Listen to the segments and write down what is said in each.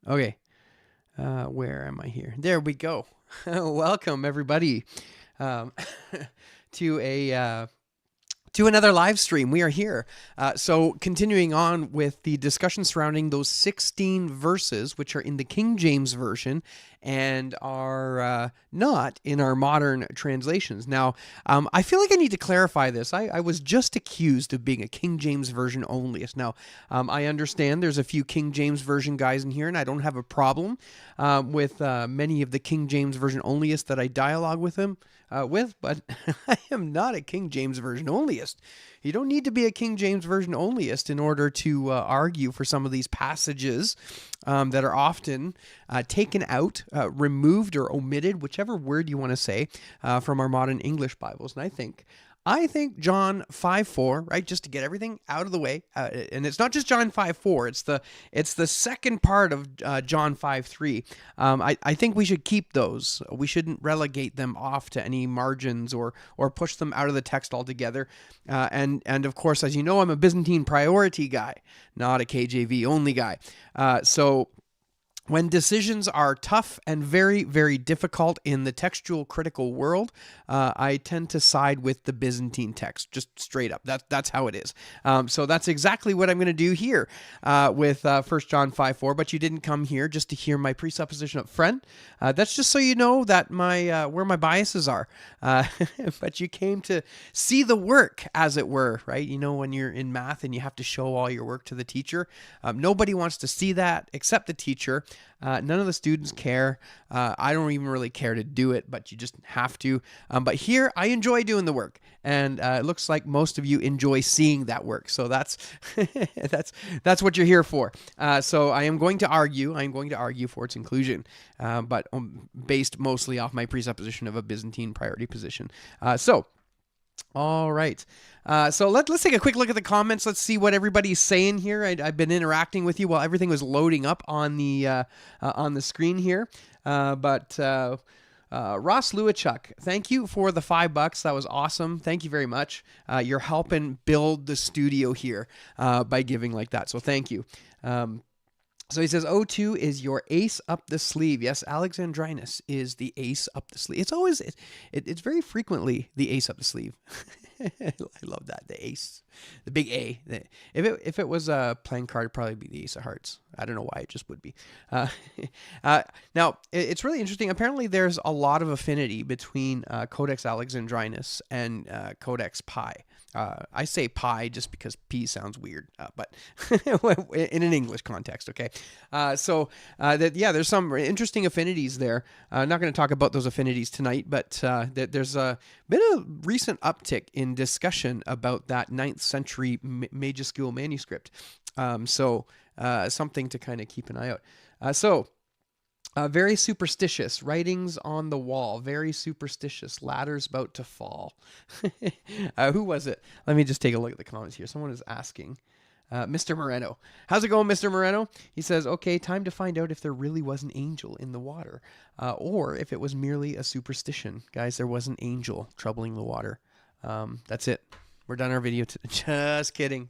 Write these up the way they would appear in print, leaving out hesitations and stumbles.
Okay. Where am I here? There we go. Welcome everybody um, to a to another live stream. We are here. So continuing on with the discussion surrounding those 16 verses, which are in the King James Version and are not in our modern translations. Now, I feel like I need to clarify this. I was just accused of being a King James Version onlyist. Now, I understand there's a few King James Version guys in here, and I don't have a problem with many of the King James Version onlyists that I dialogue with them. But I am not a King James Version onlyist. You don't need to be a King James Version onlyist in order to argue for some of these passages that are often taken out, removed, or omitted, whichever word you want to say, from our modern English Bibles. And I think John 5:4, right, just to get everything out of the way, and it's not just John 5:4, it's the second part of John 5:3. I think we should keep those. We shouldn't relegate them off to any margins or push them out of the text altogether. And of course, as you know, I'm a Byzantine priority guy, not a KJV only guy. So when decisions are tough and very, very difficult in the textual critical world, I tend to side with the Byzantine text, just straight up. That's how it is. So that's exactly what I'm going to do here with 1 John 5:4. But you didn't come here just to hear my presupposition up front. That's just so you know that my where my biases are. But you came to see the work, as it were, right? You know, when you're in math and you have to show all your work to the teacher, nobody wants to see that except the teacher. None of the students care. I don't even really care to do it, but you just have to. But here, I enjoy doing the work, and it looks like most of you enjoy seeing that work. So that's that's what you're here for. So I am going to argue. I'm going to argue for its inclusion, but based mostly off my presupposition of a Byzantine priority position. All right. So let's take a quick look at the comments. Let's see what everybody's saying here. I've been interacting with you while everything was loading up on the screen here. But Ross Lewichuk, thank you for the $5. That was awesome. Thank you very much. You're helping build the studio here by giving like that. So thank you. So he says, O2 is your ace up the sleeve. Yes, Alexandrinus is the ace up the sleeve. It's very frequently the ace up the sleeve. I love that, the ace, the big A. If it was a playing card, it'd probably be the ace of hearts. I don't know why, it just would be. Now, it's really interesting. Apparently, there's a lot of affinity between Codex Alexandrinus and Codex Pi. I say pi just because P sounds weird, but in an English context, okay? There's some interesting affinities there. I'm not going to talk about those affinities tonight, but there's been a recent uptick in discussion about that 9th century majuscule manuscript. Something to kind of keep an eye out. Very superstitious. Writings on the wall. Very superstitious. Ladders about to fall. Who was it? Let me just take a look at the comments here. Someone is asking. Mr. Moreno. How's it going, Mr. Moreno? He says, okay, time to find out if there really was an angel in the water, or if it was merely a superstition. Guys, there was an angel troubling the water. That's it. We're done our video. Just kidding.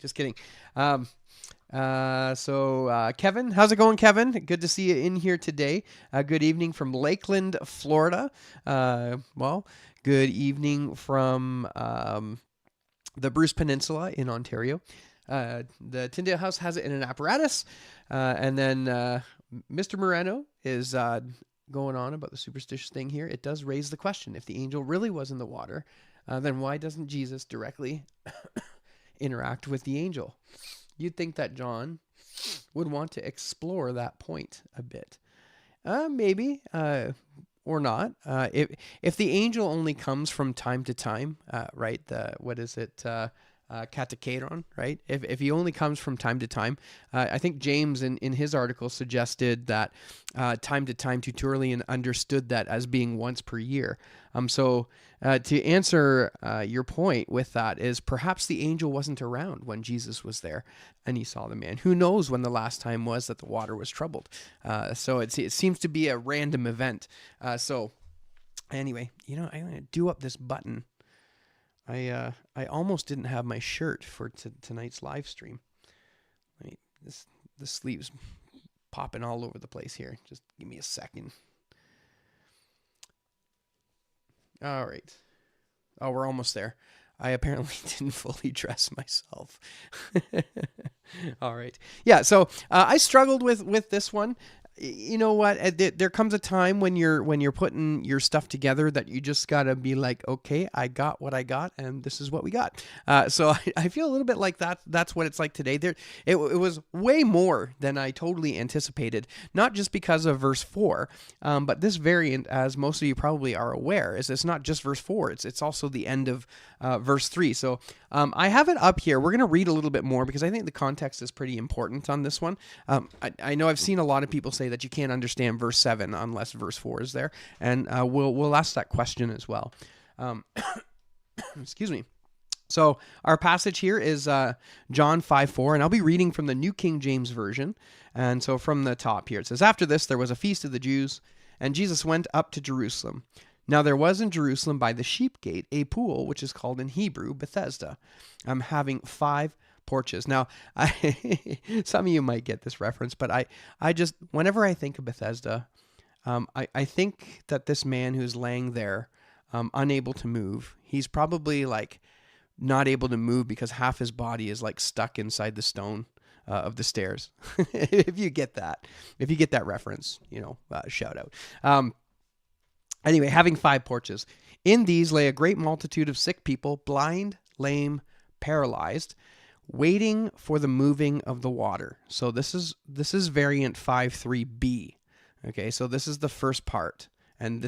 Kevin, how's it going, Kevin? Good to see you in here today. Good evening from Lakeland, Florida. Good evening from the Bruce Peninsula in Ontario. The Tyndale House has it in an apparatus. And then Mr. Moreno is going on about the superstitious thing here. It does raise the question, if the angel really was in the water, then why doesn't Jesus directly interact with the angel? You'd think that John would want to explore that point a bit. Maybe, or not. If the angel only comes from time to time, right? Catechedron, right? If he only comes from time to time, I think James in his article suggested that time to time Tertullian understood that as being once per year. To answer your point with that is perhaps the angel wasn't around when Jesus was there and he saw the man. Who knows when the last time was that the water was troubled? So it seems to be a random event. Anyway, I'm going to do up this button. I almost didn't have my shirt for tonight's live stream. The sleeves popping all over the place here. Just give me a second. All right. Oh, we're almost there. I apparently didn't fully dress myself. All right. Yeah, so I struggled with this one. You know what? There comes a time when you're putting your stuff together that you just gotta be like, okay, I got what I got, and this is what we got. So I feel a little bit like that. That's what it's like today. It was way more than I totally anticipated. Not just because of verse 4, but this variant, as most of you probably are aware, is it's not just verse 4. It's also the end of verse 3. So I have it up here. We're gonna read a little bit more because I think the context is pretty important on this one. I know I've seen a lot of people say that you can't understand verse 7 unless verse 4 is there, and we'll ask that question as well. Excuse me. So our passage here is John 5:4, and I'll be reading from the New King James Version. And so from the top here, it says, "After this, there was a feast of the Jews, and Jesus went up to Jerusalem. Now there was in Jerusalem by the sheep gate a pool, which is called in Hebrew Bethesda, having 5 porches." Now, some of you might get this reference, but I just, whenever I think of Bethesda, I think that this man who's laying there, unable to move, he's probably like not able to move because half his body is like stuck inside the stone of the stairs. If you get that reference, shout out. Anyway, having 5 porches. In these lay a great multitude of sick people, blind, lame, paralyzed, waiting for the moving of the water. So this is variant 5.3b. Okay, so this is the first part, and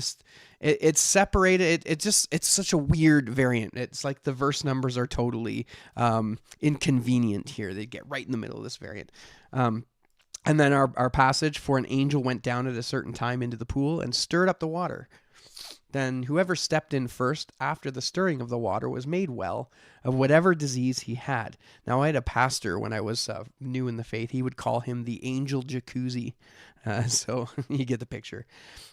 it's separated. It's such a weird variant. It's like the verse numbers are totally inconvenient here. They get right in the middle of this variant. And then our passage, "For an angel went down at a certain time into the pool and stirred up the water. Then whoever stepped in first after the stirring of the water was made well of whatever disease he had." Now, I had a pastor when I was new in the faith. He would call him the angel jacuzzi. So you get the picture.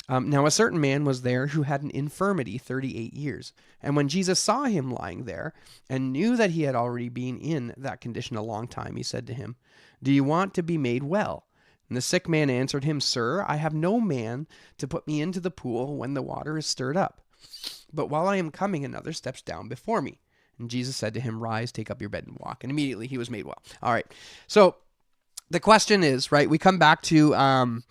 Now, a certain man was there who had an infirmity 38 years. And when Jesus saw him lying there and knew that he had already been in that condition a long time, he said to him, "Do you want to be made well?" And the sick man answered him, "Sir, I have no man to put me into the pool when the water is stirred up. But while I am coming, another steps down before me." And Jesus said to him, "Rise, take up your bed and walk." And immediately he was made well. All right. So the question is, right, we come back to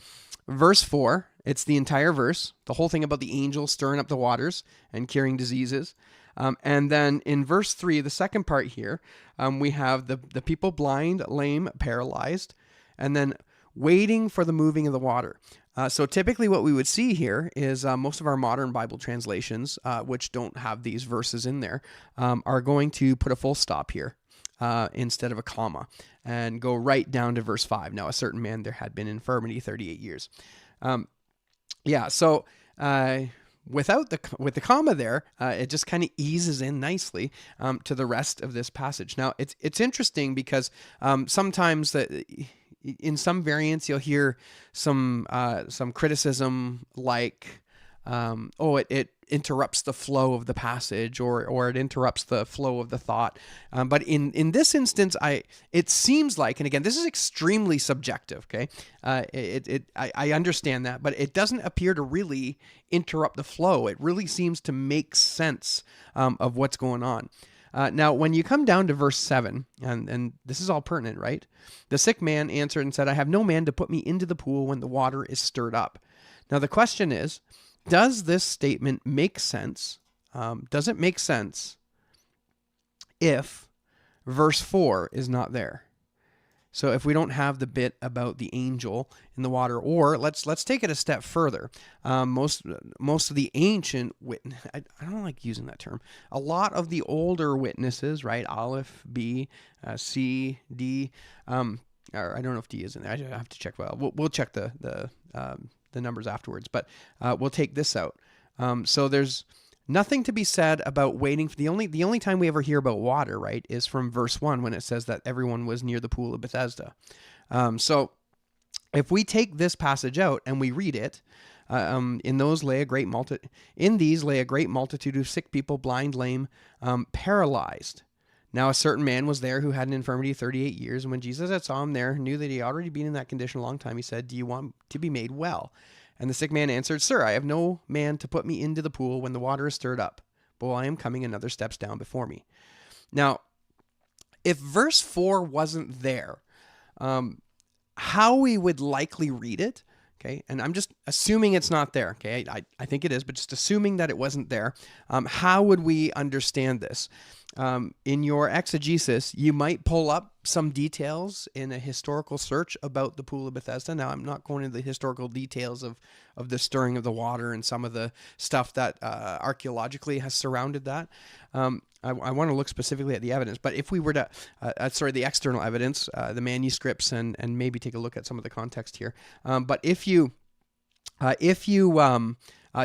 verse 4. It's the entire verse, the whole thing about the angel stirring up the waters and curing diseases. And then in verse 3, the second part here, we have the people blind, lame, paralyzed, and then waiting for the moving of the water. So typically what we would see here is most of our modern Bible translations, which don't have these verses in there, are going to put a full stop here instead of a comma and go right down to verse 5. Now, a certain man there had been infirmity 38 years. So with the comma there, it just kind of eases in nicely to the rest of this passage. Now, it's interesting because sometimes in some variants you'll hear some criticism like, it interrupts the flow of the passage, or it interrupts the flow of the thought. But in this instance, it seems like, and again, this is extremely subjective. Okay, I understand that, but it doesn't appear to really interrupt the flow. It really seems to make sense of what's going on. Now, when you come down to verse 7, and this is all pertinent, right? The sick man answered and said, "I have no man to put me into the pool when the water is stirred up." Now, the question is, does this statement make sense? Does it make sense if verse 4 is not there? So if we don't have the bit about the angel in the water, or let's take it a step further. Most of the ancient I don't like using that term. A lot of the older witnesses, right? Aleph, B, C, D. Or I don't know if D is in there. I have to check. Well, we'll check the numbers afterwards. But we'll take this out. So there's nothing to be said about waiting for the only time we ever hear about water, right, is from verse 1 when it says that everyone was near the pool of Bethesda. So if we take this passage out and we read it, in these lay a great multitude of sick people, blind, lame, paralyzed. Now a certain man was there who had an infirmity 38 years, and when Jesus had saw him there, knew that he had already been in that condition a long time, he said, "Do you want to be made well?" And the sick man answered, "Sir, I have no man to put me into the pool when the water is stirred up, but while I am coming, another steps down before me." Now, if verse 4 wasn't there, how we would likely read it, okay, and I'm just assuming it's not there, okay, I think it is, but just assuming that it wasn't there, how would we understand this? In your exegesis, you might pull up some details in a historical search about the Pool of Bethesda. Now, I'm not going into the historical details of the stirring of the water and some of the stuff that archaeologically has surrounded that. I want to look specifically at the evidence, but if we were to, the external evidence, the manuscripts, and maybe take a look at some of the context here. But if you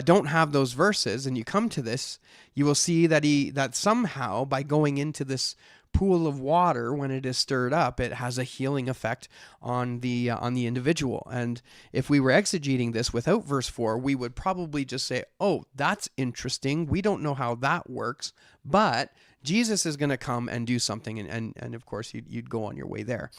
don't have those verses and you come to this, you will see that somehow by going into this pool of water when it is stirred up, it has a healing effect on the individual. And if we were exegeting this without verse 4, we would probably just say, "Oh, that's interesting. We don't know how that works, but Jesus is going to come and do something," and of course you'd go on your way there.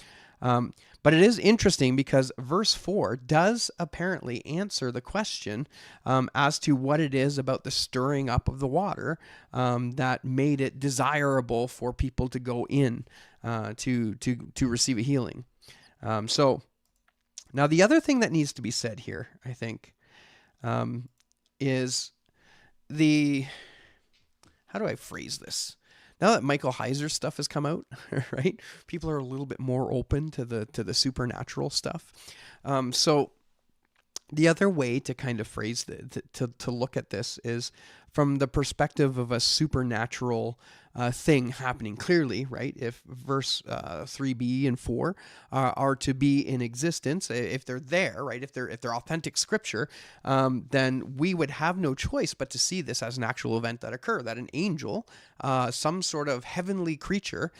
But it is interesting because verse 4 does apparently answer the question as to what it is about the stirring up of the water that made it desirable for people to go in to receive a healing. So now the other thing that needs to be said here, I think, is how do I phrase this? Now that Michael Heiser's stuff has come out, right? People are a little bit more open to the supernatural stuff. So the other way to kind of phrase to look at this is from the perspective of a supernatural thing happening clearly, right? If verse 3b and 4 are to be in existence, if they're there, right? If they're authentic scripture, then we would have no choice but to see this as an actual event that occurred, that an angel, some sort of heavenly creature,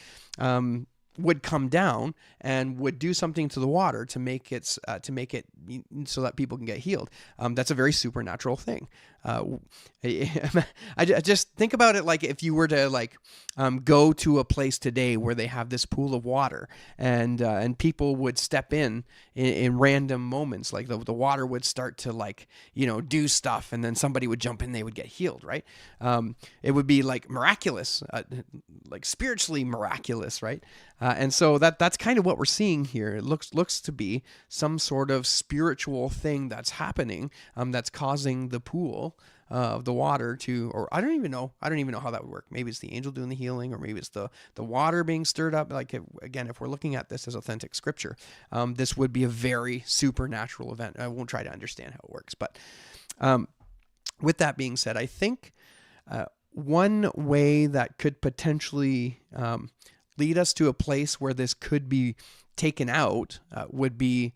would come down and would do something to the water to make it so that people can get healed. That's a very supernatural thing. I just think about it like if you were to go to a place today where they have this pool of water and people would step in random moments, like the water would start to do stuff, and then somebody would jump in, they would get healed, right? It would be like miraculous, like spiritually miraculous, right? And so that's kind of what we're seeing here. It looks to be some sort of spiritual thing that's happening, that's causing the pool of the water to, or I don't even know how that would work. Maybe it's the angel doing the healing, or maybe it's the water being stirred up. Again, if we're looking at this as authentic scripture, this would be a very supernatural event. I won't try to understand how it works, but with that being said, I think one way that could potentially lead us to a place where this could be taken out would be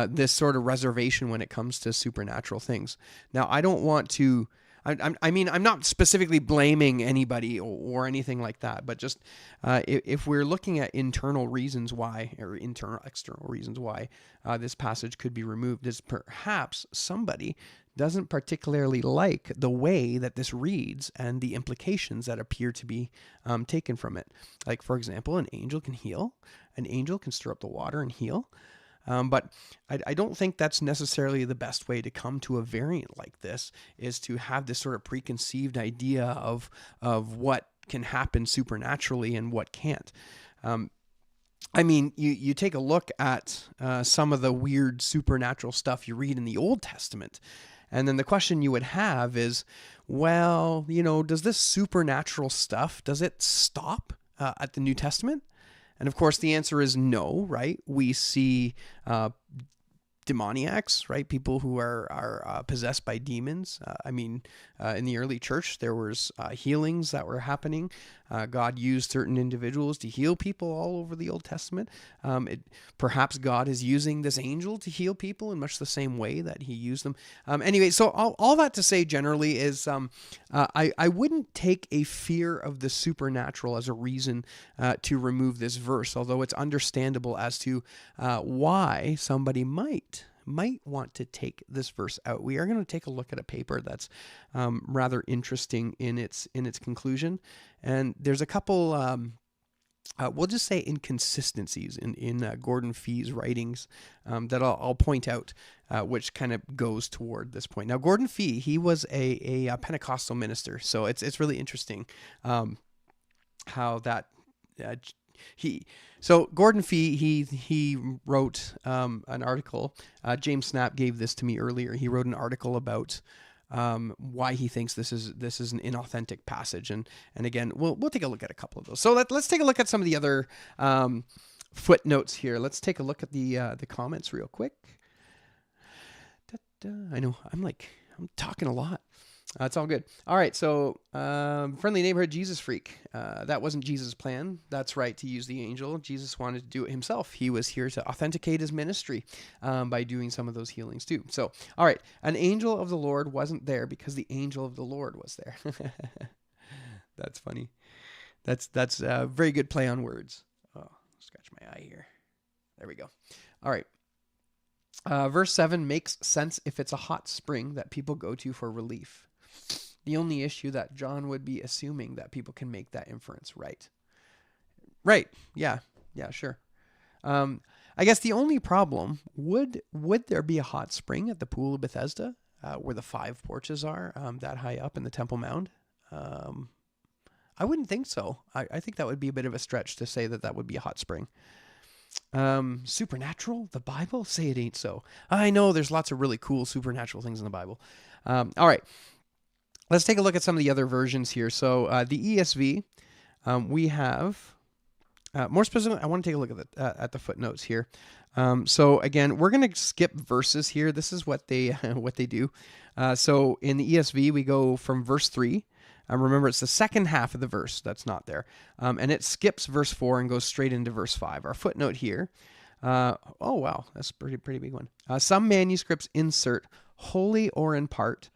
this sort of reservation when it comes to supernatural things. Now, I don't want to, I'm not specifically blaming anybody or anything like that, but just if we're looking at internal reasons why, or external reasons why this passage could be removed, is perhaps somebody doesn't particularly like the way that this reads and the implications that appear to be taken from it. Like, for example, an angel can heal, an angel can stir up the water and heal. But I don't think that's necessarily the best way to come to a variant like this, is to have this sort of preconceived idea of what can happen supernaturally and what can't. I mean, you take a look at some of the weird supernatural stuff you read in the Old Testament, and then the question you would have is, well, does this supernatural stuff, does it stop at the New Testament? And of course, the answer is no, right? We see demoniacs, right? People who are possessed by demons. In the early church, there was healings that were happening. God used certain individuals to heal people all over the Old Testament. Perhaps God is using this angel to heal people in much the same way that he used them. Anyway, so all that to say generally is I wouldn't take a fear of the supernatural as a reason to remove this verse, although it's understandable as to why somebody might want to take this verse out. We are going to take a look at a paper that's rather interesting in its conclusion, and there's a couple we'll just say inconsistencies in Gordon Fee's writings that I'll point out, which kind of goes toward this point. Now, Gordon Fee, he was a Pentecostal minister, so it's really interesting how that Gordon Fee he wrote an article. James Snapp gave this to me earlier. He wrote an article about why he thinks this is an inauthentic passage, and again we'll take a look at a couple of those. So let's take a look at some of the other footnotes here. Let's take a look at the comments real quick. I know I'm talking a lot. It's all good. All right, so friendly neighborhood Jesus freak. That wasn't Jesus' plan. That's right, to use the angel. Jesus wanted to do it himself. He was here to authenticate his ministry by doing some of those healings too. So, all right, an angel of the Lord wasn't there because the angel of the Lord was there. That's funny. That's a very good play on words. Oh, scratch my eye here. There we go. All right. Verse 7 makes sense if it's a hot spring that people go to for relief. The only issue that John would be assuming that people can make that inference, right? Right. Yeah, sure. I guess the only problem, would there be a hot spring at the Pool of Bethesda where the 5 porches are that high up in the Temple Mound? I wouldn't think so. I think that would be a bit of a stretch to say that would be a hot spring. Supernatural? The Bible? Say it ain't so. I know there's lots of really cool supernatural things in the Bible. All right. Let's take a look at some of the other versions here. So the ESV, we have, more specifically, I want to take a look at the footnotes here. So again, we're going to skip verses here. This is what they do. So in the ESV, we go from verse 3. Remember, it's the second half of the verse that's not there. And it skips verse 4 and goes straight into verse 5. Our footnote here, oh, wow, that's a pretty big one. Some manuscripts insert wholly or in part,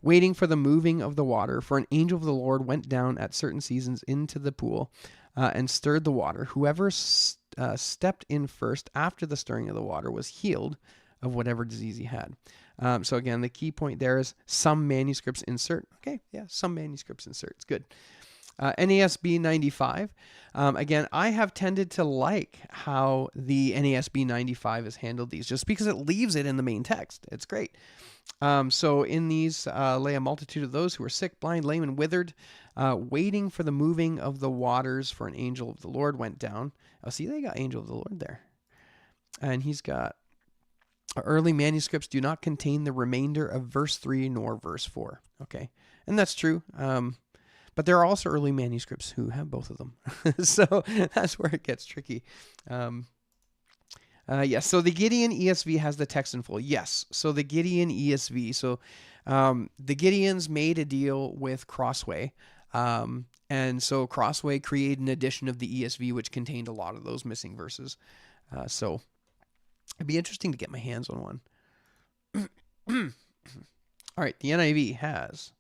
waiting for the moving of the water, for an angel of the Lord went down at certain seasons into the pool and stirred the water. Whoever stepped in first after the stirring of the water was healed of whatever disease he had. So again, the key point there is some manuscripts insert. Okay, yeah, some manuscripts insert. It's good. NASB 95. Again, I have tended to like how the NASB 95 has handled these, just because it leaves it in the main text. It's great. So in these lay a multitude of those who were sick, blind, lame, and withered, waiting for the moving of the waters, for an angel of the Lord went down. Oh, see, they got angel of the Lord there. And he's got early manuscripts do not contain the remainder of verse 3 nor verse 4. Okay, and that's true. But there are also early manuscripts who have both of them. So that's where it gets tricky. Yes, so the Gideon ESV has the text in full. Yes, so the Gideon ESV. So the Gideons made a deal with Crossway. And so Crossway created an edition of the ESV which contained a lot of those missing verses. So it'd be interesting to get my hands on one. All right, the NIV has,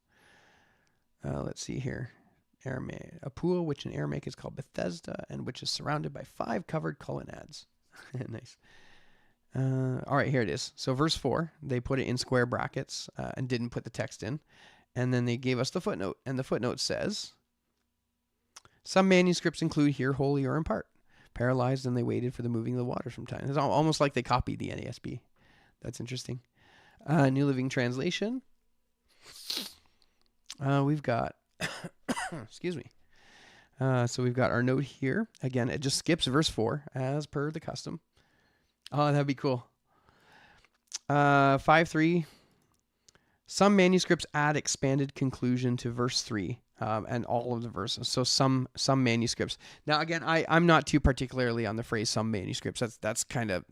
let's see here, Aramaic, a pool which in Aramaic is called Bethesda and which is surrounded by 5 covered colonnades. Nice. All right, here it is. So verse 4, they put it in square brackets and didn't put the text in. And then they gave us the footnote. And the footnote says, some manuscripts include here wholly or in part. Paralyzed, and they waited for the moving of the waters from time. It's almost like they copied the NASB. That's interesting. New Living Translation. We've got, excuse me. So we've got our note here. Again, it just skips verse 4 as per the custom. Oh, that'd be cool. 5.3. Some manuscripts add expanded conclusion to verse 3 and all of the verses. So some manuscripts. Now, again, I'm not too particularly on the phrase some manuscripts. That's kind of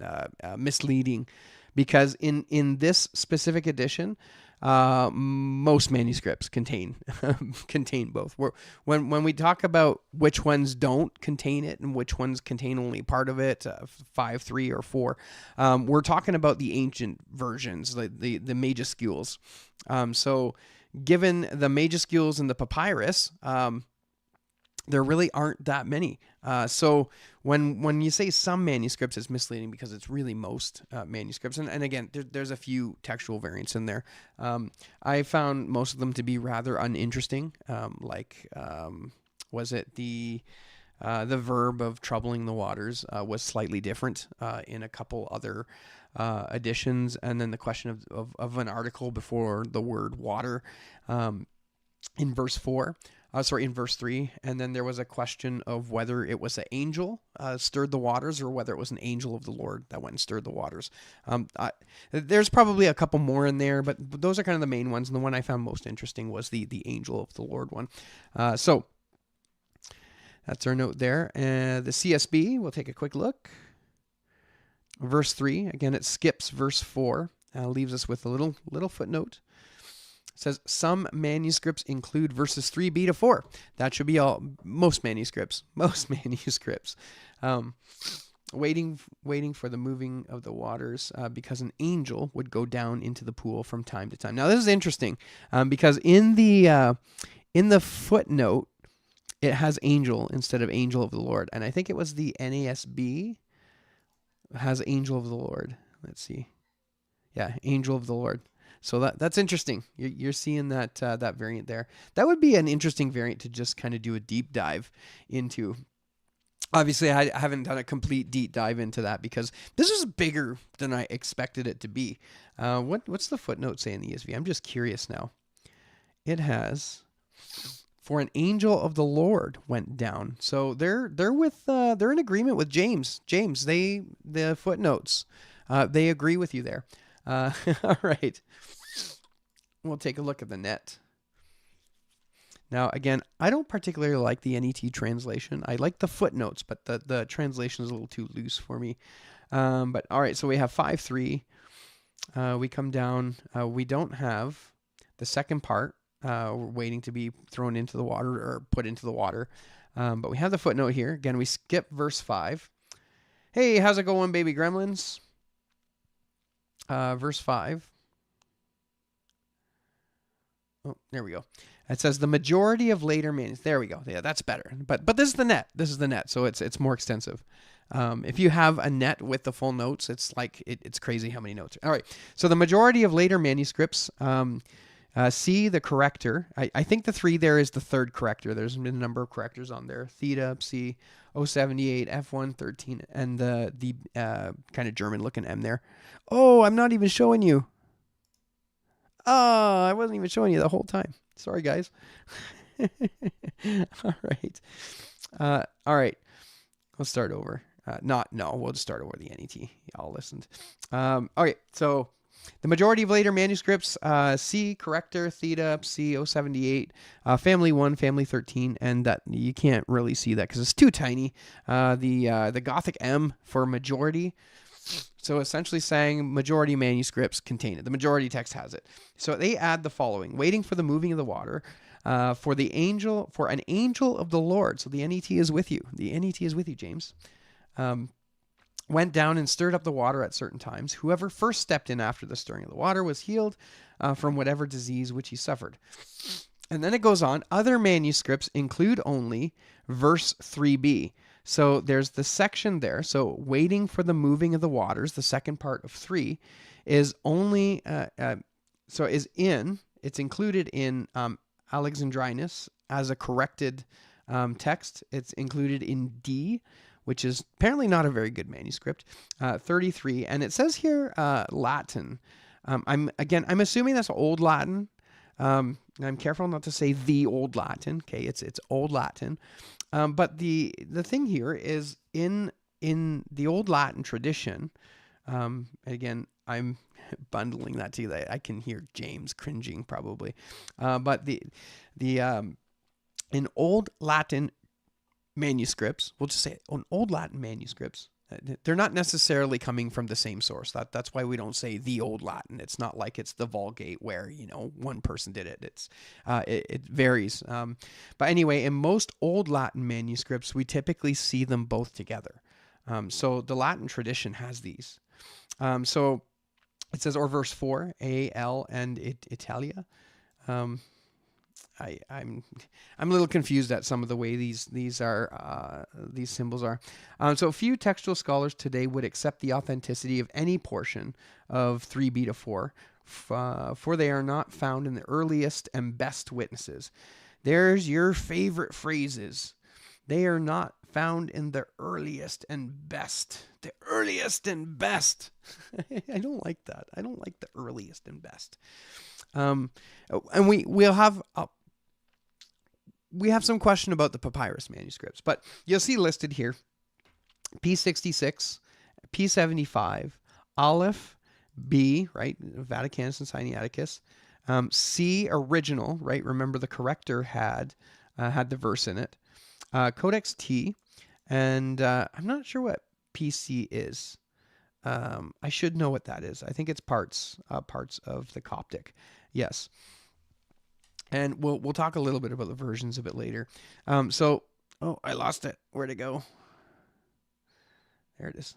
misleading, because in this specific edition, most manuscripts contain both. When we talk about which ones don't contain it and which ones contain only part of it, 5, 3, or 4, we're talking about the ancient versions, the majuscules. So given the majuscules and the papyrus, there really aren't that many. So when you say some manuscripts, it's misleading because it's really most manuscripts. And again, there's a few textual variants in there. I found most of them to be rather uninteresting. Was it the The verb of troubling the waters was slightly different in a couple other editions. And then the question of an article before the word water in verse 4. In verse 3. And then there was a question of whether it was an angel stirred the waters or whether it was an angel of the Lord that went and stirred the waters. There's probably a couple more in there, but those are kind of the main ones. And the one I found most interesting was the angel of the Lord one. So that's our note there. The CSB, we'll take a quick look. Verse 3, again, it skips verse 4, leaves us with a little footnote. It says, some manuscripts include verses 3b to 4. That should be most manuscripts. Waiting for the moving of the waters because an angel would go down into the pool from time to time. Now, this is interesting because in the footnote, it has angel instead of angel of the Lord. And I think it was the NASB has angel of the Lord. Let's see. Yeah, angel of the Lord. So that's interesting. You're seeing that variant there. That would be an interesting variant to just kind of do a deep dive into. Obviously, I haven't done a complete deep dive into that because this is bigger than I expected it to be. What's the footnote say in the ESV? I'm just curious now. It has, for an angel of the Lord went down. So they're in agreement with James. The footnotes, they agree with you there. All right. We'll take a look at the net. Now, again, I don't particularly like the NET translation. I like the footnotes, but the translation is a little too loose for me. But all right, so we have 5:3. We come down. We don't have the second part. We're waiting to be thrown into the water or put into the water. But we have the footnote here. Again, we skip verse 5. Hey, how's it going, baby gremlins? Verse 5. Oh, there we go. It says the majority of later manuscripts. There we go. Yeah, that's better. But this is the net. This is the net, so it's more extensive. If you have a net with the full notes, it's like it's crazy how many notes. All right. So the majority of later manuscripts see the corrector. I think the 3 there is the third corrector. There's been a number of correctors on there. Theta, C, 078, F1, 13, and the kind of German-looking M there. Oh, I'm not even showing you. Oh, I wasn't even showing you the whole time. Sorry, guys. All right. All right. Let's start over. We'll just start over the NET. Y'all listened. Okay, so the majority of later manuscripts, C, corrector, theta, C, 078, family 1, family 13, and that you can't really see that because it's too tiny. The Gothic M for majority. So essentially saying majority manuscripts contain it. The majority text has it. So they add the following: waiting for the moving of the water, for an angel of the Lord. So the NET is with you. The NET is with you, James. Went down and stirred up the water at certain times. Whoever first stepped in after the stirring of the water was healed from whatever disease which he suffered. And then it goes on. Other manuscripts include only verse 3b. So there's the section there. So waiting for the moving of the waters, the second part of 3, is only, it's included in Alexandrinus as a corrected text. It's included in D, which is apparently not a very good manuscript, 33. And it says here Latin. I'm assuming that's Old Latin. I'm careful not to say the Old Latin. Okay, it's Old Latin. But the thing here is in the Old Latin tradition, again, I'm bundling that together. I can hear James cringing probably. But in Old Latin manuscripts, we'll just say it, on Old Latin manuscripts, they're not necessarily coming from the same source. That's why we don't say the Old Latin. It's not like it's the Vulgate where, one person did it. It varies. But anyway, in most Old Latin manuscripts, we typically see them both together. So the Latin tradition has these. So it says, or verse 4, A, L, and Italia. I'm a little confused at some of the way these symbols are. So few textual scholars today would accept the authenticity of any portion of 3b to 4, for they are not found in the earliest and best witnesses. There's your favorite phrases. They are not found in the earliest and best. The earliest and best. I don't like that. I don't like the earliest and best. And we'll have we have some question about the papyrus manuscripts, but you'll see listed here P66, P75, Aleph, B, right, Vaticanus and Sinaiticus, C, original, right, remember the corrector had the verse in it, Codex T, and I'm not sure what PC is. I should know what that is. I think it's parts of the Coptic. Yes. And we'll talk a little bit about the versions a bit later. Oh, I lost it. Where'd it go? There it is.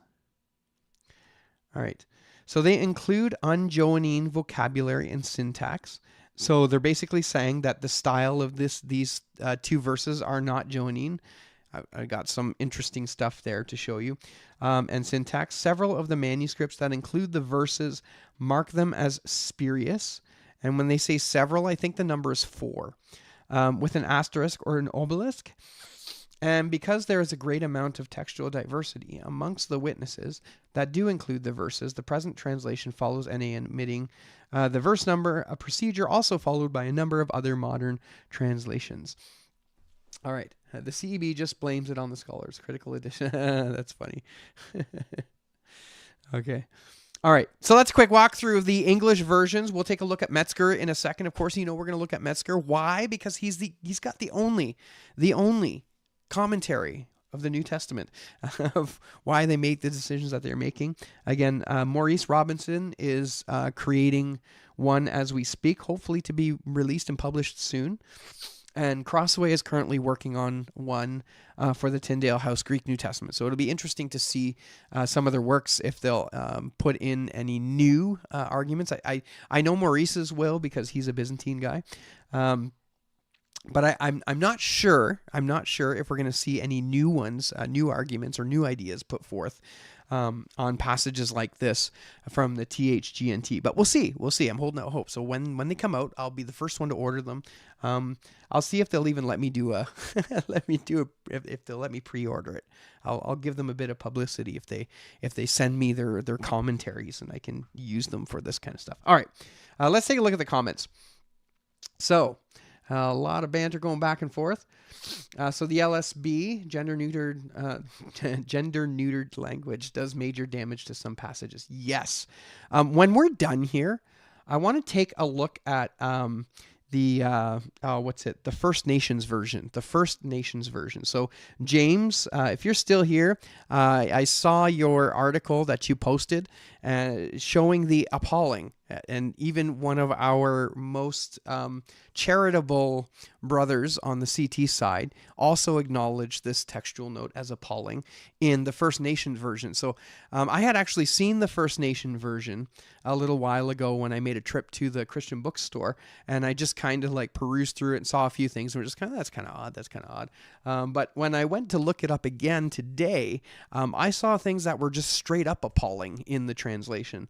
All right. So they include non-Johannine vocabulary and syntax. So they're basically saying that the style of these two verses are not Johannine. I got some interesting stuff there to show you. And syntax. Several of the manuscripts that include the verses mark them as spurious. And when they say several, I think the number is 4, with an asterisk or an obelisk. And because there is a great amount of textual diversity amongst the witnesses that do include the verses, the present translation follows NA omitting the verse number, a procedure also followed by a number of other modern translations. All right. The CEB just blames it on the scholars. Critical edition. That's funny. Okay. All right, so that's a quick walkthrough of the English versions. We'll take a look at Metzger in a second. Of course, we're going to look at Metzger. Why? Because he's got the only commentary of the New Testament of why they make the decisions that they're making. Again, Maurice Robinson is creating one as we speak, hopefully to be released and published soon. And Crossway is currently working on one for the Tyndale House Greek New Testament. So it'll be interesting to see some of their works, if they'll put in any new arguments. I know Maurice's will because he's a Byzantine guy. But I'm not sure. I'm not sure if we're going to see any new ones, new arguments or new ideas put forth on passages like this from the THGNT. But we'll see. We'll see. I'm holding out hope. So when they come out, I'll be the first one to order them. I'll see if they'll even let me do if they'll let me pre-order it. I'll give them a bit of publicity if they send me their commentaries and I can use them for this kind of stuff. All right, let's take a look at the comments. So a lot of banter going back and forth. So the LSB, gender neutered language, does major damage to some passages. Yes. When we're done here, I want to take a look at the First Nations version. The First Nations version. So James, if you're still here, I saw your article that you posted showing the appalling, and even one of our most charitable brothers on the CT side also acknowledged this textual note as appalling in the First Nation version. So I had actually seen the First Nation version a little while ago when I made a trip to the Christian bookstore, and I just kind of like perused through it and saw a few things and were just kind of, that's kind of odd. But when I went to look it up again today, I saw things that were just straight up appalling in the translation.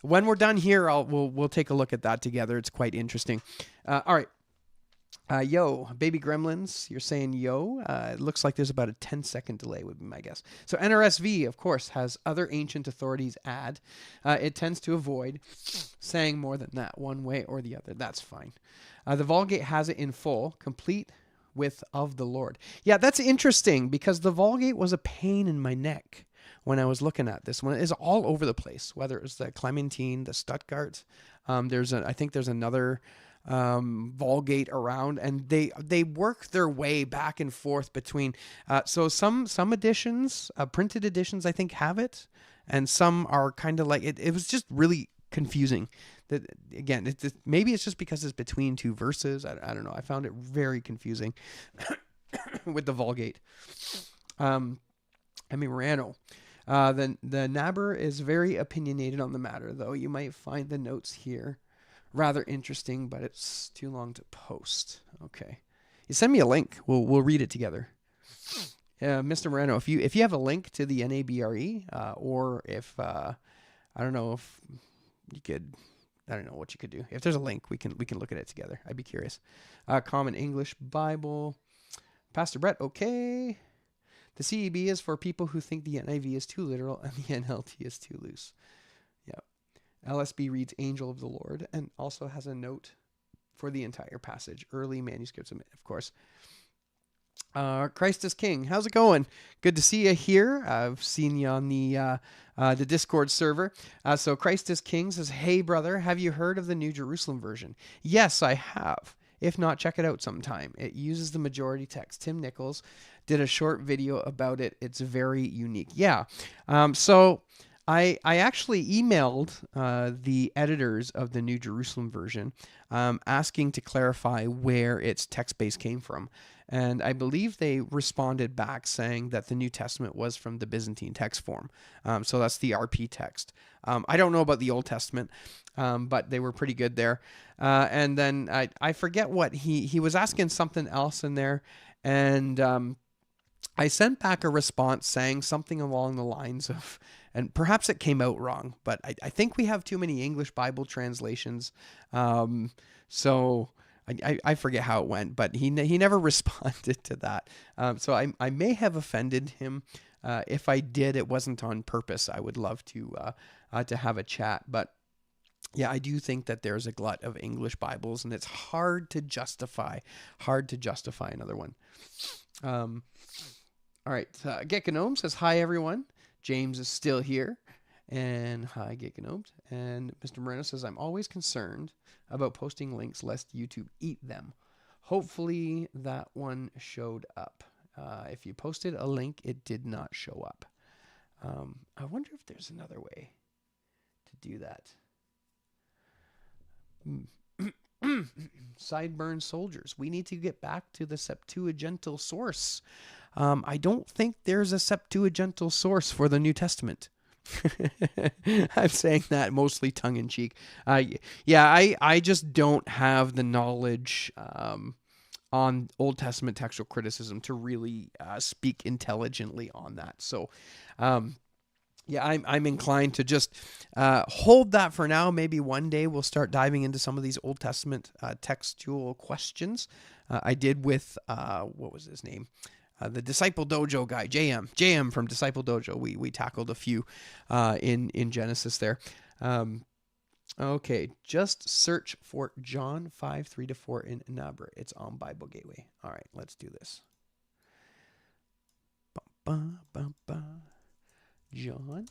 When we're done here, we'll take a look at that together. It's quite interesting. All right. Yo, baby gremlins, you're saying yo. It looks like there's about a 10-second delay would be my guess. So NRSV, of course, has other ancient authorities add. It tends to avoid saying more than that one way or the other. That's fine. The Vulgate has it in full, complete with of the Lord. Yeah, that's interesting because the Vulgate was a pain in my neck when I was looking at this one. It's all over the place, whether it was the Clementine, the Stuttgart. I think there's another Vulgate around, and they work their way back and forth between so some editions, printed editions, I think have it, and some are kind of like it was just really confusing. That again, maybe it's just because it's between two verses. I don't know. I found it very confusing with the Vulgate. Morano. The Nabber is very opinionated on the matter, though. You might find the notes here rather interesting, but it's too long to post. Okay. You send me a link. We'll read it together. Mr. Moreno, if you have a link to the NABRE, or if I don't know if you could, I don't know what you could do. If there's a link, we can look at it together. I'd be curious. Common English Bible, Pastor Brett, okay. The CEB is for people who think the NIV is too literal and the NLT is too loose. Yeah. LSB reads Angel of the Lord and also has a note for the entire passage. Early manuscripts, of course. Christ is King. How's it going? Good to see you here. I've seen you on the Discord server. So Christ is King says, hey, brother, have you heard of the New Jerusalem version? Yes, I have. If not, check it out sometime. It uses the majority text. Tim Nichols did a short video about it. It's very unique. Yeah. So I actually emailed the editors of the New Jerusalem version asking to clarify where its text base came from. And I believe they responded back saying that the New Testament was from the Byzantine text form. So that's the RP text. I don't know about the Old Testament, but they were pretty good there. And then I forget what he was asking something else in there. And I sent back a response saying something along the lines of, and perhaps it came out wrong, but I think we have too many English Bible translations. So I forget how it went, but he never responded to that. So I may have offended him. If I did, it wasn't on purpose. I would love to have a chat, but yeah, I do think that there's a glut of English Bibles, and it's hard to justify another one. All right, Get Gnome says, hi, everyone. James is still here. And hi, Get Gnome. And Mr. Moreno says, I'm always concerned about posting links lest YouTube eat them. Hopefully that one showed up. If you posted a link, it did not show up. I wonder if there's another way to do that. Sideburn soldiers. We need to get back to the Septuagintal source. I don't think there's a Septuagintal source for the New Testament. I'm saying that mostly tongue in cheek. I just don't have the knowledge on Old Testament textual criticism to really speak intelligently on that. So, I'm inclined to just hold that for now. Maybe one day we'll start diving into some of these Old Testament textual questions. I did with, what was his name? The Disciple Dojo guy, JM from Disciple Dojo. We tackled a few in Genesis there. Okay, just search for John 5:3-4 in Nabra. It's on Bible Gateway. All right, let's do this. John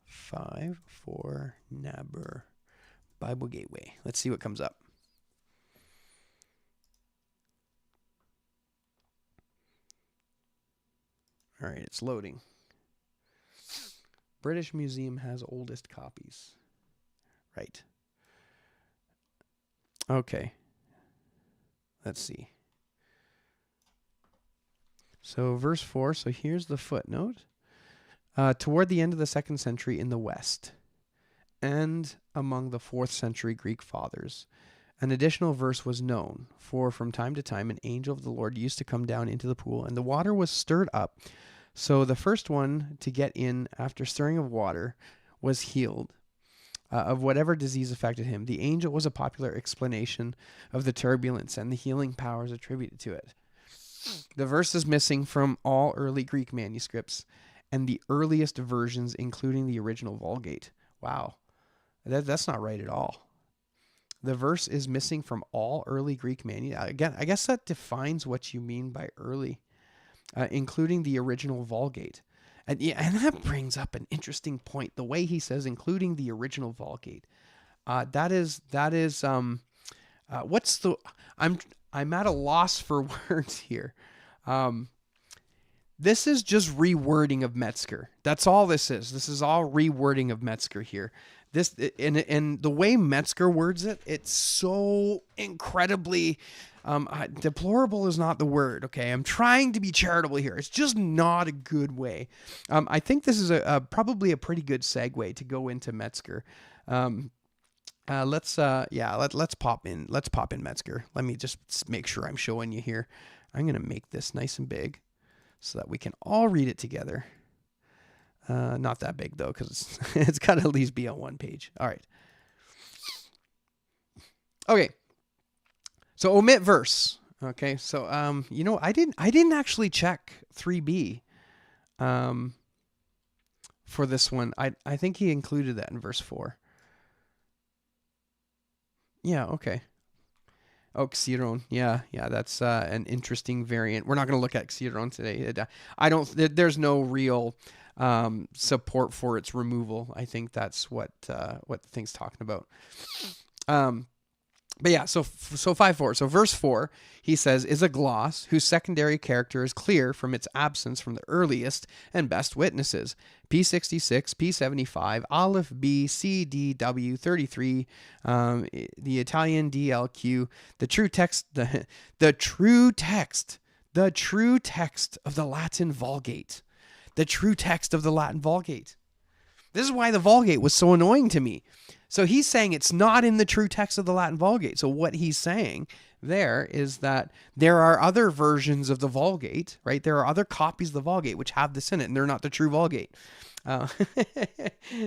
5:4 Nabra Bible Gateway. Let's see what comes up. All right, it's loading. British Museum has oldest copies. Right. Okay. Let's see. So verse 4, so here's the footnote. Toward the end of the 2nd century in the West, and among the 4th century Greek fathers, an additional verse was known, for from time to time an angel of the Lord used to come down into the pool, and the water was stirred up. So the first one to get in after stirring of water was healed of whatever disease affected him. The angel was a popular explanation of the turbulence and the healing powers attributed to it. The verse is missing from all early Greek manuscripts and the earliest versions, including the original Vulgate. Wow, that's not right at all. The verse is missing from all early Greek manuscripts. Again, I guess that defines what you mean by early. Including the original Vulgate. And that brings up an interesting point. The way he says, including the original Vulgate. That is what's the, I'm at a loss for words here. This is just rewording of Metzger. That's all this is. This is all rewording of Metzger here. This, and the way Metzger words it, it's so incredibly, deplorable is not the word. Okay. I'm trying to be charitable here. It's just not a good way. I think this is probably a pretty good segue to go into Metzger. Let's pop in Metzger. Let me just make sure I'm showing you here. I'm going to make this nice and big so that we can all read it together. Not that big though, because it's got to at least be on one page. All right. Okay. So omit verse. Okay, so I didn't actually check 3b for this one. I think he included that in verse 4. Yeah, okay. Oh, Xiron. Yeah, that's an interesting variant. We're not going to look at Xiron today. There's no real support for its removal. I think that's what the thing's talking about. But yeah, so 5:4. So verse 4, he says, is a gloss whose secondary character is clear from its absence from the earliest and best witnesses. P66, P75, Aleph, B, C, D, W, 33, the Italian DLQ, the true text, the true text of the Latin Vulgate. The true text of the Latin Vulgate. This is why the Vulgate was so annoying to me. So he's saying it's not in the true text of the Latin Vulgate. So what he's saying there is that there are other versions of the Vulgate, right? There are other copies of the Vulgate which have this in it, and they're not the true Vulgate.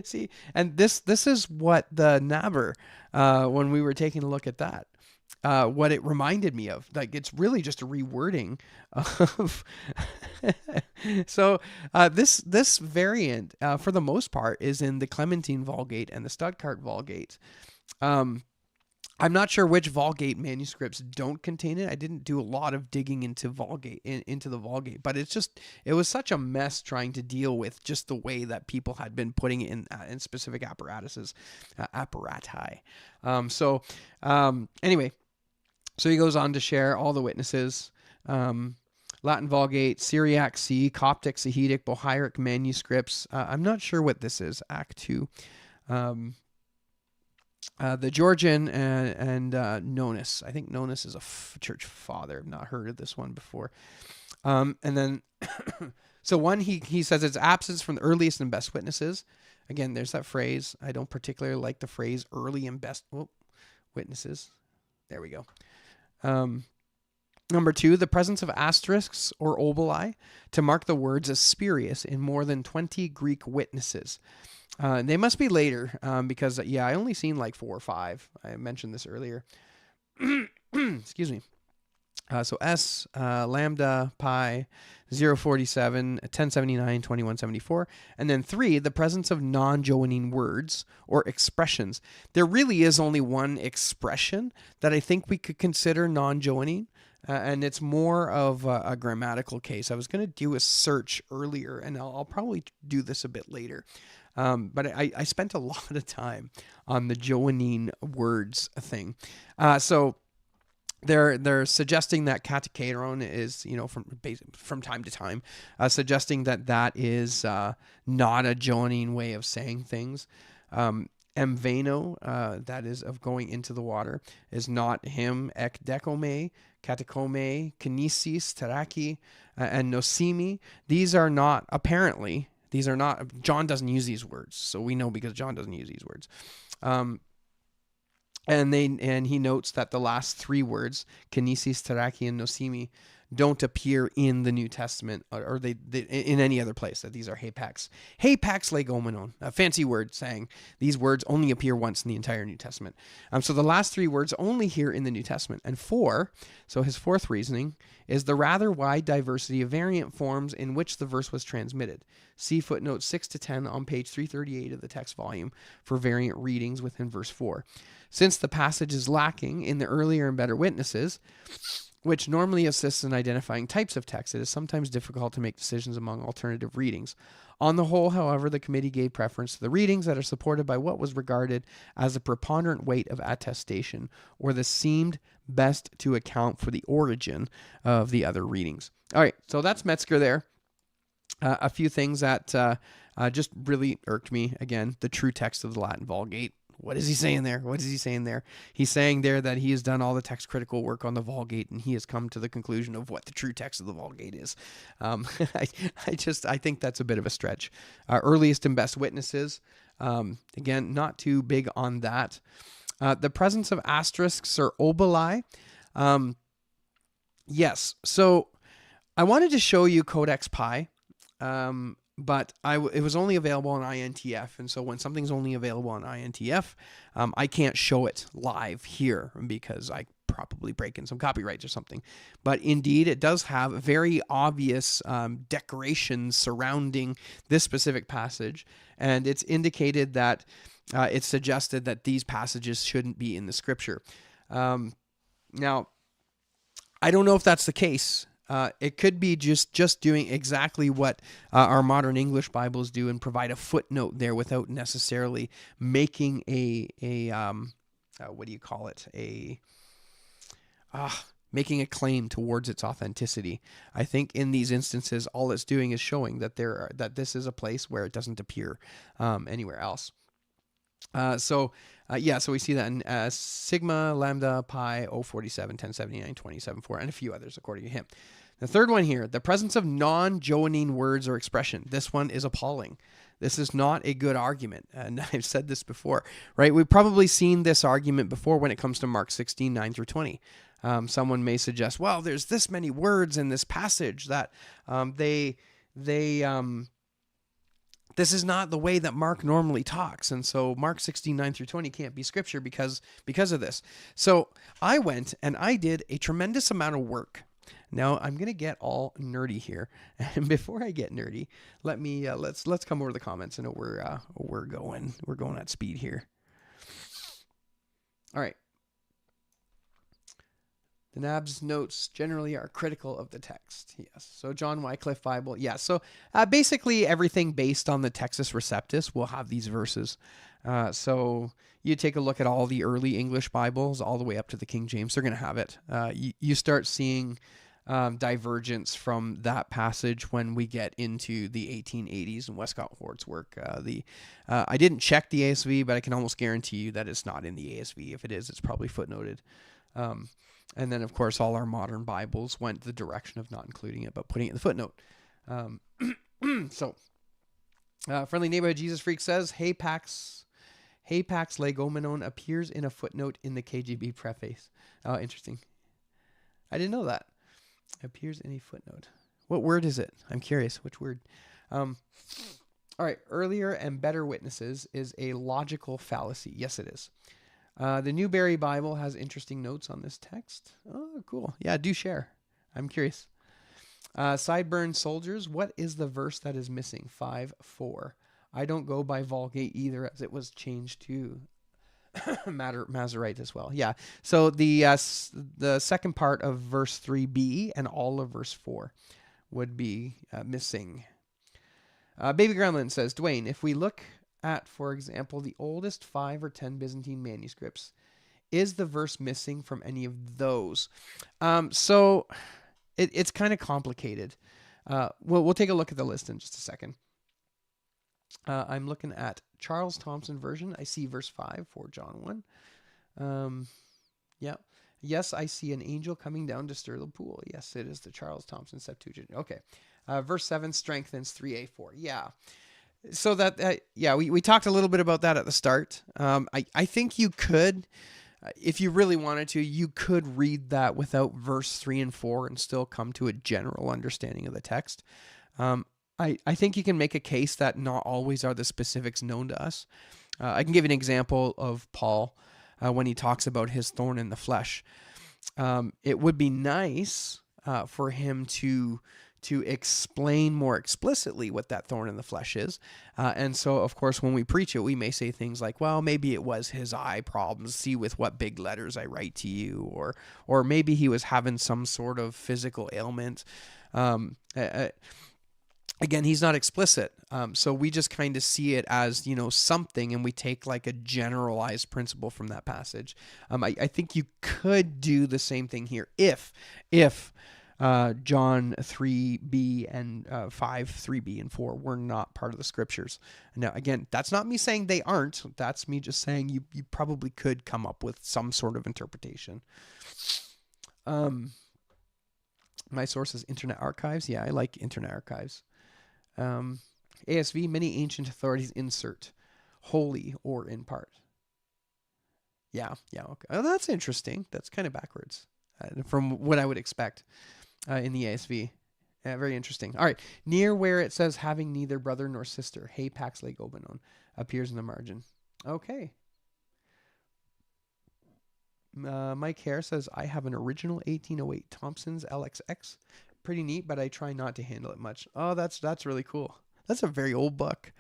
See, and this is what the Naber, when we were taking a look at that, what it reminded me of. Like, it's really just a rewording of so this variant for the most part is in the Clementine Vulgate and the Stuttgart Vulgate. I'm not sure which Vulgate manuscripts don't contain it. I didn't do a lot of digging into into the Vulgate, but it was such a mess trying to deal with just the way that people had been putting it in specific apparati. Anyway, so he goes on to share all the witnesses. Latin Vulgate, Syriac C, Coptic, Sahidic, Bohairic manuscripts. I'm not sure what this is, Act 2. The Georgian and Nonus. I think Nonus is a church father. I've not heard of this one before. And then, so one, he says it's absence from the earliest and best witnesses. Again, there's that phrase. I don't particularly like the phrase early and best witnesses. There we go. Number 2, the presence of asterisks or oboli to mark the words as spurious in more than 20 Greek witnesses. They must be later because, I only seen like 4 or 5. I mentioned this earlier. Excuse me. So S, lambda, pi, 047, 1079, 2174. And then 3, the presence of non-Johannine words or expressions. There really is only one expression that I think we could consider non-Johannine. And it's more of a grammatical case. I was going to do a search earlier, and I'll probably do this a bit later. But I spent a lot of time on the Johannine words thing. So they're suggesting that katecheron is, from time to time, suggesting that is not a Johannine way of saying things. Emveno, that is of going into the water, is not him. Ek dekome, katekome, kinesis, teraki, and nosimi. These are not, John doesn't use these words. So we know because John doesn't use these words. And he notes that the last 3 words, kinesis, teraki, and nosimi, don't appear in the New Testament or they in any other place, that these are hapax. Hapax legomenon, a fancy word saying these words only appear once in the entire New Testament. So the last 3 words only here in the New Testament. And 4, so his 4th reasoning, is the rather wide diversity of variant forms in which the verse was transmitted. See footnotes 6 to 10 on page 338 of the text volume for variant readings within verse 4. Since the passage is lacking in the earlier and better witnesses, which normally assists in identifying types of text, it is sometimes difficult to make decisions among alternative readings. On the whole, however, the committee gave preference to the readings that are supported by what was regarded as a preponderant weight of attestation, or that seemed best to account for the origin of the other readings. All right, so that's Metzger there. A few things that just really irked me. Again, the true text of the Latin Vulgate. What is he saying there? He's saying there that he has done all the text critical work on the Vulgate, and he has come to the conclusion of what the true text of the Vulgate is. I think that's a bit of a stretch. Earliest and best witnesses. Again, not too big on that. The presence of asterisks or oboli. Yes. So I wanted to show you Codex Pi. But it was only available on INTF, and so when something's only available on INTF, I can't show it live here because I probably breaking some copyrights or something. But indeed, it does have very obvious decorations surrounding this specific passage, and it's indicated that it's suggested that these passages shouldn't be in the scripture. Now, I don't know if that's the case. It could be just doing exactly what our modern English Bibles do and provide a footnote there without necessarily making a what do you call it? Making a claim towards its authenticity. I think in these instances, all it's doing is showing that that this is a place where it doesn't appear anywhere else. So we see that in Sigma, Lambda, Pi, 047, 1079, 27.4, and a few others according to him. The third one here, the presence of non-Johannine words or expression. This one is appalling. This is not a good argument. And I've said this before, right? We've probably seen this argument before when it comes to Mark 16, 9 through 20. Someone may suggest, well, there's this many words in this passage that this is not the way that Mark normally talks. And so Mark 16, 9 through 20 can't be scripture because of this. So I went and I did a tremendous amount of work. Now I'm going to get all nerdy here. And before I get nerdy, let me, let's come over to the comments. I know we're going at speed here. All right. The Nab's notes generally are critical of the text. Yes. So John Wycliffe Bible. Yeah. So basically everything based on the Textus Receptus will have these verses. So you take a look at all the early English Bibles all the way up to the King James. They're going to have it. You start seeing divergence from that passage when we get into the 1880s and Westcott Hort's work. I didn't check the ASV, but I can almost guarantee you that it's not in the ASV. If it is, it's probably footnoted. And then, of course, all our modern Bibles went the direction of not including it, but putting it in the footnote. Friendly Neighborhood Jesus Freak says, hapax legomenon appears in a footnote in the KJV preface. Oh, interesting. I didn't know that. Appears in a footnote. What word is it? I'm curious. Which word? All right. Earlier and better witnesses is a logical fallacy. Yes, it is. The Newberry Bible has interesting notes on this text. Oh, cool. Yeah, do share. I'm curious. Sideburn Soldiers, what is the verse that is missing? 5:4. I don't go by Vulgate either, as it was changed to Masorite as well. Yeah. So the second part of verse 3b and all of verse 4 would be missing. Baby Gremlin says, Dwayne, if we look at, for example, the oldest 5 or 10 Byzantine manuscripts, is the verse missing from any of those? So it's kind of complicated. We'll take a look at the list in just a second. I'm looking at Charles Thompson version. I see verse 5 for John 1. Yeah. Yes, I see an angel coming down to stir the pool. Yes, it is the Charles Thompson Septuagint. Okay. Verse 7 strengthens 3a4. Yeah. So that, we talked a little bit about that at the start. I think you could, if you really wanted to, you could read that without verse 3 and 4 and still come to a general understanding of the text. I think you can make a case that not always are the specifics known to us. I can give an example of Paul when he talks about his thorn in the flesh. It would be nice for him to explain more explicitly what that thorn in the flesh is. And so, of course, when we preach it, we may say things like, well, maybe it was his eye problems. See with what big letters I write to you. Or maybe he was having some sort of physical ailment. Again, he's not explicit. So we just kind of see it as, something, and we take like a generalized principle from that passage. I think you could do the same thing here if John 3b and 5, 3b and 4 were not part of the scriptures. Now, again, that's not me saying they aren't. That's me just saying you probably could come up with some sort of interpretation. My source is Internet Archives. Yeah, I like Internet Archives. ASV, many ancient authorities insert wholly or in part. Yeah, okay. Oh, that's interesting. That's kind of backwards from what I would expect in the ASV. Very interesting. All right, near where it says having neither brother nor sister, hapax legomenon, appears in the margin. Okay. Mike Hare says, I have an original 1808 Thompson's LXX. Pretty neat, but I try not to handle it much. Oh, that's really cool. That's a very old book.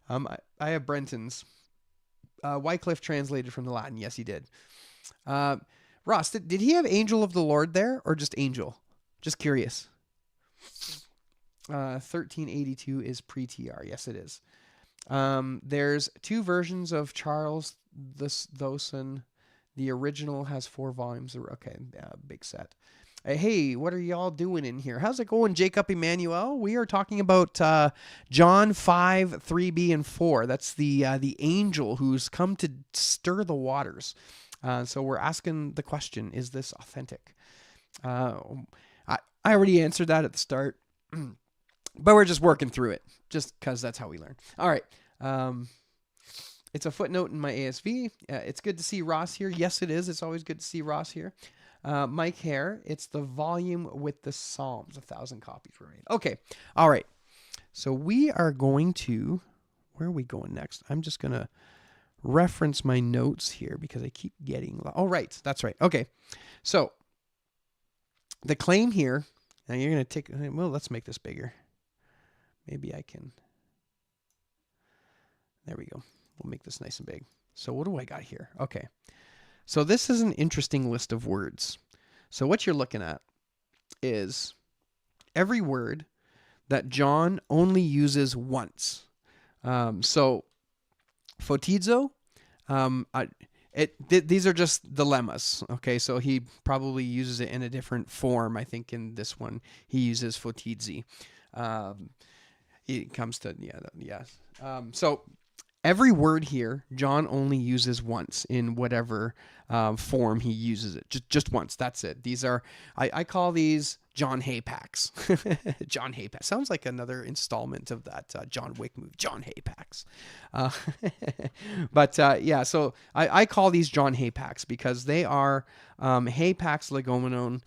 I have Brenton's. Wycliffe translated from the Latin. Yes, he did. Ross, did he have Angel of the Lord there or just Angel? Just curious. 1382 is pre-TR. Yes, it is. There's two versions of Charles Thowson. The original has 4 volumes. Okay, big set. Hey, what are y'all doing in here? How's it going, Jacob Emmanuel? We are talking about John 5, 3b, and 4. That's the angel who's come to stir the waters. So we're asking the question, is this authentic? I already answered that at the start, but we're just working through it, just because that's how we learn. All right. It's a footnote in my ASV. It's good to see Ross here. Yes, it is. It's always good to see Ross here. Mike Hare, it's the volume with the Psalms, 1,000 copies were made. Okay. All right. So we are going to, where are we going next? I'm just going to reference my notes here because I keep getting, oh, right. That's right. Okay. So the claim here, now you're going to take, well, let's make this bigger. Maybe I can, there we go. We'll make this nice and big. So what do I got here? Okay. So this is an interesting list of words. So what you're looking at is every word that John only uses once. So photizo, these are just dilemmas. Okay, so he probably uses it in a different form. I think in this one he uses photizi. It comes to so every word here, John only uses once in whatever form he uses it. Just once. That's it. These are, I call these John hapax. John hapax. Sounds like another installment of that John Wick movie, John hapax. So I call these John hapax because they are hapax legomenon,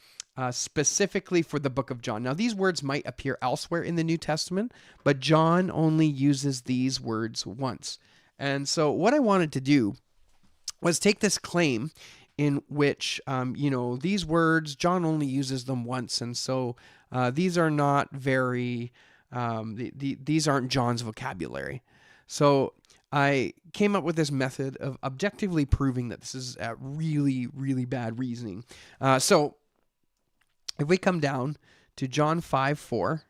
specifically for the book of John. Now, these words might appear elsewhere in the New Testament, but John only uses these words once. And so what I wanted to do was take this claim in which, these words, John only uses them once. And so these are not very, these aren't John's vocabulary. So I came up with this method of objectively proving that this is really, really bad reasoning. So if we come down to John 5:4,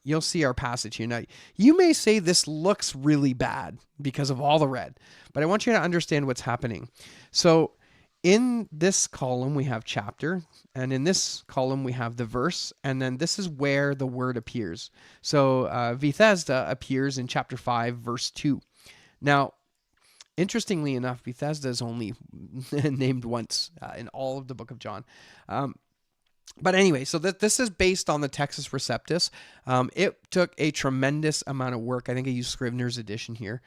you'll see our passage here. Now, you may say this looks really bad because of all the red, but I want you to understand what's happening. So in this column, we have chapter, and in this column, we have the verse, and then this is where the word appears. So Bethesda appears in chapter 5, verse 2. Now, interestingly enough, Bethesda is only named once in all of the book of John. But anyway, so this is based on the Textus Receptus. It took a tremendous amount of work. I think I used Scrivener's edition here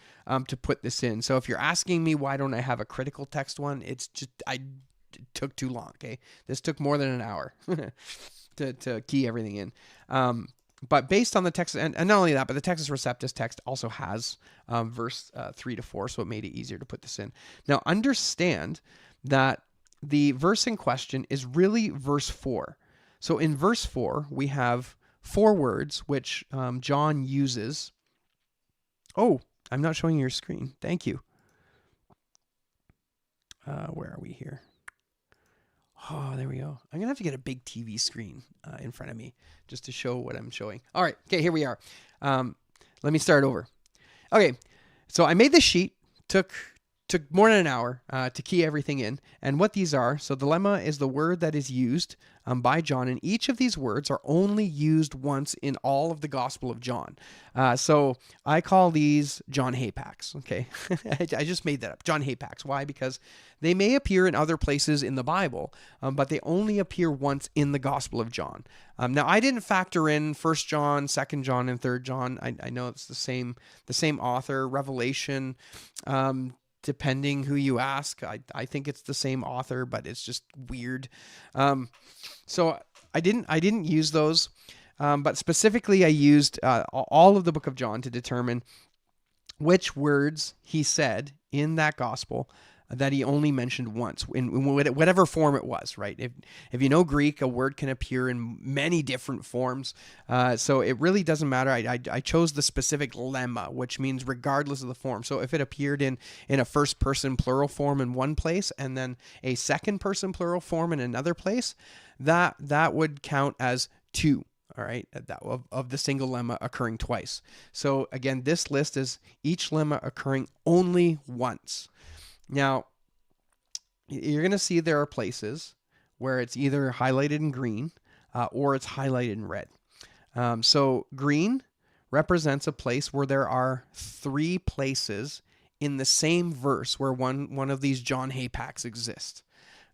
to put this in. So if you're asking me why don't I have a critical text one, it's just it took too long. Okay, this took more than an hour to key everything in. But based on the text, and not only that, but the Textus Receptus text also has verse 3 to 4, so it made it easier to put this in. Now understand that the verse in question is really verse 4. So in verse 4, we have 4 words which John uses. Oh, I'm not showing your screen. Thank you. Where are we here? Oh, there we go. I'm going to have to get a big TV screen in front of me just to show what I'm showing. All right. Okay, here we are. Let me start over. Okay, so I made this sheet. Took more than an hour to key everything in. And what these are, so dilemma is the word that is used by John, and each of these words are only used once in all of the Gospel of John. So I call these John hapax, okay? I just made that up, John hapax. Why? Because they may appear in other places in the Bible, but they only appear once in the Gospel of John. Now, I didn't factor in 1 John, 2 John, and 3 John. I know it's the same author, Revelation, depending who you ask. I think it's the same author, but it's just weird. So I didn't use those, but specifically I used all of the book of John to determine which words he said in that gospel that he only mentioned once in whatever form it was, right? If you know Greek, a word can appear in many different forms. So it really doesn't matter. I chose the specific lemma, which means regardless of the form. So if it appeared in a first person plural form in one place and then a second person plural form in another place, that would count as two. All right, of the single lemma occurring twice. So again, this list is each lemma occurring only once. Now, you're going to see there are places where it's either highlighted in green or it's highlighted in red. So green represents a place where there are 3 places in the same verse where one of these John hapax exists.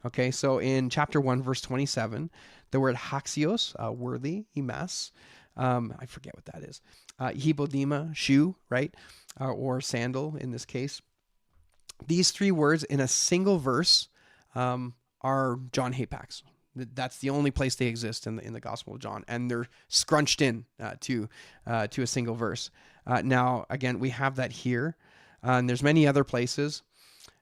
Okay, so in chapter 1, verse 27, the word haxios, worthy, imas, I forget what that is, hipodema, shoe, right, or sandal in this case. These 3 words in a single verse are John hapax. That's the only place they exist in the Gospel of John, and they're scrunched in to a single verse. Now, again, we have that here, and there's many other places.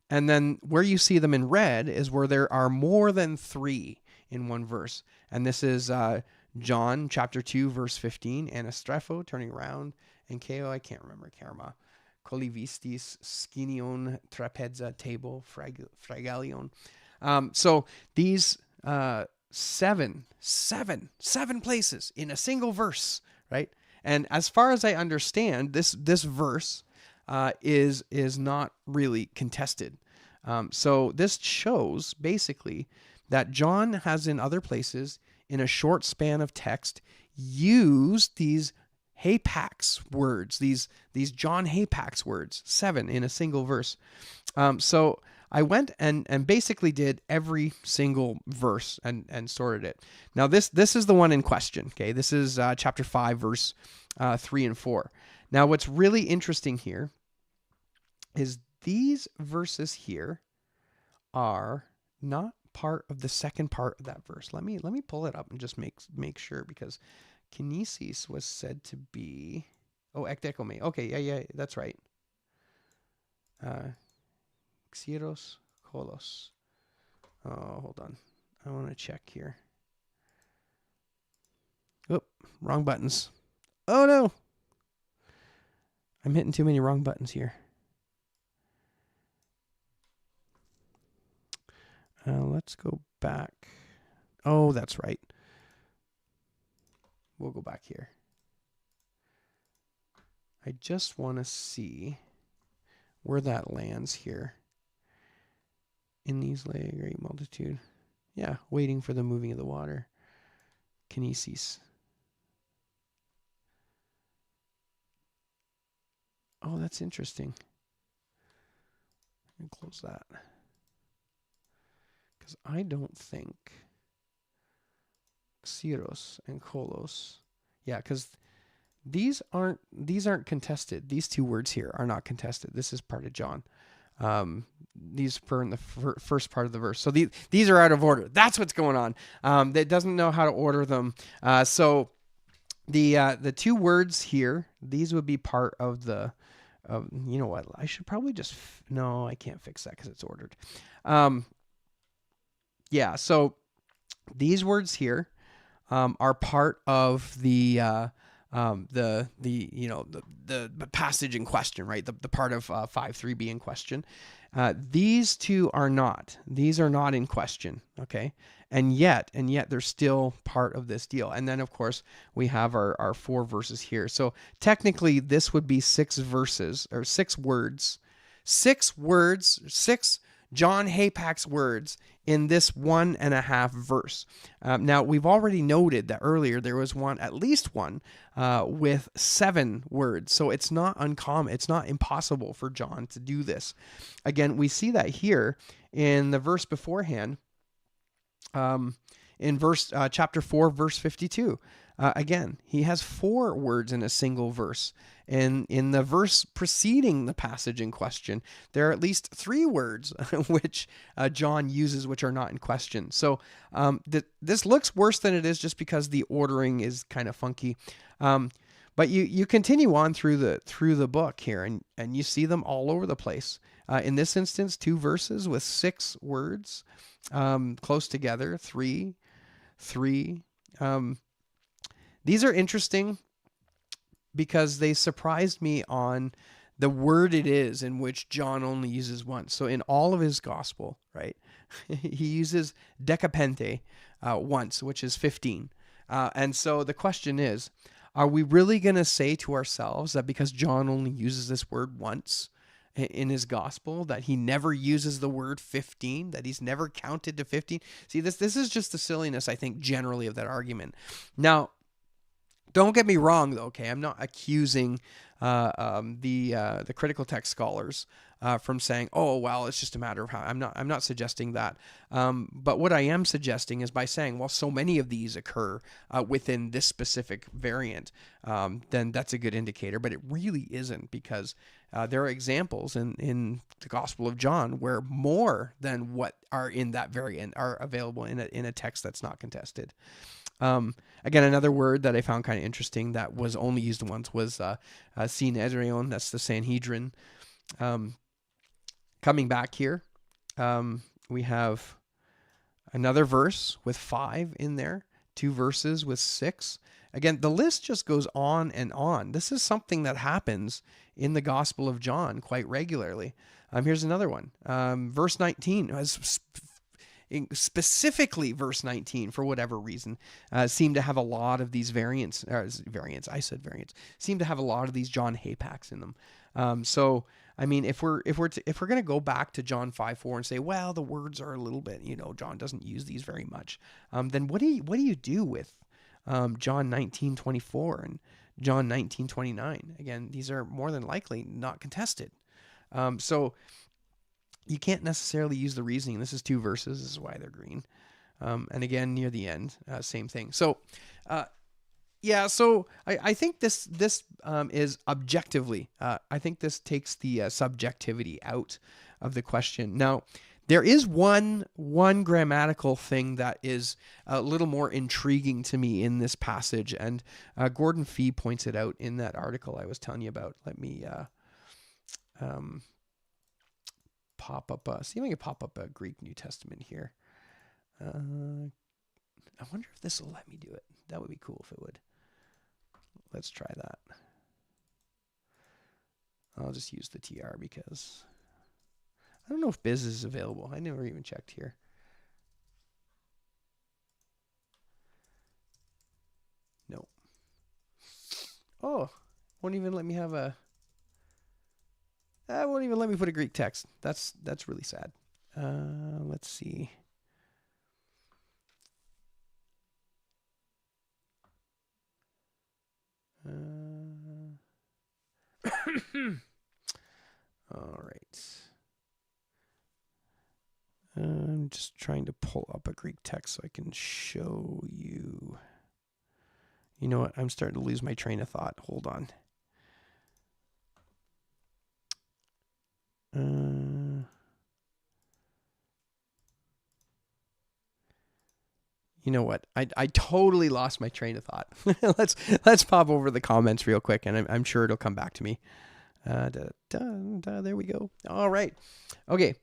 And then where you see them in red is where there are more than 3 in one verse. And this is John chapter 2, verse 15, anastrepho, turning around, and keo, I can't remember, karma, colivistis, skinion, trapeza, table, fragalion. So these 7 places in a single verse, right? And as far as I understand, this verse is not really contested. So this shows basically that John has in other places in a short span of text used these hapax words, these John hapax words, 7 in a single verse. So I went and basically did every single verse and sorted it. Now this is the one in question. Okay, this is chapter 5, verse 3 and 4. Now what's really interesting here is these verses here are not part of the second part of that verse. Let me pull it up and just make sure, because kinesis was said to be ekdekome. Okay, yeah, that's right. Xiros kolos. Oh, hold on. I want to check here. Oh, wrong buttons. Oh no. I'm hitting too many wrong buttons here. Let's go back. Oh, that's right. We'll go back here. I just want to see where that lands here. In these lay a great multitude. Yeah, waiting for the moving of the water. Kinesis. Oh, that's interesting. Let me close that. Because I don't think Xiros and Kolos. Yeah, because these aren't contested. These 2 words here are not contested. This is part of John. These are in the first part of the verse. So these are out of order. That's what's going on. That doesn't know how to order them. So the 2 words here, these would be part of the. You know what? I should probably just. No, I can't fix that because it's ordered. Yeah. So these words here are part of the passage in question, right? The part of 5.3b in question. These 2 are not. These are not in question, okay? And yet they're still part of this deal. And then, of course, we have our 4 verses here. So technically, this would be 6 verses, or 6 words. 6 words, 6 John hapax words in this 1.5 verse. Now, we've already noted that earlier there was at least one with 7 words. So it's not uncommon. It's not impossible for John to do this. Again, we see that here in the verse beforehand, in chapter 4, verse 52. Again, he has 4 words in a single verse. And in the verse preceding the passage in question, there are at least 3 words which John uses which are not in question. So this looks worse than it is just because the ordering is kind of funky. But you continue on through the book here, and you see them all over the place. In this instance, 2 verses with 6 words close together, 3, 3. These are interesting because they surprised me on the word it is in which John only uses once. So in all of his gospel, right, he uses decapente once, which is 15. And so the question is, are we really going to say to ourselves that because John only uses this word once in his gospel, that he never uses the word 15, that he's never counted to 15? See, this is just the silliness, I think, generally of that argument. Now, don't get me wrong, though. Okay, I'm not accusing the critical text scholars from saying, "Oh, well, it's just a matter of how." I'm not suggesting that. But what I am suggesting is by saying, "Well, so many of these occur within this specific variant," then that's a good indicator. But it really isn't, because there are examples in the Gospel of John where more than what are in that variant are available in a text that's not contested. Again, another word that I found kind of interesting that was only used once was Synedrion. That's the Sanhedrin. Coming back here, we have another verse with 5 in there, 2 verses with 6. Again, the list just goes on and on. This is something that happens in the Gospel of John quite regularly. Here's another one. Verse 19 specifically verse 19, for whatever reason, seem to have a lot of these variants. Seem to have a lot of these John hapax in them. So, I mean, if we're going to go back to John 5:4 and say, well, the words are a little bit, John doesn't use these very much, then what do you do with John 19:24 and John 19:29? Again, these are more than likely not contested. So you can't necessarily use the reasoning. This is 2 verses. This is why they're green. And again, near the end, same thing. So, so I think this is objectively, I think this takes the subjectivity out of the question. Now, there is one grammatical thing that is a little more intriguing to me in this passage, and Gordon Fee points it out in that article I was telling you about. Let me pop up, see if I can pop up a Greek New Testament here. I wonder if this will let me do it. That would be cool if it would. Let's try that. I'll just use the TR because I don't know if Biz is available. I never even checked here. No. Oh, won't even let me have a... won't even let me put a Greek text. That's really sad. Let's see. All right. I'm just trying to pull up a Greek text so I can show you. You know what? I'm starting to lose my train of thought. Hold on. You know what? I totally lost my train of thought. let's pop over the comments real quick, and I'm sure it'll come back to me. There we go. All right. Okay.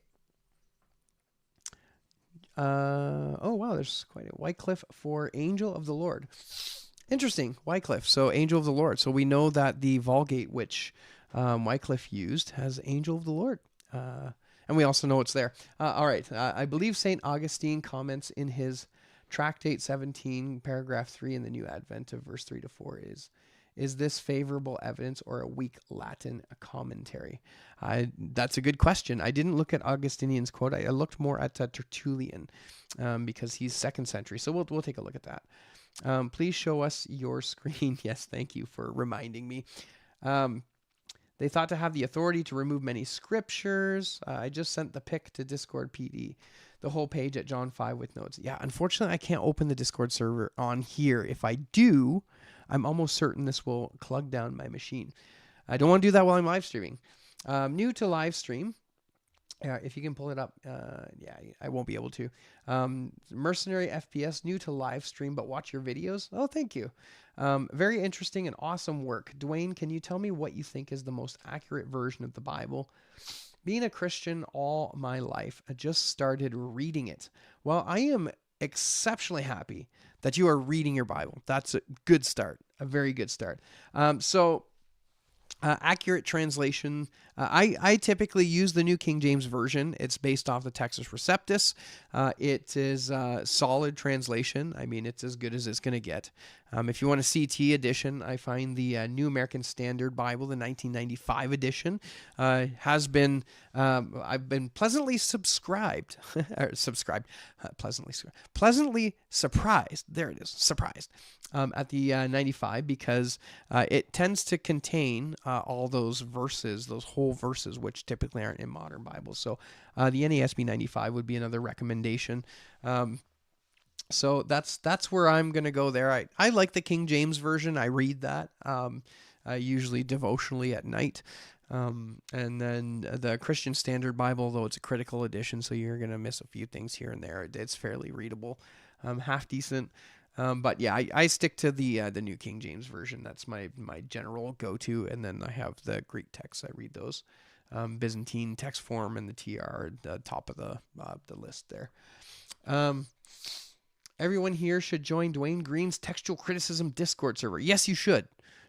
Oh wow, there's quite a Wycliffe for Angel of the Lord. Interesting, Wycliffe. So Angel of the Lord. So we know that the Vulgate, which Wycliffe used, has Angel of the Lord. And we also know it's there. All right. I believe St. Augustine comments in his Tractate 17, paragraph 3 in the New Advent of verse 3 to 4 is this favorable evidence or a weak Latin commentary? That's a good question. I didn't look at Augustinian's quote. I looked more at Tertullian because he's 2nd century. So we'll take a look at that. Please show us your screen. Yes, thank you for reminding me. They thought to have the authority to remove many scriptures. I just sent the pic to Discord PD, the whole page at John 5 with notes. Yeah, unfortunately, I can't open the Discord server on here. If I do, I'm almost certain this will clog down my machine. I don't want to do that while I'm live streaming. New to live stream. If you can pull it up, yeah, I won't be able to. Mercenary FPS, new to live stream, but watch your videos. Oh, thank you. Very interesting and awesome work. Dwayne, can you tell me what you think is the most accurate version of the Bible? Being a Christian all my life, I just started reading it. Well, I am exceptionally happy that you are reading your Bible. That's a good start, a very good start. Accurate translation. I typically use the New King James Version. It's based off the Textus Receptus. It is a solid translation. I mean, it's as good as it's going to get. If you want a CT edition, I find the New American Standard Bible, the 1995 edition, I've been pleasantly pleasantly surprised. There it is, surprised. At the 95 because it tends to contain all those verses, those whole verses, which typically aren't in modern Bibles. So the NASB 95 would be another recommendation. So that's where I'm going to go there. I like the King James Version. I read that usually devotionally at night. And then the Christian Standard Bible, though it's a critical edition, so you're going to miss a few things here and there. It's fairly readable, half decent. But yeah, I stick to the New King James Version. That's my general go-to. And then I have the Greek texts. I read those. Byzantine text form and the TR at the top of the list there. Everyone here should join Dwayne Green's Textual Criticism Discord server. Yes, you should.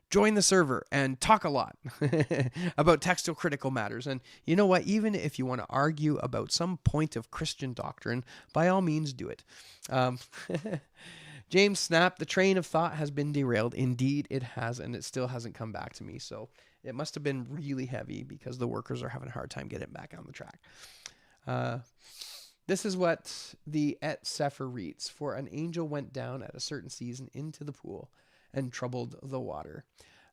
Join the server and talk a lot about textual critical matters. And you know what? Even if you want to argue about some point of Christian doctrine, by all means do it. James Snapp, the train of thought has been derailed. Indeed, it has, and it still hasn't come back to me. So it must have been really heavy because the workers are having a hard time getting back on the track. This is what the Et Sefer reads. For an angel went down at a certain season into the pool and troubled the water.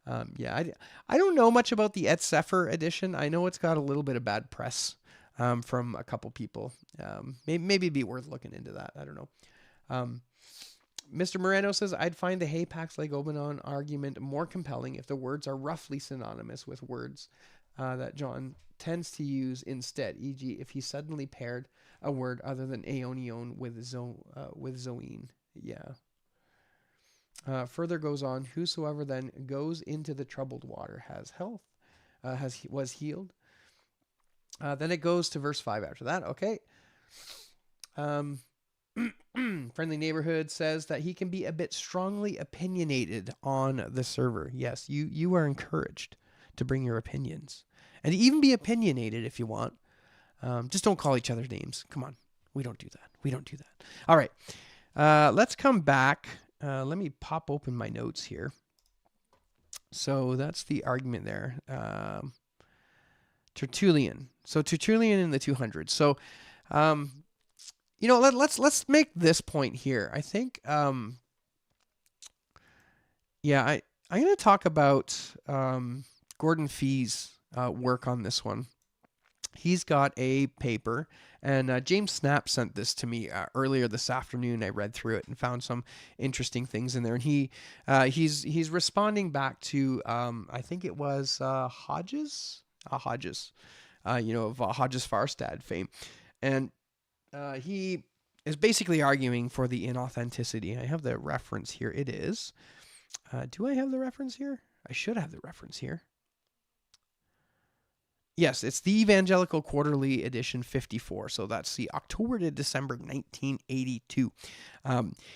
I don't know much about the Et Sefer edition. I know it's got a little bit of bad press from a couple people. Maybe it'd be worth looking into that. I don't know. Mr. Moreno says, I'd find the hapax legomena argument more compelling if the words are roughly synonymous with words that John tends to use instead, e.g. if he suddenly paired a word other than aeonion with zoin. Yeah. Further goes on, whosoever then goes into the troubled water has health, was healed. Then it goes to verse 5 after that. Okay. Friendly Neighborhood says that he can be a bit strongly opinionated on the server. Yes, you are encouraged to bring your opinions and even be opinionated if you want. Just don't call each other names. Come on. We don't do that. All right. Let's come back. Let me pop open my notes here. So that's the argument there. Tertullian. So Tertullian in the 200s. So, let's make this point here. I think, I'm going to talk about Gordon Fee's work on this one. He's got a paper, and James Snapp sent this to me earlier this afternoon. I read through it and found some interesting things in there. And he's responding back to I think it was Hodges, of Hodges Farstad fame, and he is basically arguing for the inauthenticity. I have the reference here. It is. Do I have the reference here? I should have the reference here. Yes, it's the Evangelical Quarterly Edition 54. So that's the October to December 1982.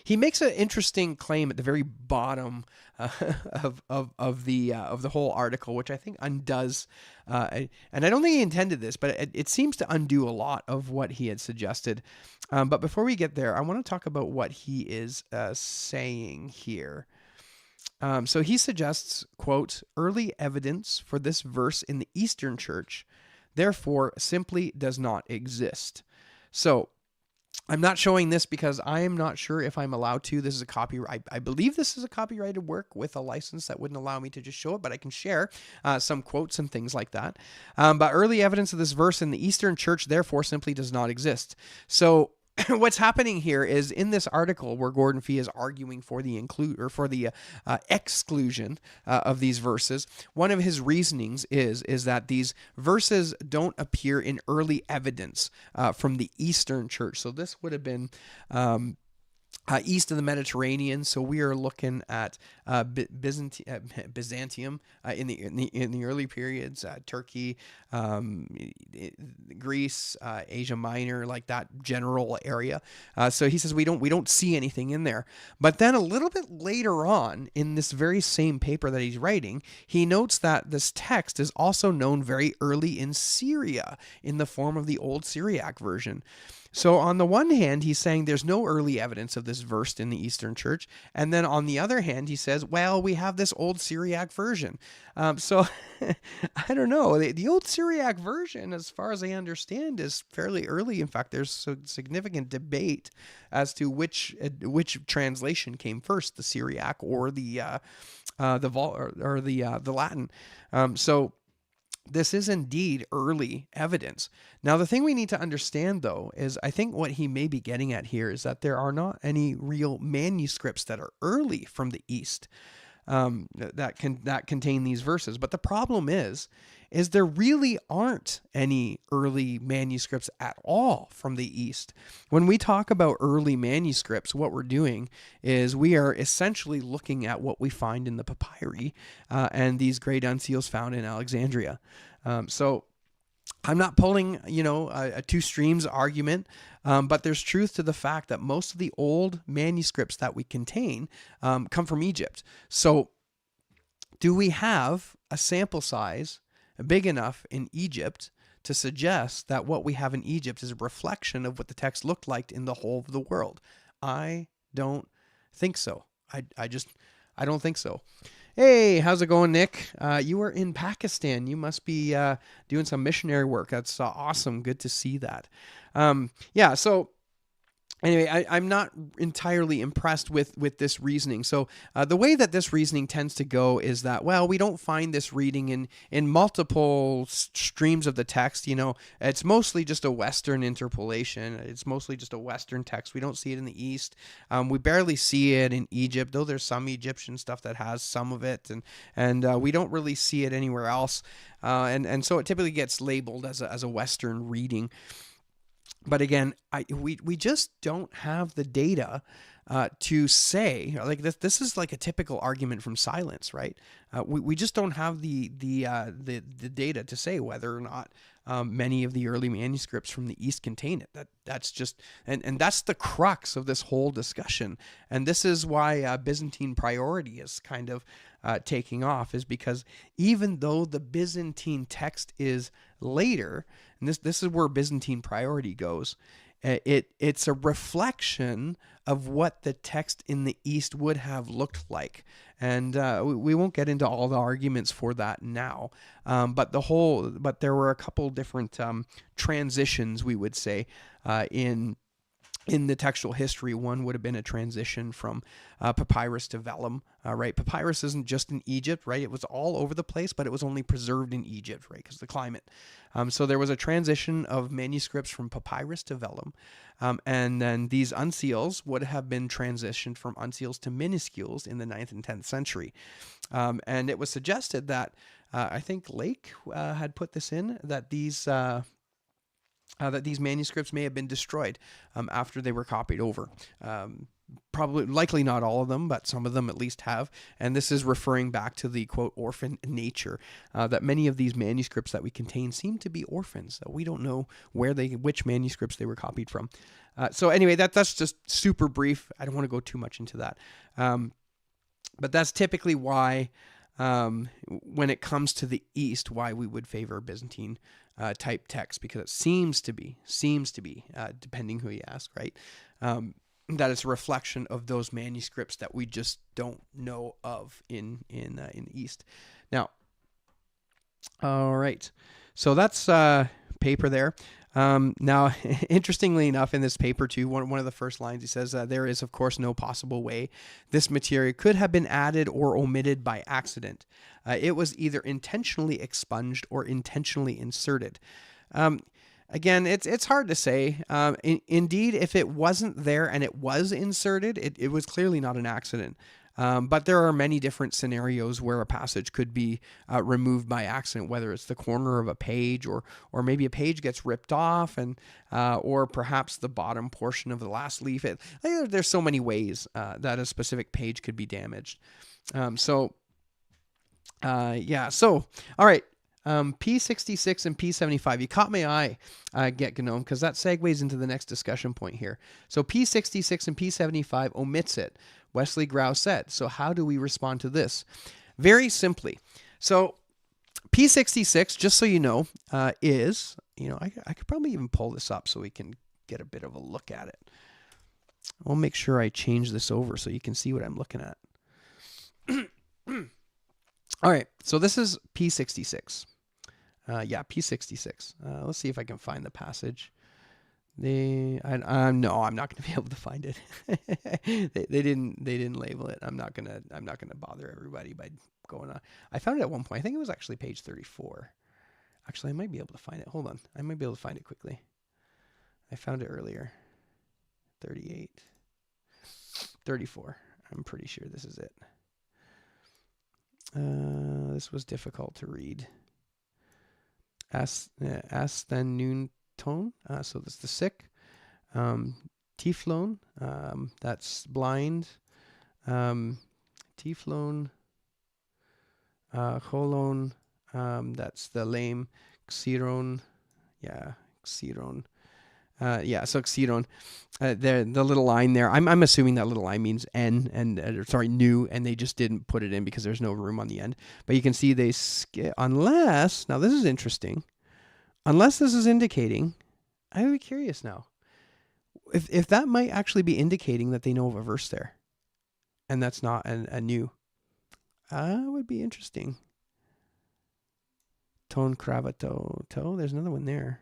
He makes an interesting claim at the very bottom of the whole article, which I think undoes, and I don't think he intended this, but it seems to undo a lot of what he had suggested. But before we get there, I want to talk about what he is saying here. So he suggests, quote, early evidence for this verse in the Eastern Church, therefore, simply does not exist. So I'm not showing this because I am not sure if I'm allowed to. This is a copyright. I believe this is a copyrighted work with a license that wouldn't allow me to just show it, but I can share some quotes and things like that. But early evidence of this verse in the Eastern Church, therefore, simply does not exist. So what's happening here is in this article where Gordon Fee is arguing for the exclusion of these verses, one of his reasonings is that these verses don't appear in early evidence from the Eastern Church. So this would have been east of the Mediterranean. So we are looking at Byzantium in the early periods, Turkey, Greece, Asia Minor, like that general area. So he says we don't see anything in there. But then a little bit later on in this very same paper that he's writing, he notes that this text is also known very early in Syria in the form of the Old Syriac version. So on the one hand, he's saying there's no early evidence of this verse in the Eastern Church. And then on the other hand, he says, well, we have this Old Syriac version. So I don't know. The Old Syriac version, as far as I understand, is fairly early. In fact, there's a significant debate as to which translation came first, the Syriac or the Latin. So this is indeed early evidence. Now, the thing we need to understand, though, is I think what he may be getting at here is that there are not any real manuscripts that are early from the East that contain these verses. But the problem is there really aren't any early manuscripts at all from the East. When we talk about early manuscripts, what we're doing is we are essentially looking at what we find in the papyri and these great uncials found in Alexandria. So I'm not pulling, a two streams argument, but there's truth to the fact that most of the old manuscripts that we contain come from Egypt. So do we have a sample size big enough in Egypt to suggest that what we have in Egypt is a reflection of what the text looked like in the whole of the world? I don't think so. I don't think so. Hey, how's it going, Nick? You were in Pakistan. You must be doing some missionary work. That's awesome. Good to see that. So anyway, I'm not entirely impressed with this reasoning. So the way that this reasoning tends to go is that, well, we don't find this reading in multiple streams of the text. It's mostly just a Western interpolation. It's mostly just a Western text. We don't see it in the East. We barely see it in Egypt, though there's some Egyptian stuff that has some of it, and we don't really see it anywhere else. And so it typically gets labeled as a Western reading. But again, we just don't have the data to say, like, this is like a typical argument from silence, right? We just don't have the data to say whether or not many of the early manuscripts from the East contain it. That's just and that's the crux of this whole discussion. And this is why Byzantine priority is kind of taking off, is because even though the Byzantine text is later, and this is where Byzantine priority goes, it's a reflection of what the text in the East would have looked like. And we won't get into all the arguments for that now. But there were a couple different transitions, we would say, in the textual history. One would have been a transition from papyrus to vellum, right? Papyrus isn't just in Egypt, right? It was all over the place, but it was only preserved in Egypt, right? Because of the climate. So there was a transition of manuscripts from papyrus to vellum. And then these uncials would have been transitioned from uncials to minuscules in the 9th and 10th century. And it was suggested that, I think Lake had put this in, that these manuscripts may have been destroyed after they were copied over. Likely not all of them, but some of them at least have. And this is referring back to the, quote, orphan nature, that many of these manuscripts that we contain seem to be orphans. So we don't know which manuscripts they were copied from. So anyway, that's just super brief. I don't want to go too much into that. But that's typically why, when it comes to the East, why we would favor Byzantine type text, because it seems to be, depending who you ask, right? That it's a reflection of those manuscripts that we just don't know of in the East. Now, all right, so that's paper there. Now, interestingly enough, in this paper too, one of the first lines, he says, there is, of course, no possible way this material could have been added or omitted by accident. It was either intentionally expunged or intentionally inserted. Again, it's hard to say. Indeed, if it wasn't there and it was inserted, it was clearly not an accident. But there are many different scenarios where a passage could be removed by accident, whether it's the corner of a page or maybe a page gets ripped off, and or perhaps the bottom portion of the last leaf. There's so many ways that a specific page could be damaged. So all right. P66 and P75. You caught my eye, Get Gnome, because that segues into the next discussion point here. So P66 and P75 omits it. Wesley Grau said. So how do we respond to this? Very simply. So P66, just so you know, is, I could probably even pull this up so we can get a bit of a look at it. I'll make sure I change this over so you can see what I'm looking at. All right, so this is P66. P66. Let's see if I can find the passage. No, I'm not going to be able to find it. they didn't label it. I'm not gonna bother everybody by going on. I found it at one point. I think it was actually page 34. Actually, I might be able to find it. Hold on, I might be able to find it quickly. I found it earlier. 38, 34. I'm pretty sure this is it. This was difficult to read. Astanun tone. So that's the sick. Tiflon. That's blind. Tiflon. Holon. That's the lame. Xiron. Yeah, Xiron. So Xiron. The little line there. I'm assuming that little line means N new, and they just didn't put it in because there's no room on the end. But you can see they unless, now this is interesting. Unless this is indicating, I would be curious now. If that might actually be indicating that they know of a verse there, and that's not a new. Would be interesting. Ton cravato toe. There's another one there.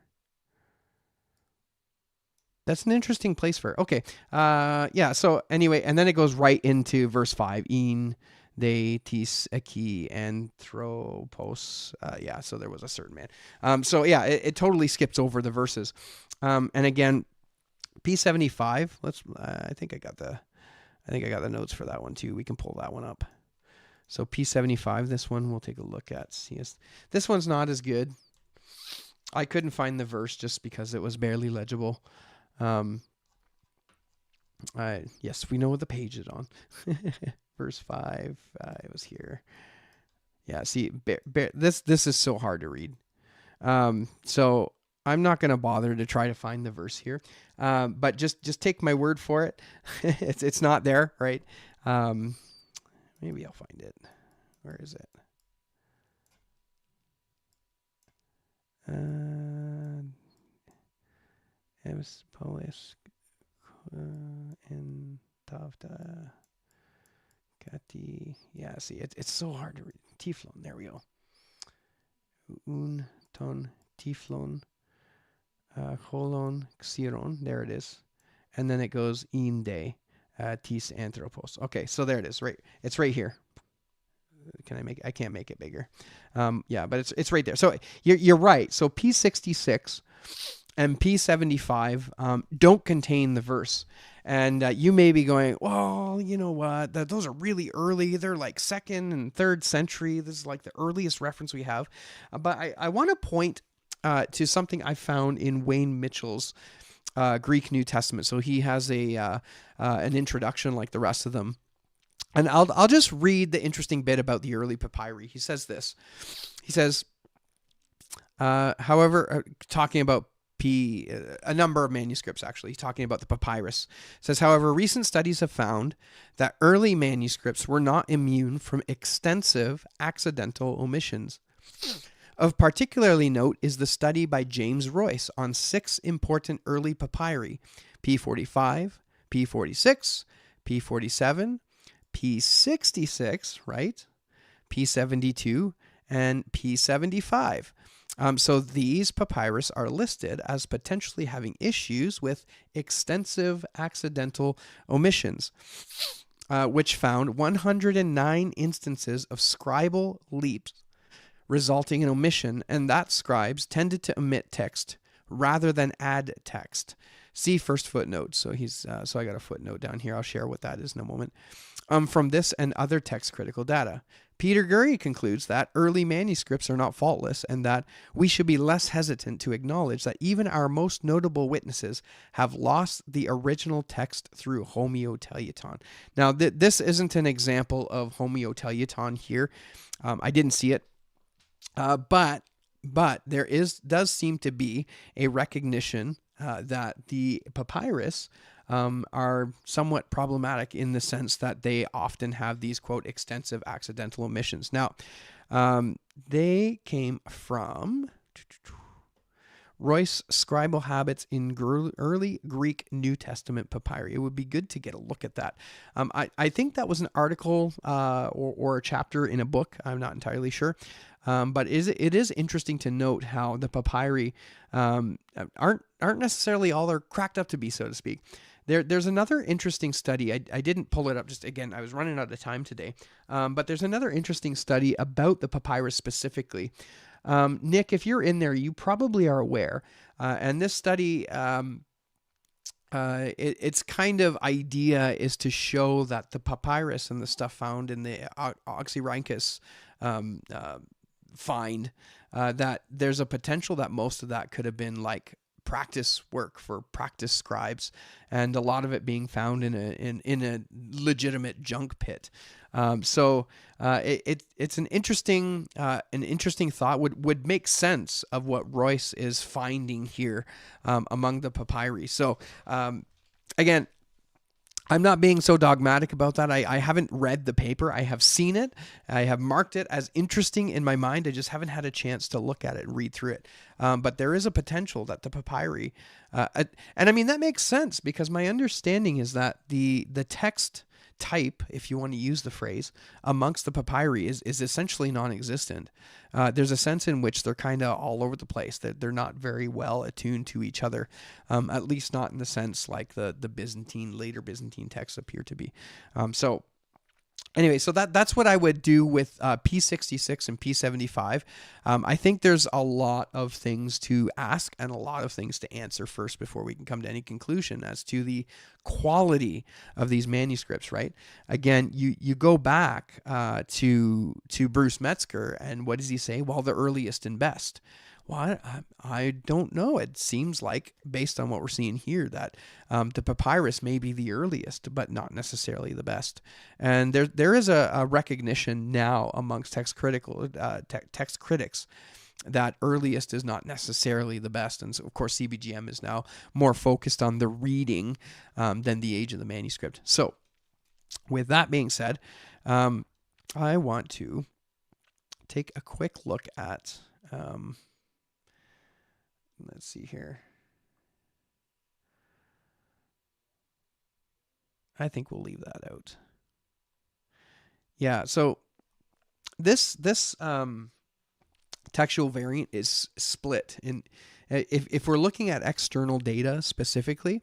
That's an interesting place for it. Okay. So anyway, and then it goes right into verse 5. In de tis eki anthropos. So there was a certain man. It totally skips over the verses. And again, P75. I think I got the notes for that one too. We can pull that one up. So P75, this one we'll take a look at. See, this one's not as good. I couldn't find the verse just because it was barely legible. Yes, we know what the page is on. Verse 5, it was here. Yeah, see, this is so hard to read. So I'm not going to bother to try to find the verse here. But just take my word for it. It's not there, right? Maybe I'll find it. Where is it? Ems Polis and Tavta Kati. Yeah, see, it's so hard to read. Tiflon, there we go. Un ton Tiflon Holon Xiron, there it is. And then it goes in de tis anthropos. Okay, so there it is, right? It's right here. I can't make it bigger. But it's right there. So you're right. So P66 and P75 don't contain the verse. And you may be going, well, you know what? Those are really early. They're like 2nd and 3rd century. This is like the earliest reference we have. But I want to point to something I found in Wayne Mitchell's Greek New Testament. So he has an introduction like the rest of them. And I'll just read the interesting bit about the early papyri. He says this. He says, however, talking about a number of manuscripts, actually, talking about the papyrus, says, however, recent studies have found that early manuscripts were not immune from extensive accidental omissions. Of particularly note is the study by James Royce on 6 important early papyri, P45, P46, P47, P66, right? P72, and P75. So these papyrus are listed as potentially having issues with extensive accidental omissions, which found 109 instances of scribal leaps resulting in omission, and that scribes tended to omit text rather than add text. See first footnote. So so I got a footnote down here. I'll share what that is in a moment. From this and other text critical data, Peter Gurry concludes that early manuscripts are not faultless and that we should be less hesitant to acknowledge that even our most notable witnesses have lost the original text through homoteleuton. Now, this isn't an example of homoteleuton here. I didn't see it, but there does seem to be a recognition that the papyrus are somewhat problematic in the sense that they often have these, quote, extensive accidental omissions. Now, they came from Royce Scribal Habits in Early Greek New Testament Papyri. It would be good to get a look at that. I think that was an article or a chapter in a book. I'm not entirely sure. But it is interesting to note how the papyri aren't necessarily all they're cracked up to be, so to speak. There's another interesting study. I didn't pull it up. Just again, I was running out of time today. But there's another interesting study about the papyrus specifically. Nick, if you're in there, you probably are aware. And this study, its kind of idea is to show that the papyrus and the stuff found in the Oxyrhynchus find, that there's a potential that most of that could have been like practice work for practice scribes, and a lot of it being found in a legitimate junk pit. So it's an interesting thought. Would make sense of what Royce is finding here among the papyri. So again, I'm not being so dogmatic about that. I haven't read the paper. I have seen it. I have marked it as interesting in my mind. I just haven't had a chance to look at it and read through it. But there is a potential that the papyri, and I mean, that makes sense because my understanding is that the text type, if you want to use the phrase, amongst the papyri is essentially non-existent. There's a sense in which they're kind of all over the place, that they're not very well attuned to each other, at least not in the sense like the later Byzantine texts appear to be. So anyway, so that's what I would do with P66 and P75. I think there's a lot of things to ask and a lot of things to answer first before we can come to any conclusion as to the quality of these manuscripts, right? Again, you go back to Bruce Metzger, and what does he say? Well, the earliest and best. Well, I don't know. It seems like, based on what we're seeing here, that the papyrus may be the earliest, but not necessarily the best. And there is a recognition now amongst text critics that earliest is not necessarily the best. And so, of course, CBGM is now more focused on the reading than the age of the manuscript. So, with that being said, I want to take a quick look at... let's see here. I think we'll leave that out. Yeah, so this textual variant is split in. If we're looking at external data specifically,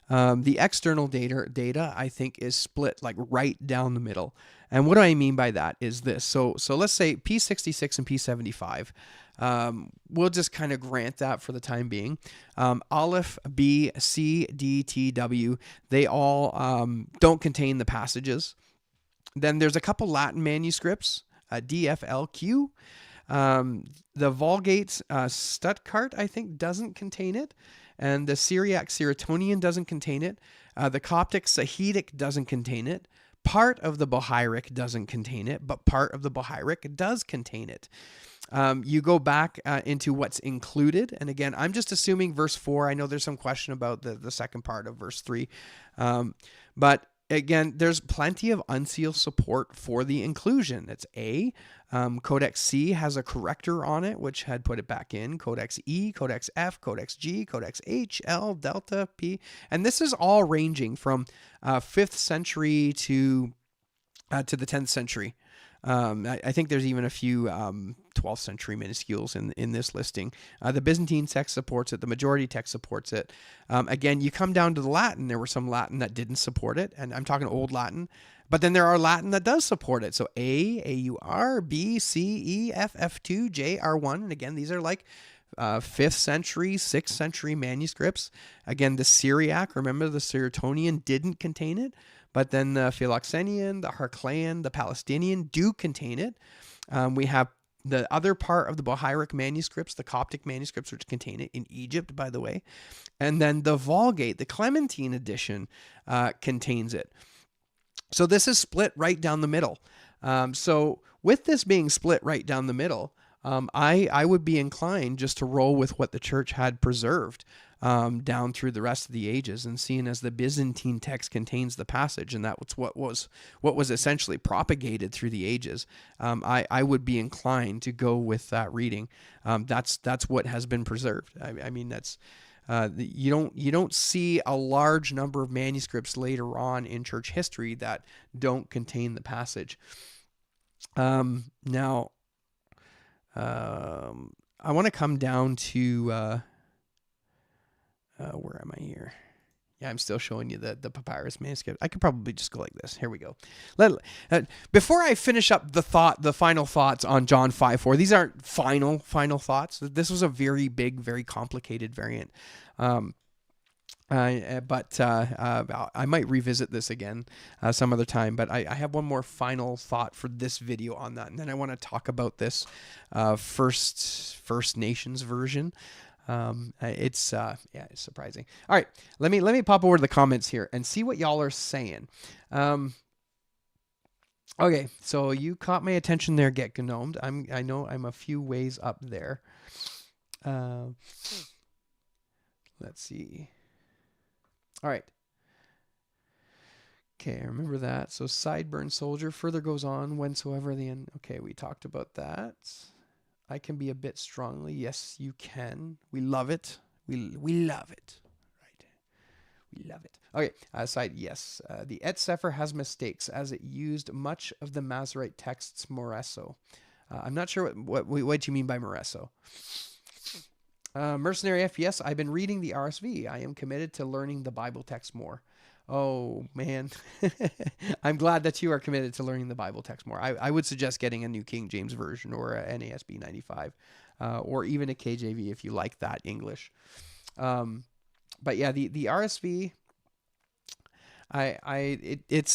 the external data I think is split like right down the middle. And what do I mean by that is this. So let's say P66 and P75. We'll just kind of grant that for the time being. Aleph, B, C, D, T, W, they all don't contain the passages. Then there's a couple Latin manuscripts, D, F, L, Q. The Vulgate Stuttgart, I think, doesn't contain it. And the Syriac Seratonian doesn't contain it. The Coptic Sahidic doesn't contain it. Part of the Bohairic doesn't contain it, but part of the Bohairic does contain it. You go back into what's included. And again, I'm just assuming verse 4. I know there's some question about the second part of verse 3. But again, there's plenty of unsealed support for the inclusion. It's A. Codex C has a corrector on it, which had put it back in. Codex E, Codex F, Codex G, Codex H, L, Delta, P. And this is all ranging from 5th century to the 10th century. I think there's even a few 12th century minuscules in this listing. The Byzantine text supports it. The majority text supports it. Again, you come down to the Latin. There were some Latin that didn't support it, and I'm talking Old Latin. But then there are Latin that does support it. So A, AUR, B, C, E, F, F2, J, R1. And again, these are like 5th century, 6th century manuscripts. Again, the Syriac, remember the Suetonian didn't contain it, but then the Philoxenian, the Heraclean, the Palestinian do contain it. We have the other part of the Bohairic manuscripts, the Coptic manuscripts, which contain it in Egypt, by the way. And then the Vulgate, the Clementine edition, contains it. So this is split right down the middle. So with this being split right down the middle, I would be inclined just to roll with what the church had preserved down through the rest of the ages, and seeing as the Byzantine text contains the passage, and that's what was essentially propagated through the ages, I would be inclined to go with that reading. That's what has been preserved. I mean, that's you don't see a large number of manuscripts later on in church history that don't contain the passage. Now, I want to come down to where am I here? Yeah, I'm still showing you the Papyrus manuscript. I could probably just go like this. Here we go. Before I finish up the final thoughts on John 5:4, these aren't final thoughts. This was a very big, very complicated variant. But I might revisit this again some other time. But I have one more final thought for this video on that, and then I want to talk about this First Nations version. It's surprising. All right, let me pop over to the comments here and see what y'all are saying. Okay, so you caught my attention there, Get Gnomed. I know I'm a few ways up there. Let's see. All right. Okay, I remember that. So sideburn soldier further goes on whensoever the end. Okay, we talked about that. I can be a bit strongly. Yes, you can. We love it. We love it. Right. We love it. Okay, side, yes. The Et Sefer has mistakes as it used much of the Masorite text's Moreso. I'm not sure what you mean by Moreso. Mercenary FPS, I've been reading the RSV. I am committed to learning the Bible text more. Oh, man. I'm glad that you are committed to learning the Bible text more. I would suggest getting a New King James Version or a NASB 95 or even a KJV if you like that English. But yeah, the RSV, it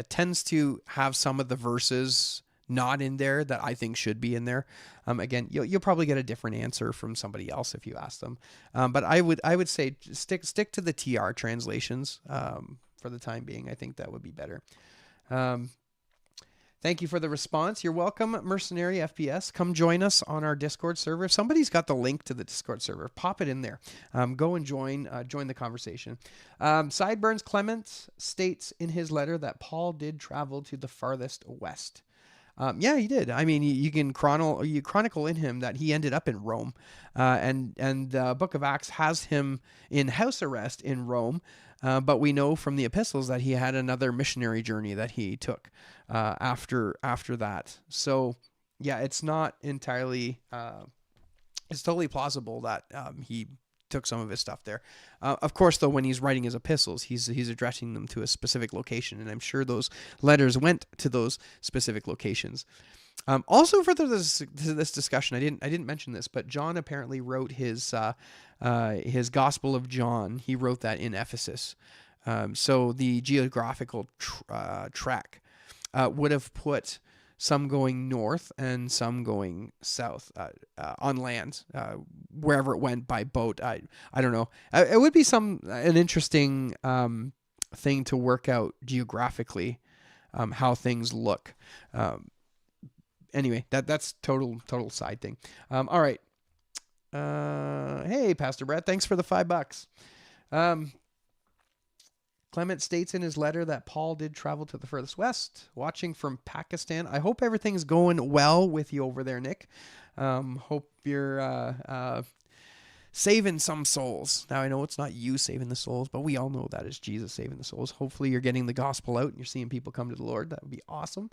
tends to have some of the verses not in there that I think should be in there. Again, you'll probably get a different answer from somebody else if you ask them. But I would say stick to the TR translations for the time being. I think that would be better. Thank you for the response. You're welcome, Mercenary FPS. Come join us on our Discord server. If somebody's got the link to the Discord server, pop it in there. Go and join the conversation. Sideburns Clement states in his letter that Paul did travel to the farthest west. Yeah, he did. I mean, you can chronicle in him that he ended up in Rome, and the Book of Acts has him in house arrest in Rome. But we know from the epistles that he had another missionary journey that he took after that. So yeah, it's not entirely. It's totally plausible that he took some of his stuff there. Of course, though, when he's writing his epistles, he's addressing them to a specific location, and I'm sure those letters went to those specific locations. Also, further to this discussion, I didn't mention this, but John apparently wrote his Gospel of John. He wrote that in Ephesus. So the geographical track would have put some going north and some going south on land, wherever it went by boat. I don't know. It would be an interesting thing to work out geographically, how things look. Anyway, that's total side thing. All right. Hey, Pastor Brett, thanks for the $5. Clement states in his letter that Paul did travel to the furthest west, watching from Pakistan. I hope everything's going well with you over there, Nick. Hope you're saving some souls. Now, I know it's not you saving the souls, but we all know that is Jesus saving the souls. Hopefully you're getting the gospel out and you're seeing people come to the Lord. That would be awesome.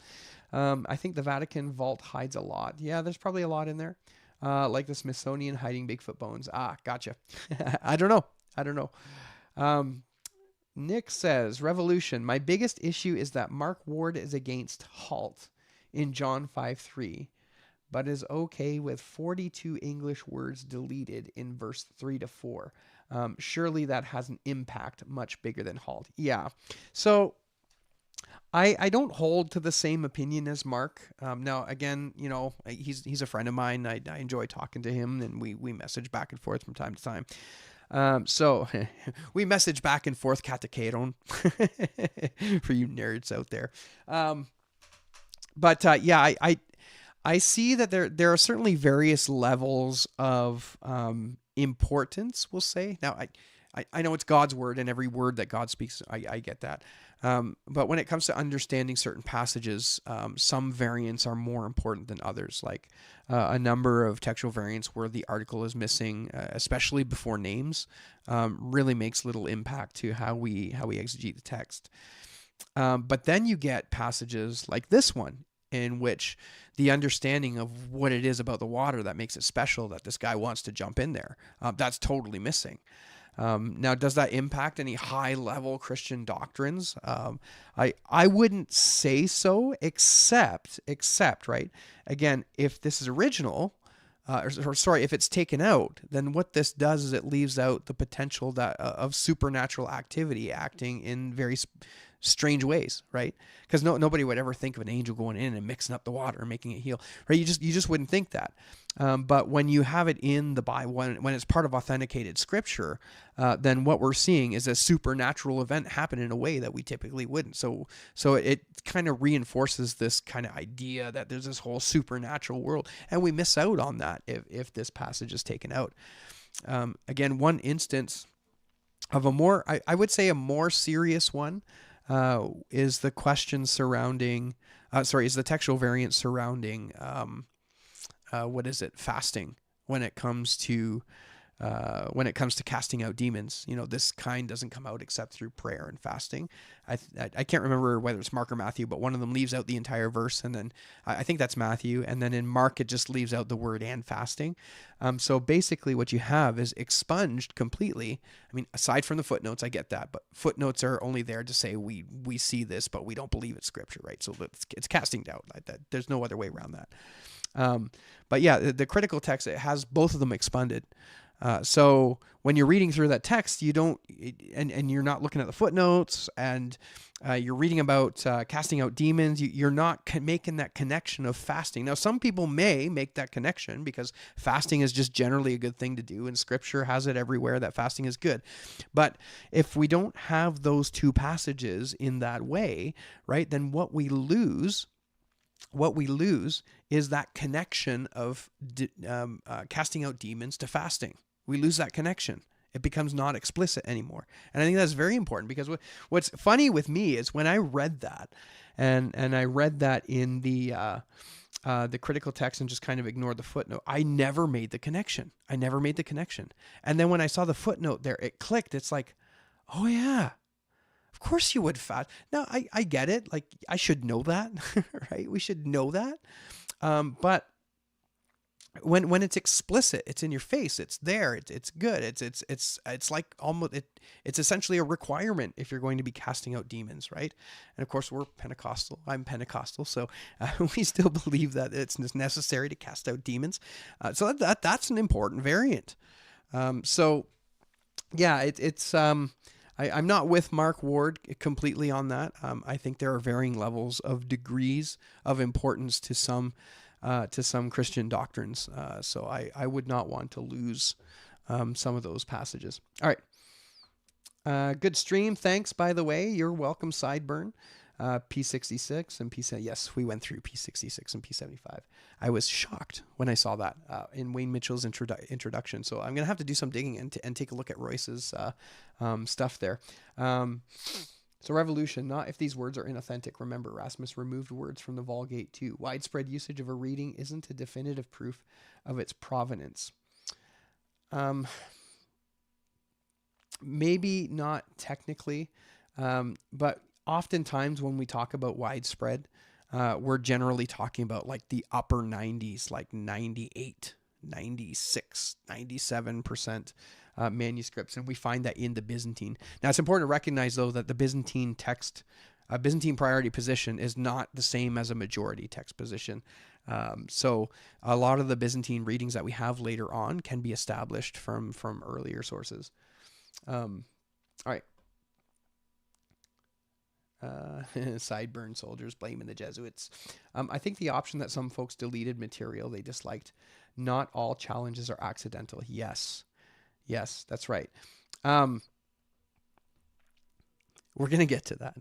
I think the Vatican vault hides a lot. Yeah, there's probably a lot in there. Like the Smithsonian hiding Bigfoot bones. Ah, gotcha. I don't know. Nick says, Revolution. My biggest issue is that Mark Ward is against halt in John 5:3, but is okay with 42 English words deleted in verse 3 to 4. Surely that has an impact much bigger than halt. Yeah. So I don't hold to the same opinion as Mark. Now, again, he's a friend of mine. I enjoy talking to him, and we message back and forth from time to time. So we message back and forth katecheron for you nerds out there. Yeah, I see that there are certainly various levels of importance, we'll say. Now, I know it's God's word, and every word that God speaks, I get that. But when it comes to understanding certain passages, some variants are more important than others. Like a number of textual variants where the article is missing, especially before names, really makes little impact to how we exegete the text. But then you get passages like this one, in which the understanding of what it is about the water that makes it special, that this guy wants to jump in there, that's totally missing. Now, does that impact any high-level Christian doctrines? I wouldn't say so, except, right? Again, if this is original, if it's taken out, then what this does is it leaves out the potential that of supernatural activity acting in very strange ways, right? Because nobody would ever think of an angel going in and mixing up the water and making it heal, right? You just wouldn't think that. But when you have it in the Bible, when it's part of authenticated scripture, then what we're seeing is a supernatural event happen in a way that we typically wouldn't. So it kind of reinforces this kind of idea that there's this whole supernatural world, and we miss out on that if this passage is taken out. Again, one instance of I would say a more serious one, is the question surrounding, is the textual variant surrounding, fasting, when it comes to casting out demons. This kind doesn't come out except through prayer and fasting. I can't remember whether it's Mark or Matthew, but one of them leaves out the entire verse, and then I think that's Matthew, and then in Mark it just leaves out the word and fasting. So basically what you have is expunged completely. I mean, aside from the footnotes, I get that, but footnotes are only there to say we see this, but we don't believe it's scripture, right? So it's casting doubt. Like that. There's no other way around that. But yeah, the critical text, it has both of them expunged. So when you're reading through that text, you don't, and you're not looking at the footnotes, and you're reading about casting out demons, you're not making that connection of fasting. Now, some people may make that connection because fasting is just generally a good thing to do, and scripture has it everywhere that fasting is good. But if we don't have those two passages in that way, right, then what we lose is that connection of casting out demons to fasting. We lose that connection. It becomes not explicit anymore. And I think that's very important, because what's funny with me is when I read that, and I read that in the critical text and just kind of ignored the footnote, I never made the connection. And then when I saw the footnote there, it clicked. It's like, oh yeah, of course you would fast. Now, I get it. Like, I should know that, right? We should know that. But when it's explicit, it's in your face, it's there, it's good. It's like almost, it's essentially a requirement if you're going to be casting out demons, right? And of course, we're Pentecostal. I'm Pentecostal, so we still believe that it's necessary to cast out demons. So that's an important variant. So yeah, I'm not with Mark Ward completely on that. I think there are varying levels of degrees of importance to some Christian doctrines. So I would not want to lose some of those passages. All right. Good stream. Thanks, by the way. You're welcome, Sideburn. P66 and P7. Yes, we went through P66 and P75. I was shocked when I saw that in Wayne Mitchell's introduction. So I'm going to have to do some digging and take a look at Royce's stuff there. So revolution, not if these words are inauthentic. Remember, Erasmus removed words from the Vulgate too. Widespread usage of a reading isn't a definitive proof of its provenance. Maybe not technically, but oftentimes when we talk about widespread, we're generally talking about like the upper 90s, like 98, 96, 97% manuscripts. And we find that in the Byzantine. Now, it's important to recognize, though, that the Byzantine text, Byzantine priority position is not the same as a majority text position. So a lot of the Byzantine readings that we have later on can be established from earlier sources. All right. Sideburn soldiers blaming the Jesuits. I think the option that some folks deleted material they disliked. Not all challenges are accidental. Yes, that's right. We're going to get to that.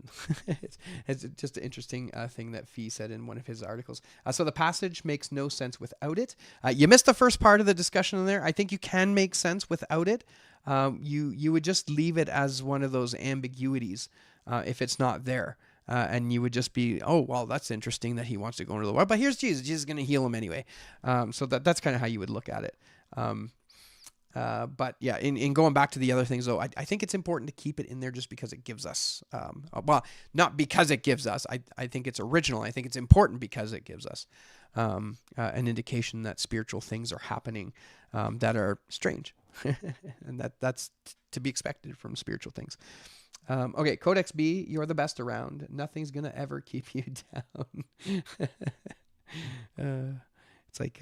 It's just an interesting thing that Fee said in one of his articles. So the passage makes no sense without it. You missed the first part of the discussion in there. I think you can make sense without it. You would just leave it as one of those ambiguities if it's not there. And you would just be, oh, well, that's interesting that he wants to go into the world. But here's Jesus. Jesus is going to heal him anyway. So that's kind of how you would look at it. But yeah, in going back to the other things, though, I think it's important to keep it in there just because it gives us, well, not because it gives us, I think it's original. I think it's important because it gives us an indication that spiritual things are happening that are strange. And that's to be expected from spiritual things. Okay, Codex B, you're the best around. Nothing's going to ever keep you down. It's like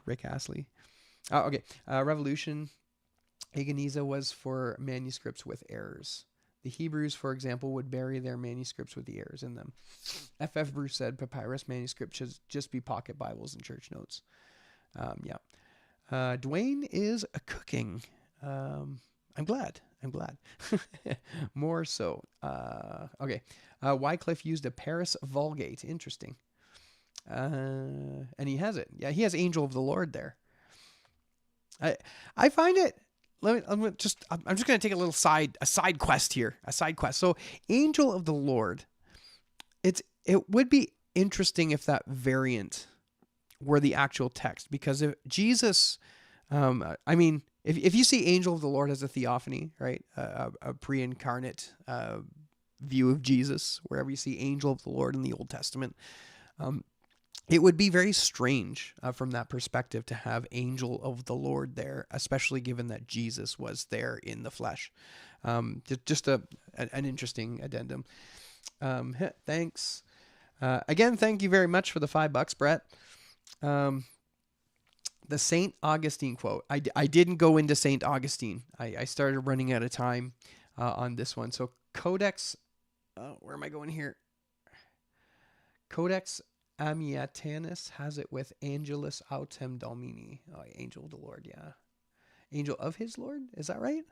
Rick Astley. Oh, okay. Revolution. Agoniza was for manuscripts with errors. The Hebrews, for example, would bury their manuscripts with the errors in them. F.F. Bruce said papyrus manuscripts should just be pocket Bibles and church notes. Yeah. Dwayne is cooking. I'm glad. More so. Okay. Wycliffe used a Paris Vulgate. Interesting. And he has it. Yeah, he has Angel of the Lord there. I find it. I'm just going to take a side quest here. A side quest. So, Angel of the Lord. It would be interesting if that variant were the actual text, because if Jesus, I mean, if you see Angel of the Lord as a theophany, right, a pre-incarnate view of Jesus, wherever you see Angel of the Lord in the Old Testament, it would be very strange from that perspective to have Angel of the Lord there, especially given that Jesus was there in the flesh. Just an interesting addendum. Thanks. Again, thank you very much for the $5, Brett. The St. Augustine quote. I didn't go into St. Augustine. I started running out of time on this one. So Codex, where am I going here? Codex Amiatanus has it with Angelus Autem Domini. Oh, Angel of the Lord, yeah. Angel of his Lord? Is that right?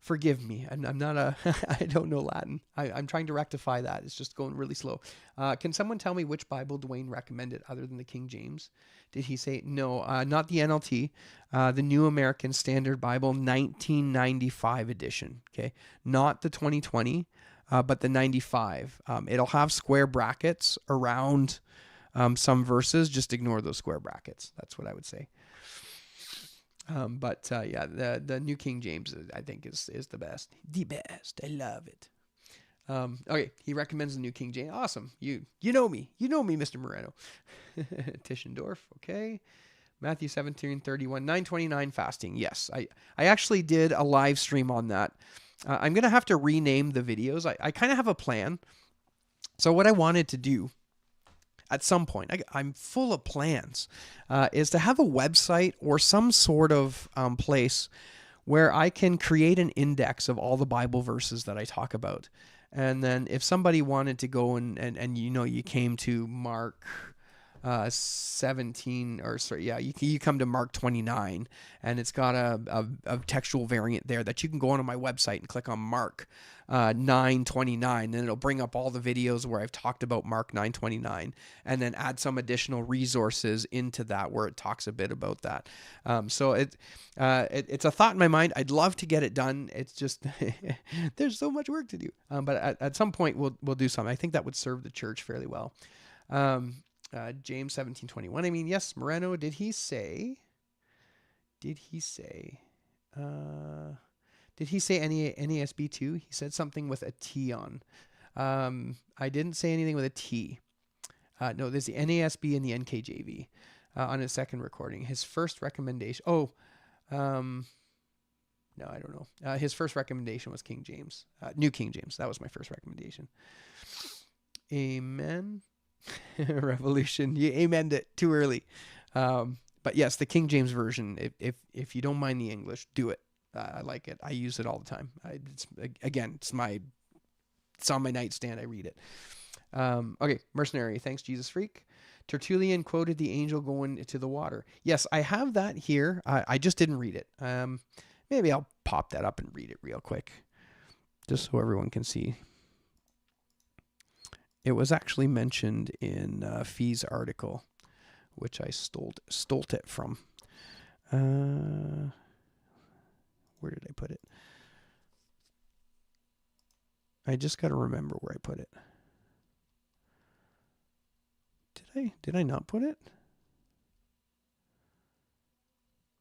Forgive me. I'm not I don't know Latin. I'm trying to rectify that. It's just going really slow. Can someone tell me which Bible Dwayne recommended other than the King James? Did he say, no, not the NLT, the New American Standard Bible 1995 edition, okay? Not the 2020, but the 95. It'll have square brackets around some verses. Just ignore those square brackets. That's what I would say. But yeah, the New King James, I think, is the best. The best. I love it. Okay, he recommends the New King James. Awesome. You know me. You know me, Mr. Moreno. Tischendorf, okay. Matthew 17:31, 9:29 fasting. Yes, I actually did a live stream on that. I'm going to have to rename the videos. I kind of have a plan. So what I wanted to do at some point, I'm full of plans, is to have a website or some sort of place where I can create an index of all the Bible verses that I talk about. And then if somebody wanted to go and you came to Mark 17, or sorry, yeah, you come to Mark 29, and it's got a textual variant there that you can go onto my website and click on Mark 9:29, and it'll bring up all the videos where I've talked about Mark 9:29, and then add some additional resources into that where it talks a bit about that. So it's a thought in my mind. I'd love to get it done. It's just there's so much work to do. But at some point we'll do something. I think that would serve the church fairly well. James 17:21. I mean, yes, Moreno, did he say NASB too? He said something with a T on. I didn't say anything with a T. No, there's the NASB and the NKJV on his second recording. His first recommendation. No, I don't know. His first recommendation was King James, New King James. That was my first recommendation. Amen. Revolution. You amened it too early. But yes, the King James Version, if you don't mind the English, do it. I like it. I use it all the time. It's on my nightstand. I read it. Okay, Mercenary. Thanks, Jesus Freak. Tertullian quoted the angel going into the water. Yes, I have that here. I just didn't read it. Maybe I'll pop that up and read it real quick, just so everyone can see. It was actually mentioned in Fee's article, which I stole it from. Where did I put it? I just got to remember where I put it. Did I not put it?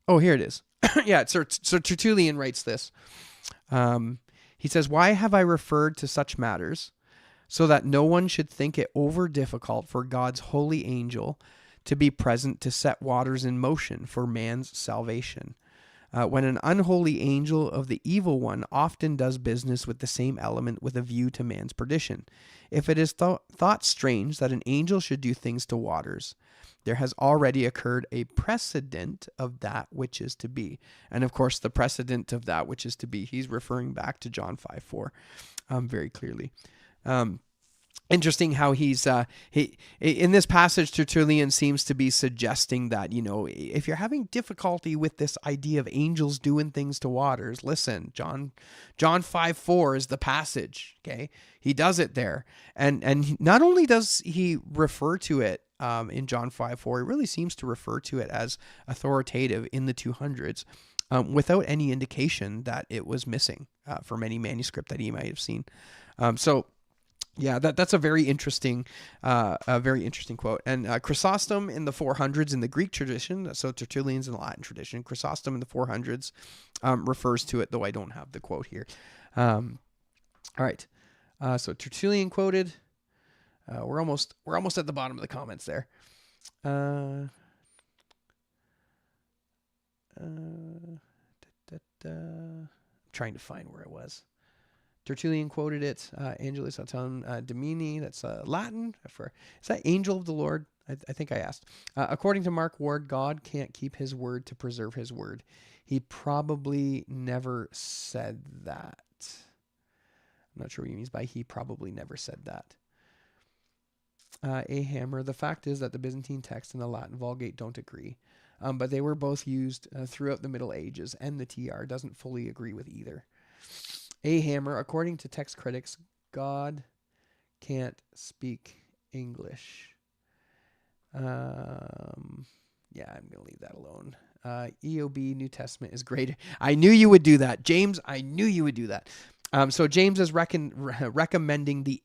Oh, here it is. Yeah, so Tertullian writes this. He says, "Why have I referred to such matters? So that no one should think it over difficult for God's holy angel to be present to set waters in motion for man's salvation, when an unholy angel of the evil one often does business with the same element with a view to man's perdition. If it is thought strange that an angel should do things to waters, there has already occurred a precedent of that which is to be." And of course, the precedent of that which is to be, he's referring back to John 5:4 very clearly. Interesting how he's in this passage, Tertullian seems to be suggesting that, if you're having difficulty with this idea of angels doing things to waters, listen, John 5:4 is the passage. Okay, he does it there, and not only does he refer to it in John 5:4, he really seems to refer to it as authoritative in the 200s, without any indication that it was missing from any manuscript that he might have seen. Yeah, that's a very interesting quote. And Chrysostom in the 400s in the Greek tradition, so Tertullian's in the Latin tradition, Chrysostom in the 400s refers to it, though I don't have the quote here. All right, so Tertullian quoted. We're almost at the bottom of the comments there. I'm trying to find where it was. Tertullian quoted it. Angelus autem Domini. That's Latin. Is that angel of the Lord? I think I asked. According to Mark Ward, God can't keep his word to preserve his word. He probably never said that. I'm not sure what he means by he probably never said that. A Hammer. The fact is that the Byzantine text and the Latin Vulgate don't agree. But they were both used throughout the Middle Ages, and the TR doesn't fully agree with either. A Hammer, according to text critics, God can't speak English. Yeah, I'm going to leave that alone. EOB, New Testament is greater. I knew you would do that. James, I knew you would do that. So James is recommending the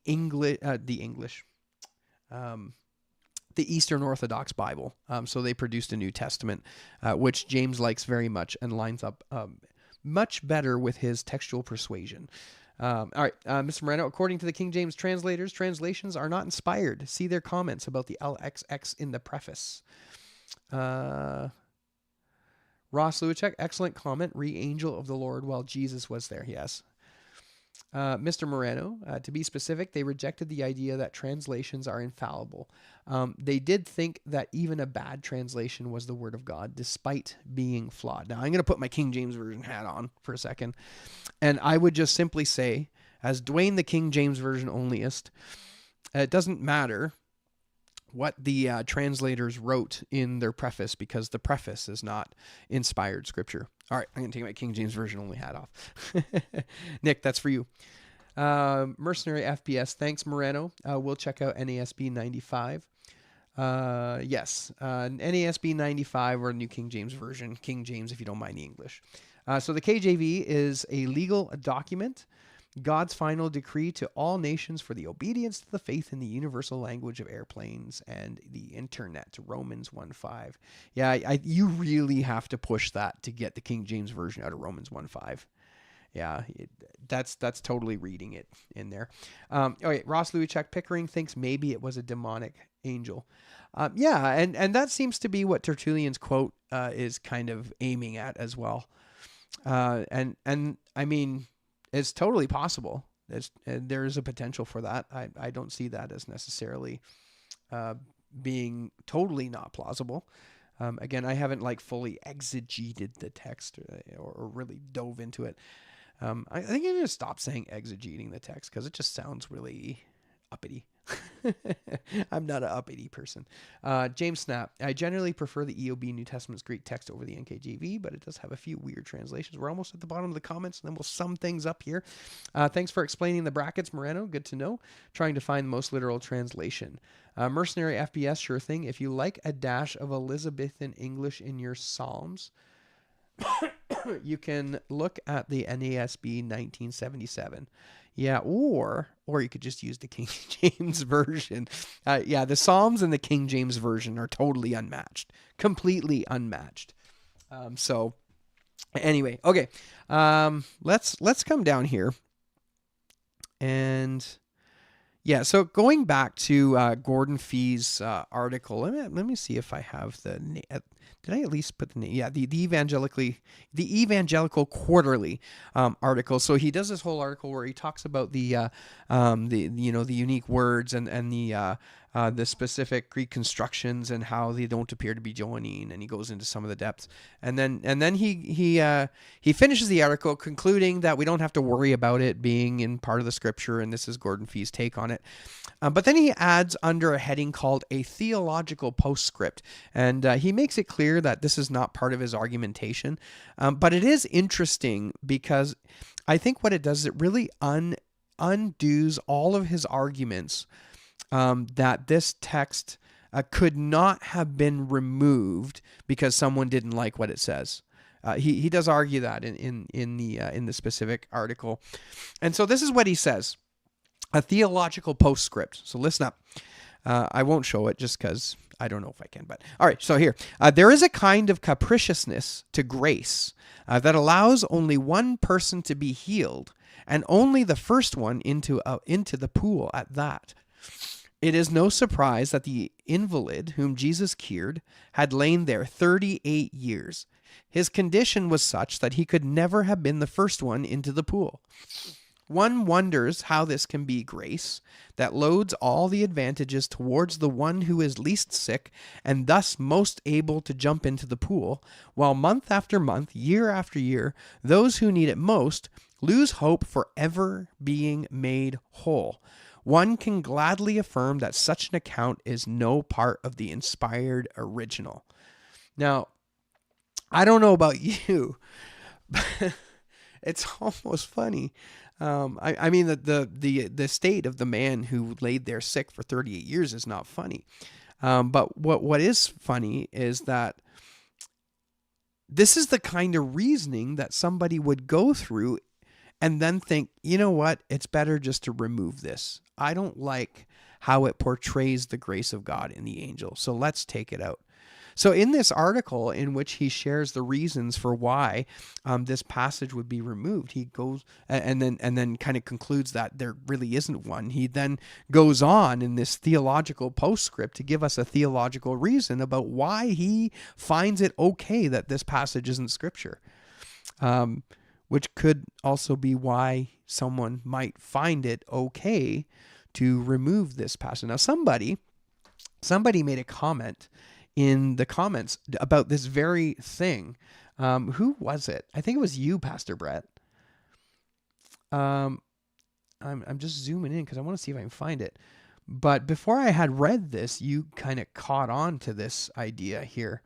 Eastern Orthodox Bible. So they produced a New Testament, which James likes very much and lines up much better with his textual persuasion. All right, Mr. Moreno, according to the King James translators, translations are not inspired. See their comments about the LXX in the preface. Ross Luacek, excellent comment. Re-angel of the Lord while Jesus was there. Yes. Mr. Moreno, to be specific, they rejected the idea that translations are infallible. They did think that even a bad translation was the word of God, despite being flawed. Now, I'm going to put my King James Version hat on for a second, and I would just simply say, as Dwayne the King James Version onlyist, it doesn't matter what the translators wrote in their preface, because the preface is not inspired scripture. All right, I'm going to take my King James Version only hat off. Nick, that's for you. Mercenary FPS, thanks, Moreno. We'll check out NASB 95. Yes, NASB 95 or New King James Version. King James, if you don't mind the English. So the KJV is a legal document, God's final decree to all nations for the obedience to the faith in the universal language of airplanes and the internet, Romans 1:5. Yeah, you really have to push that to get the King James Version out of Romans 1:5. Yeah, that's totally reading it in there. Okay, Ross Luacek, Pickering thinks maybe it was a demonic angel. Yeah, and that seems to be what Tertullian's quote is kind of aiming at as well. And I mean, it's totally possible. There is a potential for that. I don't see that as necessarily being totally not plausible. Again, I haven't like fully exegeted the text or really dove into it. I think I'm going to stop saying exegeting the text because it just sounds really uppity. I'm not an uppity person. James Snapp. I generally prefer the EOB New Testament's Greek text over the NKJV, but it does have a few weird translations. We're almost at the bottom of the comments, and then we'll sum things up here. Thanks for explaining the brackets, Moreno. Good to know. Trying to find the most literal translation. Mercenary FBS, sure thing. If you like a dash of Elizabethan English in your Psalms, you can look at the NASB 1977. Yeah, or you could just use the King James Version. The Psalms and the King James Version are totally unmatched. Completely unmatched. So anyway, okay. Let's come down here. And yeah, so going back to Gordon Fee's article, let me see if I have the did I at least put the name? Yeah, the Evangelical Quarterly article. So he does this whole article where he talks about the unique words and the specific Greek constructions and how they don't appear to be Johannine, and he goes into some of the depths. And then he finishes the article concluding that we don't have to worry about it being in part of the scripture, and this is Gordon Fee's take on it. But then he adds under a heading called a theological postscript, and he makes it clear that this is not part of his argumentation. But it is interesting because I think what it does is it really undoes all of his arguments that this text could not have been removed because someone didn't like what it says. He does argue that in the specific article, and so this is what he says: a theological postscript. So listen up. I won't show it just because I don't know if I can, but all right. So here, there is a kind of capriciousness to grace that allows only one person to be healed, and only the first one into the pool at that. It is no surprise that the invalid whom Jesus cured had lain there 38 years. His condition was such that he could never have been the first one into the pool. One wonders how this can be grace that loads all the advantages towards the one who is least sick and thus most able to jump into the pool, while month after month, year after year, those who need it most lose hope for ever being made whole. One can gladly affirm that such an account is no part of the inspired original. Now, I don't know about you, but it's almost funny. I mean, the state of the man who laid there sick for 38 years is not funny. But what is funny is that this is the kind of reasoning that somebody would go through and then think, you know what, it's better just to remove this. I don't like how it portrays the grace of God in the angel, so let's take it out. So in this article in which he shares the reasons for why this passage would be removed, he goes and then kind of concludes that there really isn't one. He then goes on in this theological postscript to give us a theological reason about why he finds it okay that this passage isn't scripture, which could also be why someone might find it okay to remove this passage. Now, somebody made a comment in the comments about this very thing. Who was it? I think it was you, Pastor Brett. I'm just zooming in because I want to see if I can find it. But before I had read this, you kind of caught on to this idea here.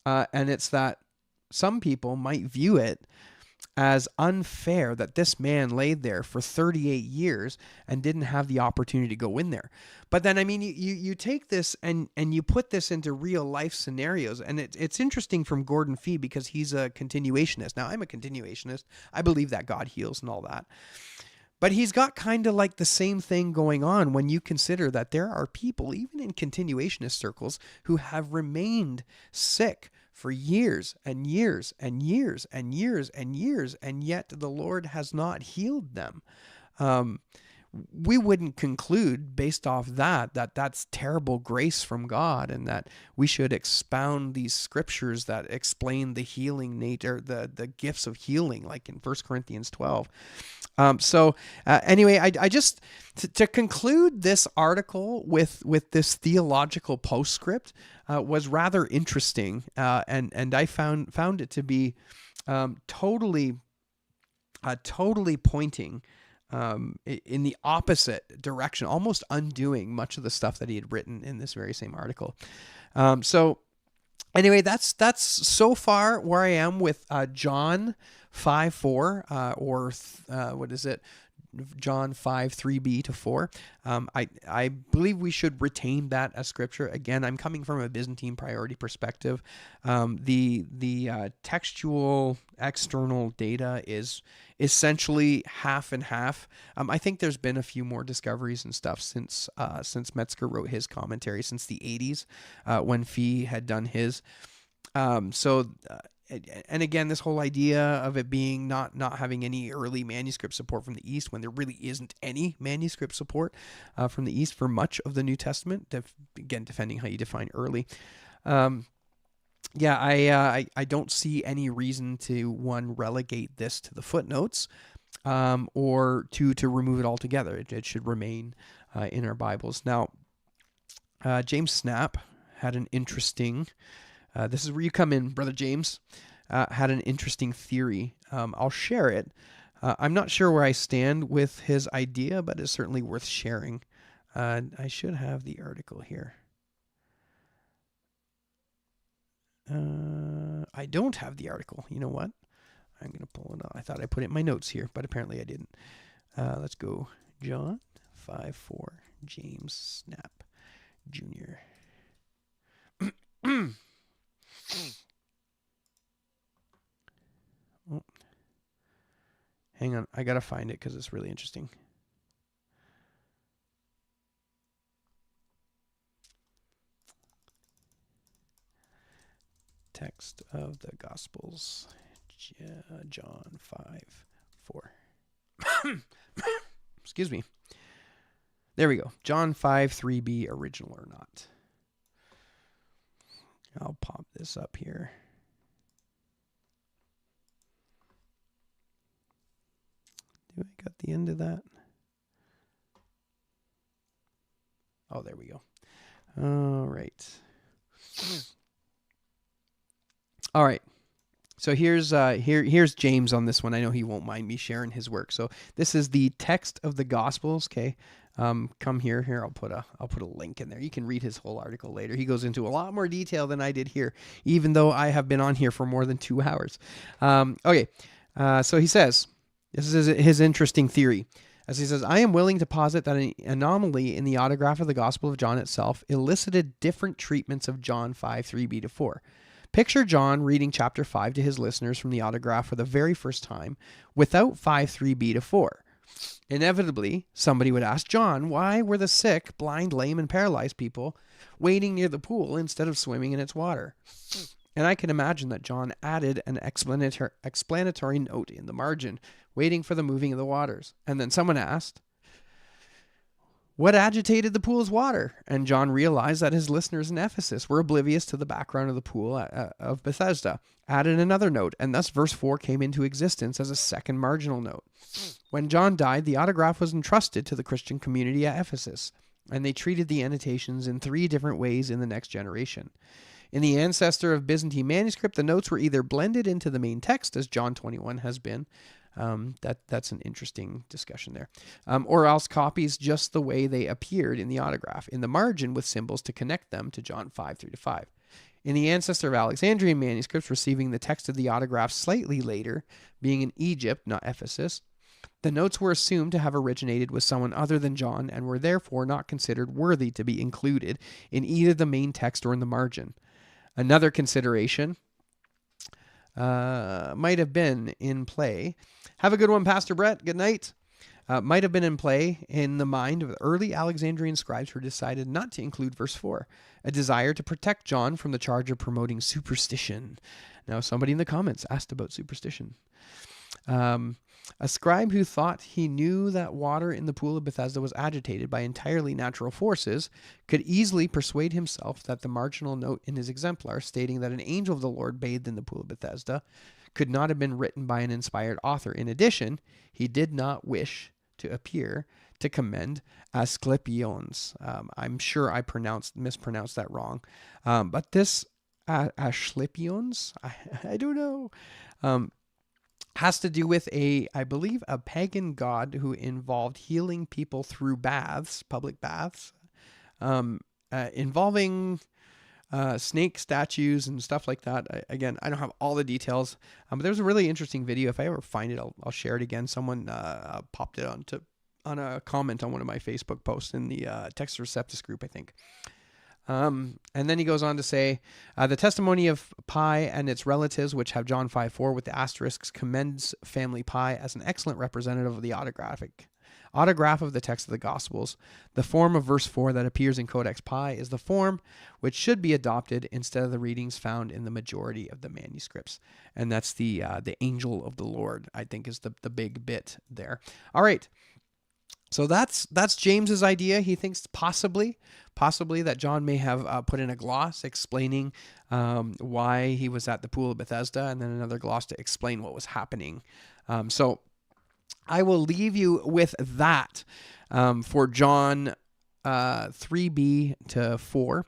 And it's that some people might view it as unfair that this man laid there for 38 years and didn't have the opportunity to go in there. But then, I mean, you take this and you put this into real life scenarios, and it's interesting from Gordon Fee because he's a continuationist. Now, I'm a continuationist. I believe that God heals and all that. But he's got kind of like the same thing going on when you consider that there are people, even in continuationist circles, who have remained sick for years and years and years and years and years, and yet the Lord has not healed them. we wouldn't conclude based off that that's terrible grace from God, and that we should expound these scriptures that explain the healing nature, the gifts of healing, like in 1 Corinthians 12. Anyway, I just, to conclude this article with this theological postscript was rather interesting, and I found it to be totally pointing in the opposite direction, almost undoing much of the stuff that he had written in this very same article. So anyway, that's so far where I am with John 5:4, or what is it? John 5:3b to 4. I believe we should retain that as scripture. Again, I'm coming from a Byzantine priority perspective. The textual external data is essentially half and half. I think there's been a few more discoveries and stuff since Metzger wrote his commentary, since the 80s, when Fee had done his. And again, this whole idea of it being not having any early manuscript support from the East, when there really isn't any manuscript support from the East for much of the New Testament, again, depending how you define early. I don't see any reason to, relegate this to the footnotes, or to remove it altogether. It should remain in our Bibles. Now, James Snapp had an interesting... this is where you come in, Brother James. Had an interesting theory. I'll share it. I'm not sure where I stand with his idea, but it's certainly worth sharing. I should have the article here. I don't have the article. You know what? I'm going to pull it out. I thought I put it in my notes here, but apparently I didn't. Let's go. John 5:4, James Snapp Jr. Oh. Hang on, I gotta find it because it's really interesting. Text of the Gospels, John 5:4. Excuse me. There we go. John 5:3b, original or not. I'll pop this up here. Do I got the end of that? Oh, there we go. All right. All right. So here's James on this one. I know he won't mind me sharing his work. So this is the text of the Gospels. Okay. Come here. I'll put a link in there. You can read his whole article later. He goes into a lot more detail than I did here, even though I have been on here for more than 2 hours. Okay. So he says, this is his interesting theory. As he says, I am willing to posit that an anomaly in the autograph of the Gospel of John itself elicited different treatments of John 5:3b to 4. Picture John reading chapter 5 to his listeners from the autograph for the very first time without 5:3b to 4. Inevitably, somebody would ask John, why were the sick, blind, lame, and paralyzed people waiting near the pool instead of swimming in its water? And I can imagine that John added an explanatory note in the margin, waiting for the moving of the waters. And then someone asked, what agitated the pool's water? And John realized that his listeners in Ephesus were oblivious to the background of the pool of Bethesda, added another note, and thus verse 4 came into existence as a second marginal note. When John died, the autograph was entrusted to the Christian community at Ephesus, and they treated the annotations in 3 different ways in the next generation. In the ancestor of Byzantine manuscript, the notes were either blended into the main text, as John 21 has been. That's an interesting discussion there. Or else copies just the way they appeared in the autograph, in the margin with symbols to connect them to John 5:3-5. In the ancestor of Alexandrian manuscripts, receiving the text of the autograph slightly later, being in Egypt, not Ephesus, the notes were assumed to have originated with someone other than John and were therefore not considered worthy to be included in either the main text or in the margin. Another consideration might have been in play. Have a good one, Pastor Brett. Good night. Might have been in play in the mind of early Alexandrian scribes who decided not to include verse 4, a desire to protect John from the charge of promoting superstition. Now, somebody in the comments asked about superstition. A scribe who thought he knew that water in the pool of Bethesda was agitated by entirely natural forces could easily persuade himself that the marginal note in his exemplar stating that an angel of the Lord bathed in the pool of Bethesda could not have been written by an inspired author. In addition, he did not wish to appear to commend Asclepions. I'm sure I mispronounced that wrong. But this Asclepions, I don't know, has to do with I believe, a pagan god who involved healing people through baths, public baths, involving snake statues and stuff like that. Again, I don't have all the details, but there's a really interesting video. If I ever find it, I'll share it again. Someone popped it on a comment on one of my Facebook posts in the Textus Receptus group, I think. And then he goes on to say, the testimony of Pi and its relatives, which have John 5:4 with the asterisks, commends family Pi as an excellent representative of the autograph of the text of the Gospels. The form of verse 4 that appears in Codex Pi is the form which should be adopted instead of the readings found in the majority of the manuscripts. And that's the angel of the Lord, I think, is the big bit there. All right. So that's James's idea. He thinks possibly that John may have put in a gloss explaining why he was at the pool of Bethesda, and then another gloss to explain what was happening. So I will leave you with that for John 3b to 4.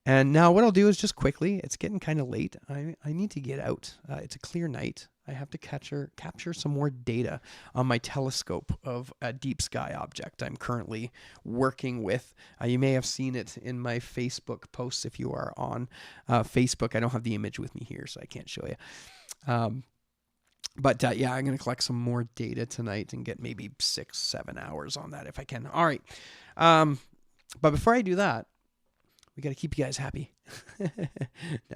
And now what I'll do is just quickly, it's getting kind of late. I need to get out. It's a clear night. I have to capture some more data on my telescope of a deep sky object I'm currently working with. You may have seen it in my Facebook posts if you are on Facebook. I don't have the image with me here, so I can't show you. But yeah, I'm going to collect some more data tonight and get maybe 6-7 hours on that if I can. All right. But before I do that, we got to keep you guys happy. No,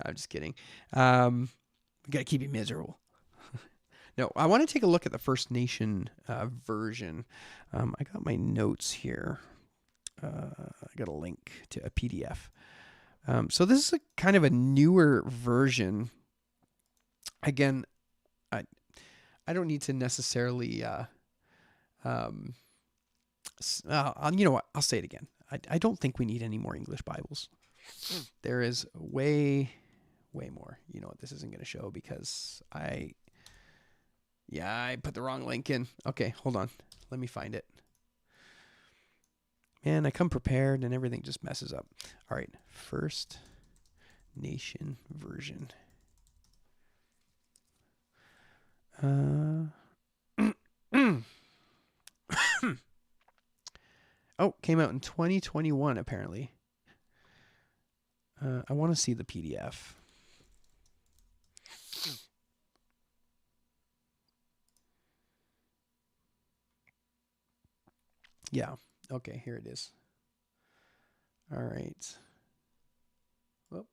I'm just kidding. We got to keep you miserable. No, I want to take a look at the First Nation version. I got my notes here. I got a link to a PDF. So this is a kind of a newer version. Again, I don't need to necessarily, you know what, I'll say it again. I don't think we need any more English Bibles. There is way more. You know what, this isn't going to show because I put the wrong link in. Okay, hold on. Let me find it. Man, I come prepared and everything just messes up. All right, First Nation version. Oh, came out in 2021 apparently. I want to see the PDF. Yeah. Okay, here it is. All right. Whoop.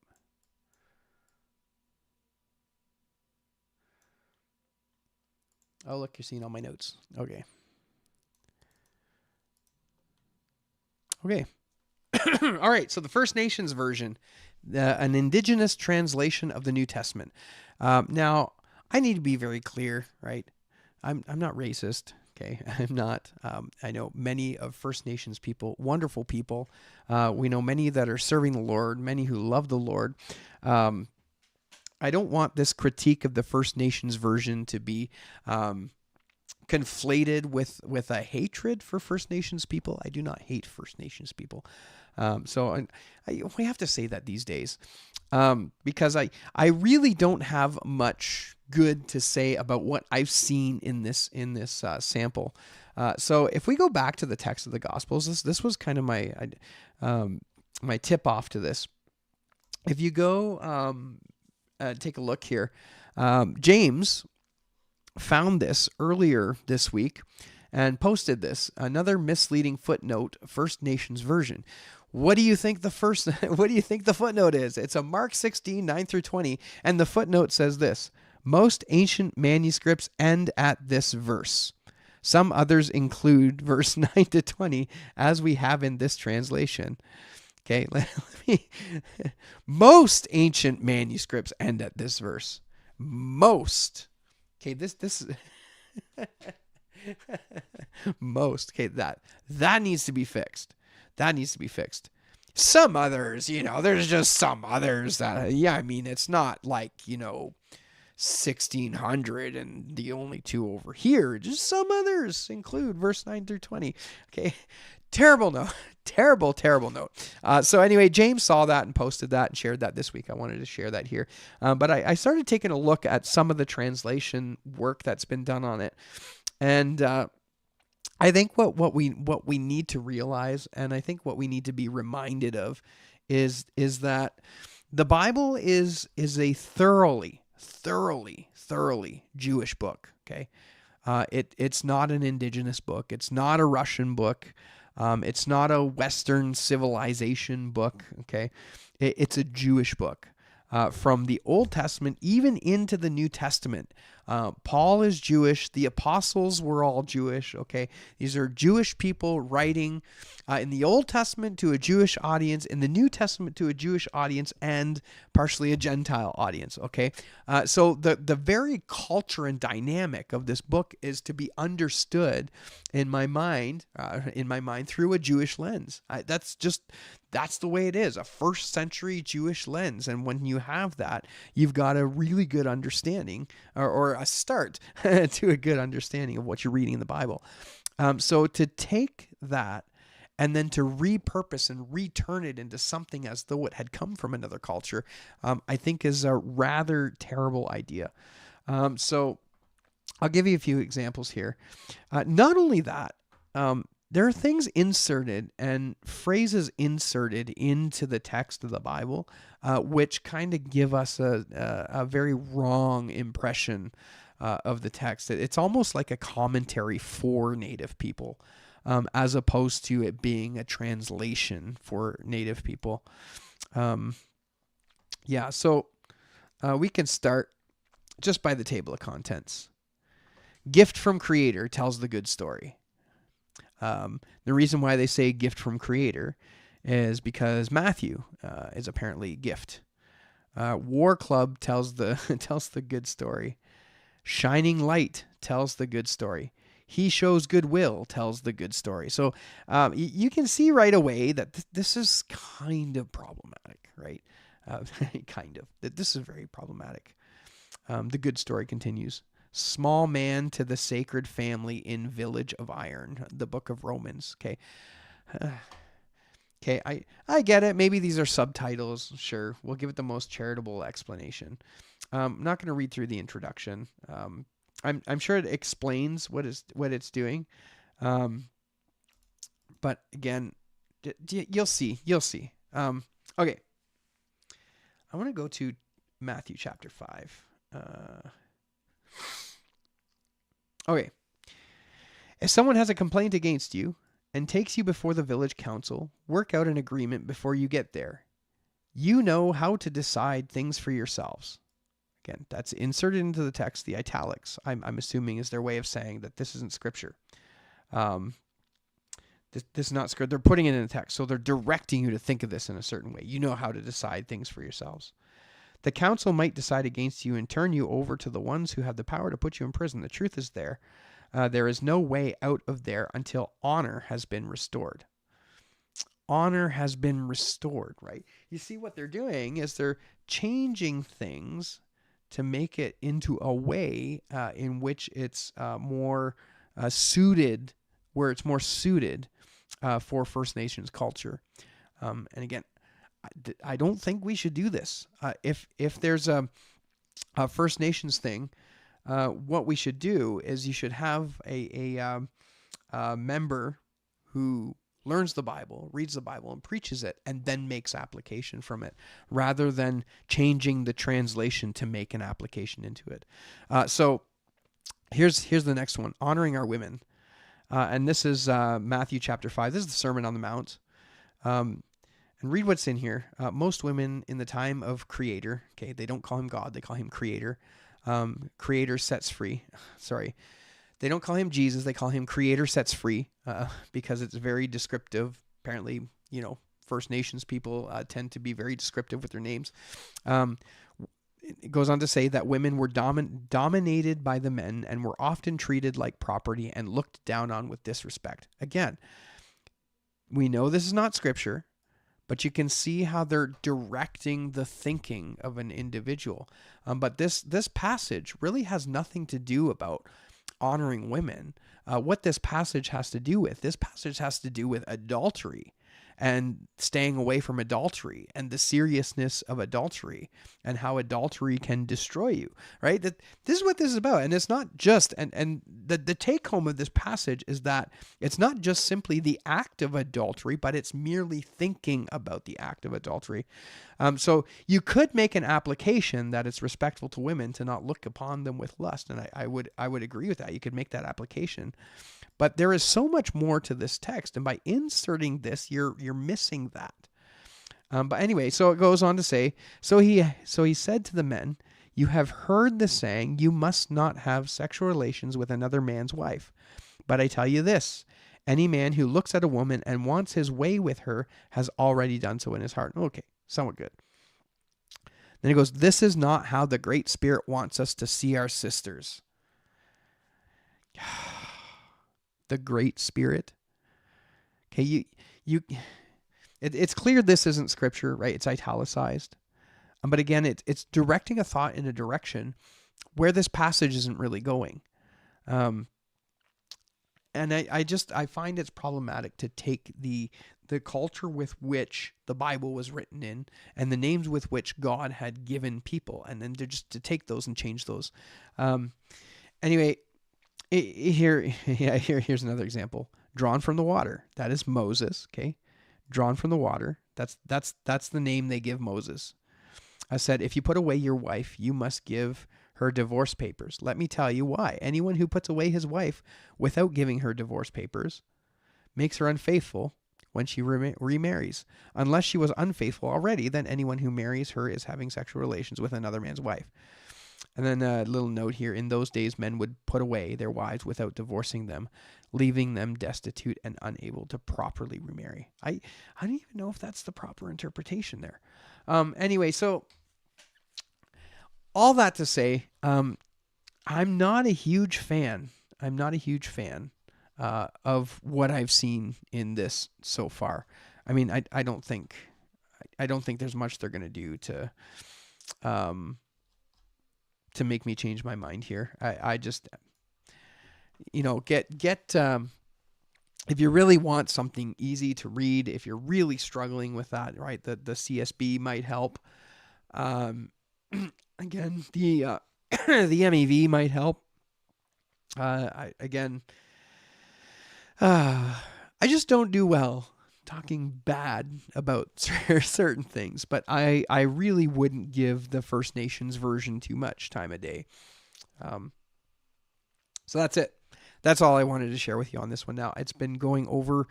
Oh, look, you're seeing all my notes. Okay. Okay. All right, so the First Nations version, an indigenous translation of the New Testament. Now, I need to be very clear, right? I'm not racist. Okay, I'm not. I know many of First Nations people, wonderful people. We know many that are serving the Lord, many who love the Lord. I don't want this critique of the First Nations version to be conflated with a hatred for First Nations people. I do not hate First Nations people. So we have to say that these days because I really don't have much good to say about what I've seen in this sample. So if we go back to the text of the Gospels, this was kind of my tip off to this. If you go take a look here, James found this earlier this week and posted this, another misleading footnote, First Nations version. What do you think the footnote is? It's a Mark 16, 9 through 20. And the footnote says this: most ancient manuscripts end at this verse. Some others include verse 9 to 20, as we have in this translation. Okay, most ancient manuscripts end at this verse. Most. Okay, this Most. Okay, that needs to be fixed. That needs to be fixed. Some others, there's just some others that, I mean, it's not like, 1600 and the only two over here. Just some others include verse 9 through 20. Okay. Terrible note. Terrible note. So anyway, James saw that and posted that and shared that this week. I wanted to share that here. But I started taking a look at some of the translation work that's been done on it. And I think what we need to realize, and I think what we need to be reminded of, is that the Bible is a thoroughly Jewish book. Okay, it's not an indigenous book. It's not a Russian book. It's not a Western civilization book. Okay, it's a Jewish book. From the Old Testament even into the New Testament. Paul is Jewish. The apostles were all Jewish. Okay, these are Jewish people writing in the Old Testament to a Jewish audience, in the New Testament to a Jewish audience, and partially a Gentile audience. Okay, so the very culture and dynamic of this book is to be understood in my mind through a Jewish lens. That's the way it is, a first century Jewish lens. And when you have that, you've got a really good understanding or a start to a good understanding of what you're reading in the Bible. So to take that and then to repurpose and return it into something as though it had come from another culture, I think is a rather terrible idea. So I'll give you a few examples here. Not only that, there are things inserted and phrases inserted into the text of the Bible, which kind of give us a very wrong impression of the text. It's almost like a commentary for Native people, as opposed to it being a translation for Native people. So we can start just by the table of contents. Gift from Creator tells the good story. The reason why they say gift from Creator is because Matthew is apparently gift. War Club tells the good story. Shining Light tells the good story. He Shows Goodwill tells the good story. So you can see right away that this is kind of problematic, right? That this is very problematic. The good story continues. Small man to the sacred family in Village of Iron, the book of Romans. Okay. Okay, I get it. Maybe these are subtitles. Sure, we'll give it the most charitable explanation. I'm not going to read through the introduction. I'm sure it explains what it's doing. But again, you'll see. Okay. I want to go to Matthew chapter 5. Okay. If someone has a complaint against you and takes you before the village council, work out an agreement before you get there. You know how to decide things for yourselves. Again, that's inserted into the text, the italics, I'm assuming is their way of saying that this isn't scripture. This is not scripture. They're putting it in the text, so they're directing you to think of this in a certain way. You know how to decide things for yourselves. The council might decide against you and turn you over to the ones who have the power to put you in prison. The truth is there. There is no way out of there until honor has been restored. Honor has been restored, right? You see what they're doing is they're changing things to make it into a way in which it's more suited, where it's more suited for First Nations culture. And again, I don't think we should do this. If there's a First Nations thing, what we should do is you should have a member who learns the Bible, reads the Bible, and preaches it, and then makes application from it, rather than changing the translation to make an application into it. So here's the next one: honoring our women. And this is Matthew chapter 5. This is the Sermon on the Mount. And read what's in here. Most women in the time of Creator, okay, they don't call him God, they call him Creator. Creator sets free. Sorry. They don't call him Jesus, they call him Creator sets free, because it's very descriptive. Apparently, First Nations people tend to be very descriptive with their names. it goes on to say that women were dominated by the men and were often treated like property and looked down on with disrespect. Again, we know this is not scripture, but you can see how they're directing the thinking of an individual. But this passage really has nothing to do about honoring women. What this passage has to do with adultery and staying away from adultery and the seriousness of adultery and how adultery can destroy you, right? This is what this is about. And it's not just, and the take home of this passage is that it's not just simply the act of adultery, but it's merely thinking about the act of adultery. So you could make an application that it's respectful to women to not look upon them with lust. And I would agree with that. You could make that application. But there is so much more to this text, and by inserting this, you're missing that. But anyway, so it goes on to say, so he said to the men, "You have heard the saying, you must not have sexual relations with another man's wife. But I tell you this, any man who looks at a woman and wants his way with her has already done so in his heart." Okay, somewhat good. Then he goes, "This is not how the Great Spirit wants us to see our sisters." The Great Spirit. Okay, it's clear this isn't scripture, right? It's italicized. But again, it's directing a thought in a direction where this passage isn't really going. And I find it's problematic to take the culture with which the Bible was written in and the names with which God had given people, and then to take those and change those. Anyway, here's another example. Drawn from the water. That is Moses. Okay, drawn from the water. That's the name they give Moses. I said, if you put away your wife, you must give her divorce papers. Let me tell you why. Anyone who puts away his wife without giving her divorce papers makes her unfaithful when she remarries. Unless she was unfaithful already, then anyone who marries her is having sexual relations with another man's wife. And then a little note here. In those days, men would put away their wives without divorcing them, leaving them destitute and unable to properly remarry. I don't even know if that's the proper interpretation there. Anyway, so all that to say, I'm not a huge fan. Of what I've seen in this so far. I mean, I don't think there's much they're going to do to make me change my mind here. I just, get if you really want something easy to read, if you're really struggling with that, right, the CSB might help. Again, the MEV might help. I just don't do well talking bad about certain things, but I really wouldn't give the First Nations version too much time of day. So that's it. That's all I wanted to share with you on this one. Now, it's been going over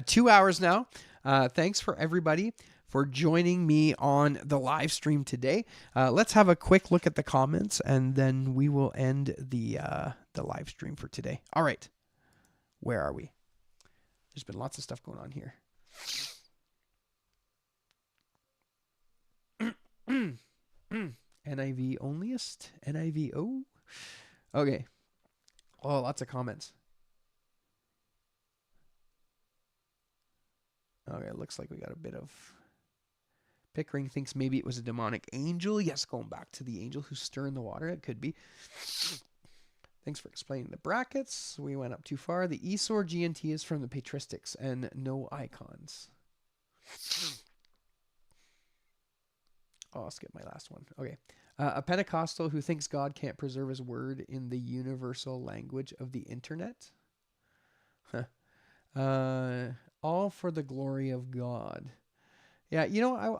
2 hours now. Thanks for everybody for joining me on the live stream today. Let's have a quick look at the comments, and then we will end the live stream for today. All right. Where are we? There's been lots of stuff going on here. NIV onlyist? NIV, oh. Okay. Oh, lots of comments. Okay, it looks like we got a bit of... Pickering thinks maybe it was a demonic angel. Yes, going back to the angel who's stirring the water. It could be. Thanks for explaining the brackets. We went up too far. The ESOR GNT is from the patristics and no icons. Oh, I'll skip my last one. Okay. A Pentecostal who thinks God can't preserve his word in the universal language of the internet. All for the glory of God. Yeah,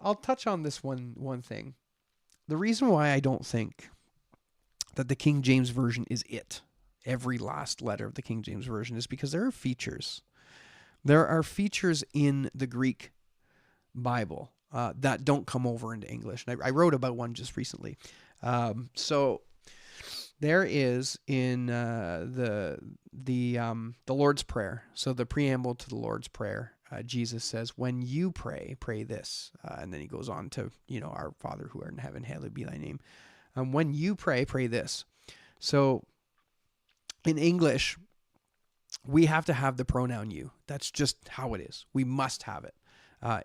I'll touch on this one thing. The reason why I don't think that the King James Version is it, every last letter of the King James Version, is because there are features. There are features in the Greek Bible that don't come over into English. And I wrote about one just recently. So there is in the Lord's Prayer. So the preamble to the Lord's Prayer, Jesus says, when you pray, pray this. And then he goes on to, our Father who art in heaven, hallowed be thy name. When you pray, pray this. So in English, we have to have the pronoun you. That's just how it is. We must have it.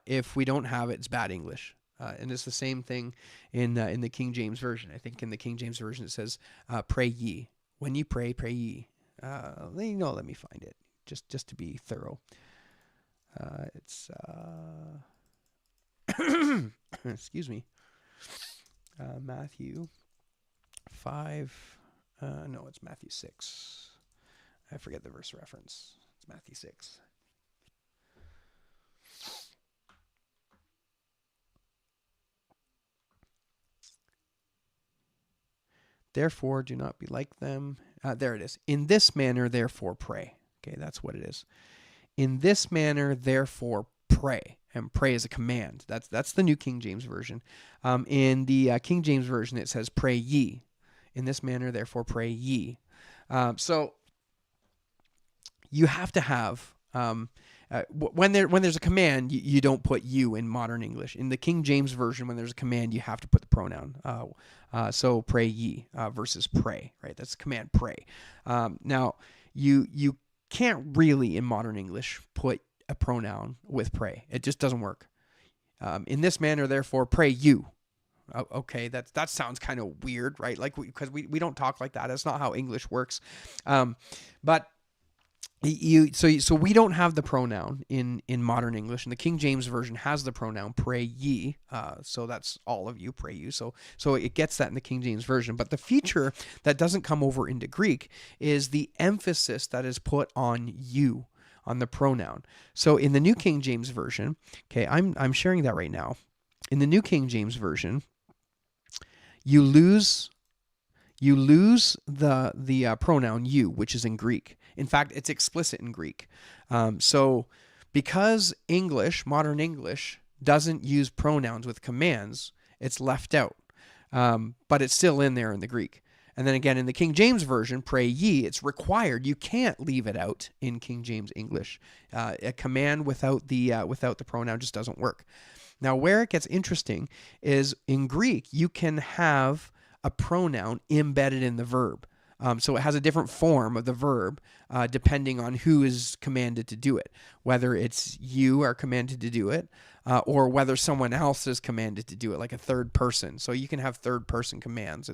If we don't have it, it's bad English. And it's the same thing in the King James Version. I think in the King James Version it says, pray ye. When you pray, pray ye. Let me find it, just to be thorough. It's, excuse me, Matthew 5, no, it's Matthew 6. I forget the verse reference. It's Matthew 6. Therefore, do not be like them. There it is. In this manner, therefore, pray. Okay, that's what it is. In this manner, therefore, pray. And pray is a command. That's the New King James Version. In the King James Version, it says, pray ye. In this manner, therefore, pray ye. So you have to have, when there's a command, you don't put you in modern English. In the King James Version, when there's a command, you have to put the pronoun. So pray ye versus pray, right? That's the command, pray. Now, you can't really, in modern English, put a pronoun with pray. It just doesn't work. In this manner, therefore, pray you. Okay, that sounds kind of weird, right? Like, because we don't talk like that. That's not how English works. But so we don't have the pronoun in modern English, and the King James Version has the pronoun pray ye. So that's all of you, pray you. So it gets that in the King James Version. But the feature that doesn't come over into Greek is the emphasis that is put on you, on the pronoun. So in the New King James Version, okay, I'm sharing that right now. In the New King James Version, you lose the pronoun you, which is in Greek. In fact, it's explicit in Greek. So because English, modern English, doesn't use pronouns with commands, it's left out. But it's still in there in the Greek. And then again, in the King James Version, pray ye, it's required. You can't leave it out in King James English. A command without the pronoun just doesn't work. Now, where it gets interesting is in Greek, you can have a pronoun embedded in the verb. So it has a different form of the verb depending on who is commanded to do it, whether it's you are commanded to do it or whether someone else is commanded to do it, like a third person. So you can have third person commands.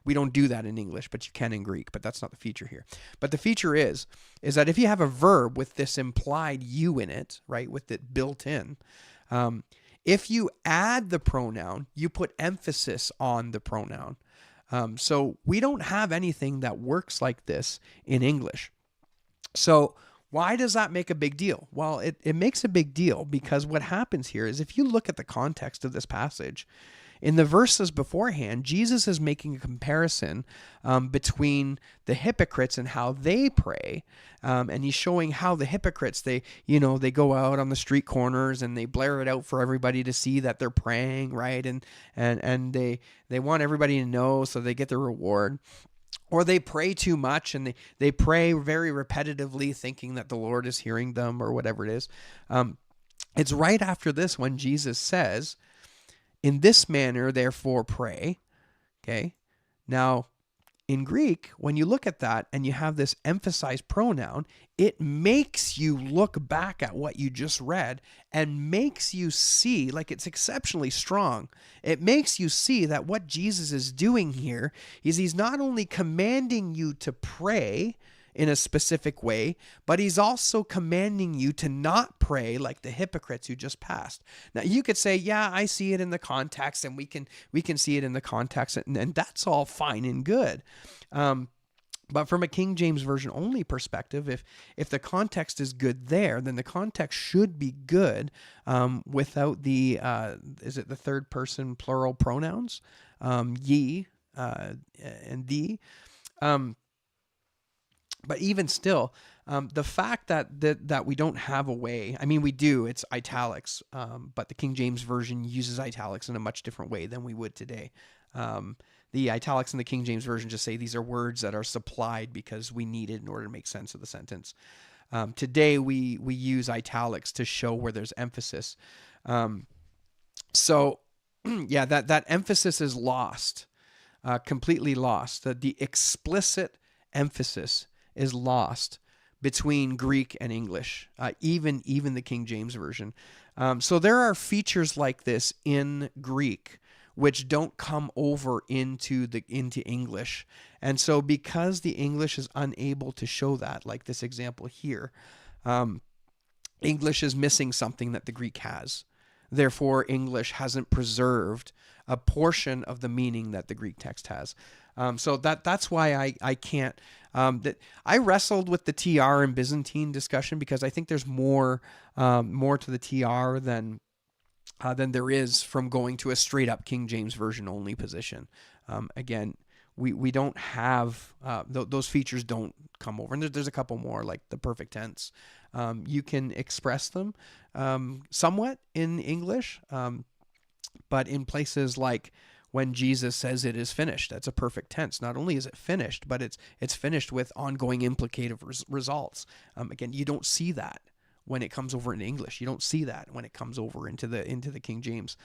We don't do that in English, but you can in Greek, but that's not the feature here. But the feature is that if you have a verb with this implied you in it, right, with it built in, if you add the pronoun, you put emphasis on the pronoun. So we don't have anything that works like this in English. So why does that make a big deal? Well, it makes a big deal because what happens here is if you look at the context of this passage, in the verses beforehand, Jesus is making a comparison between the hypocrites and how they pray, and he's showing how the hypocrites, they go out on the street corners and they blare it out for everybody to see that they're praying, right? And they want everybody to know so they get their reward. Or they pray too much and they pray very repetitively thinking that the Lord is hearing them or whatever it is. It's right after this when Jesus says, in this manner, therefore, pray. Okay. Now, in Greek, when you look at that and you have this emphasized pronoun, it makes you look back at what you just read and makes you see, like it's exceptionally strong. It makes you see that what Jesus is doing here is he's not only commanding you to pray in a specific way, but he's also commanding you to not pray like the hypocrites who just passed. Now you could say, yeah, I see it in the context, and we can see it in the context, and that's all fine and good. But from a King James Version only perspective, if the context is good there, then the context should be good without the is it the third person plural pronouns, ye and thee. But even still, the fact that we don't have a way, I mean, we do, it's italics, but the King James Version uses italics in a much different way than we would today. The italics in the King James Version just say these are words that are supplied because we need it in order to make sense of the sentence. Today, we use italics to show where there's emphasis. So, yeah, that emphasis is lost. completely lost. The explicit emphasis is lost between Greek and English, even the King James Version. So there are features like this in Greek which don't come over into English. And so because the English is unable to show that, like this example here, English is missing something that the Greek has. Therefore, English hasn't preserved a portion of the meaning that the Greek text has. So that's why I can't. I wrestled with the TR and Byzantine discussion because I think there's more to the TR than there is from going to a straight up King James Version only position. Again, we don't have those features don't come over, and there's a couple more like the perfect tense. You can express them somewhat in English, but in places like when Jesus says it is finished, that's a perfect tense. Not only is it finished, but it's finished with ongoing implicative results. Again, you don't see that when it comes over in English. You don't see that when it comes over into the King James.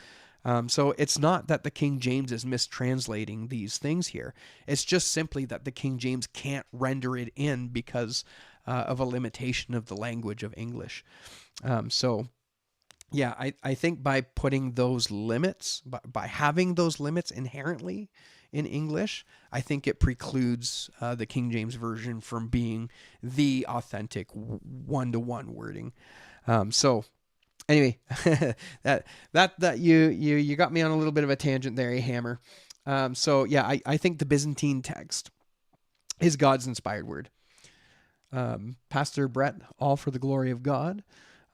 So it's not that the King James is mistranslating these things here. It's just simply that the King James can't render it in because of a limitation of the language of English. Yeah, I think by putting those limits, by having those limits inherently in English, I think it precludes the King James Version from being the authentic one-to-one wording. Anyway, that you got me on a little bit of a tangent there, Hammer. Yeah, I think the Byzantine text is God's inspired word. Pastor Brett, all for the glory of God.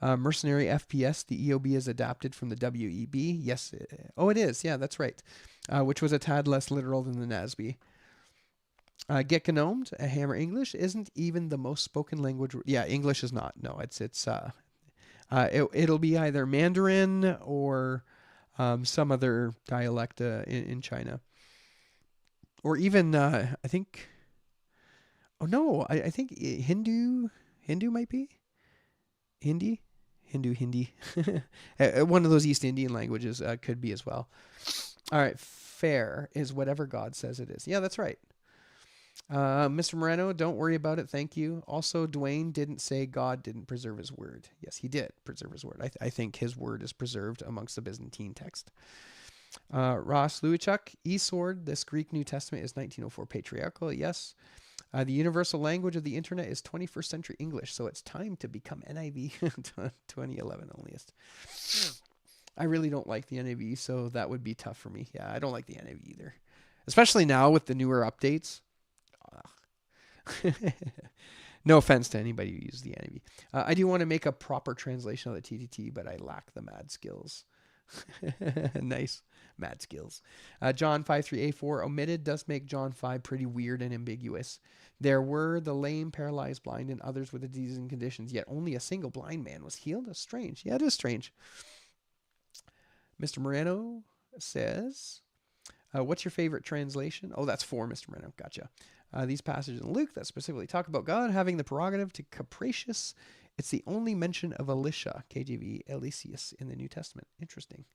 Mercenary FPS, the EOB is adapted from the WEB. Yes. It is. Yeah, that's right. Which was a tad less literal than the NASB. Get Gnomed, a Hammer English, isn't even the most spoken language. Yeah, English is not. No, it'll be either Mandarin or some other dialect in China. Or even, I think... Oh, no, I think Hindu might be? Hindi. One of those East Indian languages could be as well. All right, fair is whatever God says it is. Yeah, that's right. Mr. Moreno, don't worry about it. Thank you. Also, Dwayne didn't say God didn't preserve his word. Yes, he did preserve his word. I think his word is preserved amongst the Byzantine text. Ross Lewichuk, E-Sword, this Greek New Testament is 1904 patriarchal. Yes. The universal language of the internet is 21st century English, so it's time to become NIV 2011 onlyest. I really don't like the NIV, so that would be tough for me. Yeah, I don't like the NIV either, especially now with the newer updates. No offense to anybody who uses the NIV. I do want to make a proper translation of the TTT, but I lack the mad skills. Nice. Mad skills. John 5:3a4 omitted does make John 5 pretty weird and ambiguous. There were the lame, paralyzed, blind, and others with diseases and conditions, yet only a single blind man was healed. That's strange. Yeah, it is strange. Mr. Moreno says, what's your favorite translation? Oh, that's 4, Mr. Moreno. Gotcha. These passages in Luke that specifically talk about God having the prerogative to capricious. It's the only mention of Elisha, KJV, Eliseus, in the New Testament. Interesting.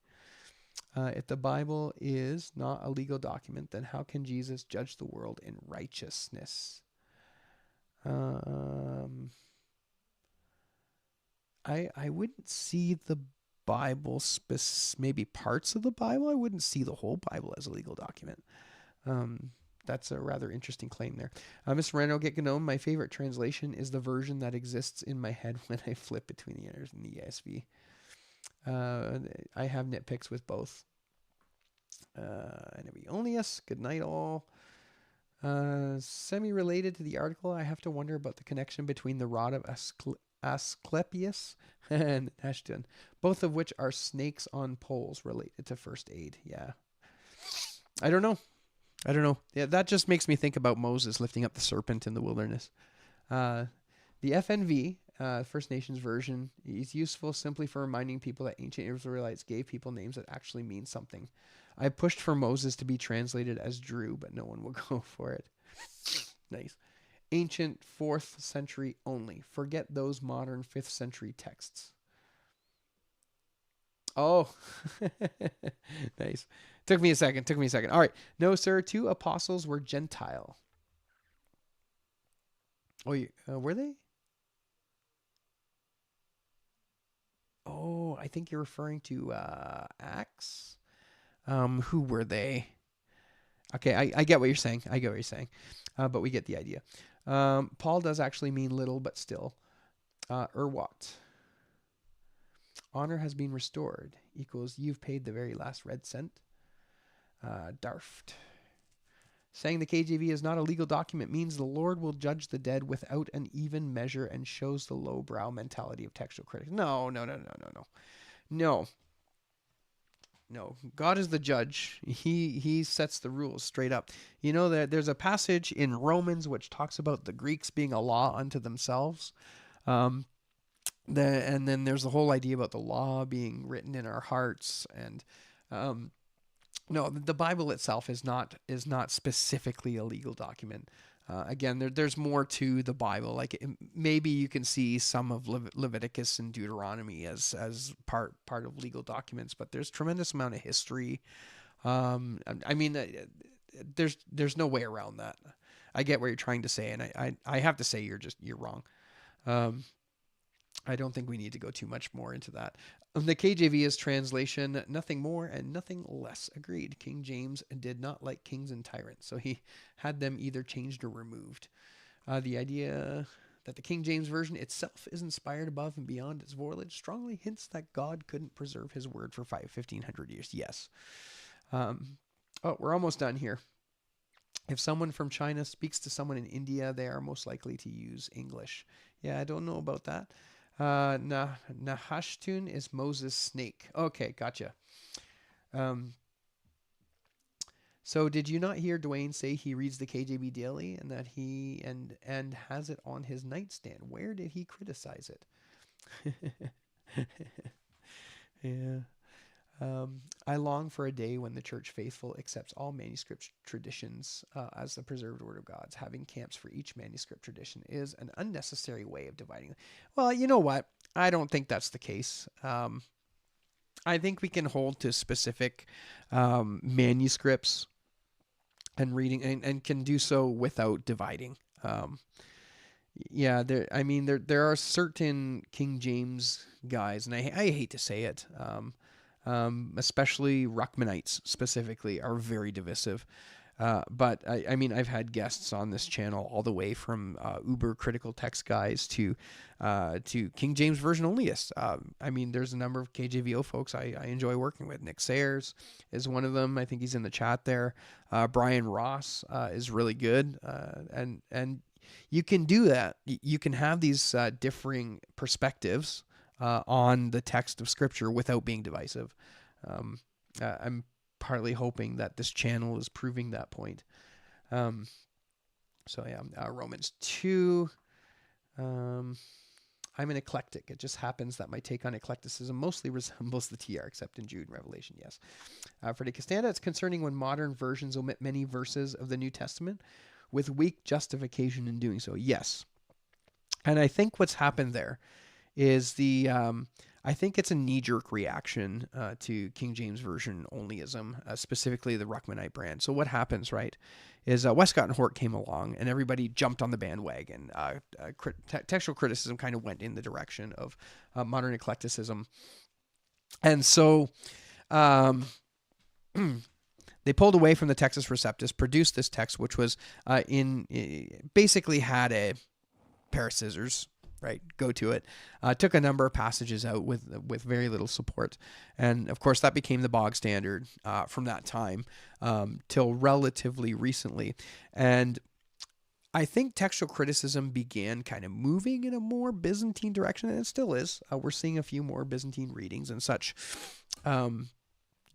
If the Bible is not a legal document, then how can Jesus judge the world in righteousness? I wouldn't see the Bible, maybe parts of the Bible. I wouldn't see the whole Bible as a legal document. That's a rather interesting claim there. Mr. Moreno, get gnome. My favorite translation is the version that exists in my head when I flip between the NRS and the ESV. I have nitpicks with both. NIV onlyus. Good night, all. Semi-related to the article, I have to wonder about the connection between the rod of Asclepius and Ashton, both of which are snakes on poles related to first aid. Yeah. I don't know. Yeah, that just makes me think about Moses lifting up the serpent in the wilderness. The FNV, First Nations version, is useful simply for reminding people that ancient Israelites gave people names that actually mean something. I pushed for Moses to be translated as Drew, but no one will go for it. Nice. Ancient 4th century only. Forget those modern 5th century texts. Oh, nice. Took me a second. All right. No, sir. 2 apostles were Gentile. Oh, were they? Oh, I think you're referring to Acts. Who were they? Okay, I get what you're saying. But we get the idea. Paul does actually mean little, but still. What? Honor has been restored equals you've paid the very last red cent. Darft. Saying the KJV is not a legal document means the Lord will judge the dead without an even measure and shows the lowbrow mentality of textual critics. No. No. God is the judge. He sets the rules straight up. You know that there's a passage in Romans which talks about the Greeks being a law unto themselves. And then there's the whole idea about the law being written in our hearts, and no, the Bible itself is not specifically a legal document. Again, there's more to the Bible. Like maybe you can see some of Leviticus and Deuteronomy as part of legal documents, but there's tremendous amount of history. I mean, there's no way around that. I get what you're trying to say, and I have to say you're wrong. I don't think we need to go too much more into that. The KJV is translation, nothing more and nothing less. Agreed. King James did not like kings and tyrants, so he had them either changed or removed. The idea that the King James Version itself is inspired above and beyond its voyage strongly hints that God couldn't preserve his word for 1,500 years. Yes. Oh, we're almost done here. If someone from China speaks to someone in India, they are most likely to use English. Yeah, I don't know about that. Nahashtun is Moses' snake. Okay, gotcha. So did you not hear Dwayne say he reads the KJV daily and that he and has it on his nightstand? Where did he criticize it? Yeah. I long for a day when the church faithful accepts all manuscript traditions as the preserved word of God's. Having camps for each manuscript tradition is an unnecessary way of dividing. Well, you know what? I don't think that's the case. I think we can hold to specific manuscripts and reading and can do so without dividing. Yeah, there are certain King James guys, and I hate to say it, especially Ruckmanites specifically, are very divisive. But I've had guests on this channel all the way from uber critical text guys to King James Version onlyists. There's a number of KJVO folks I enjoy working with. Nick Sayers is one of them. I think he's in the chat there. Brian Ross is really good, and you can do that. You can have these differing perspectives on the text of Scripture without being divisive. I'm partly hoping that this channel is proving that point. Romans 2. I'm an eclectic. It just happens that my take on eclecticism mostly resembles the TR, except in Jude and Revelation, yes. For De Castanda, it's concerning when modern versions omit many verses of the New Testament with weak justification in doing so. Yes. And I think what's happened there is I think it's a knee-jerk reaction to King James Version onlyism, specifically the Ruckmanite brand. So what happens, right, is Westcott and Hort came along, and everybody jumped on the bandwagon. Textual criticism kind of went in the direction of modern eclecticism. And so they pulled away from the Textus Receptus, produced this text, which was basically had a pair of scissors, right? Go to it. Took a number of passages out with very little support. And of course, that became the bog standard from that time till relatively recently. And I think textual criticism began kind of moving in a more Byzantine direction, and it still is. We're seeing a few more Byzantine readings and such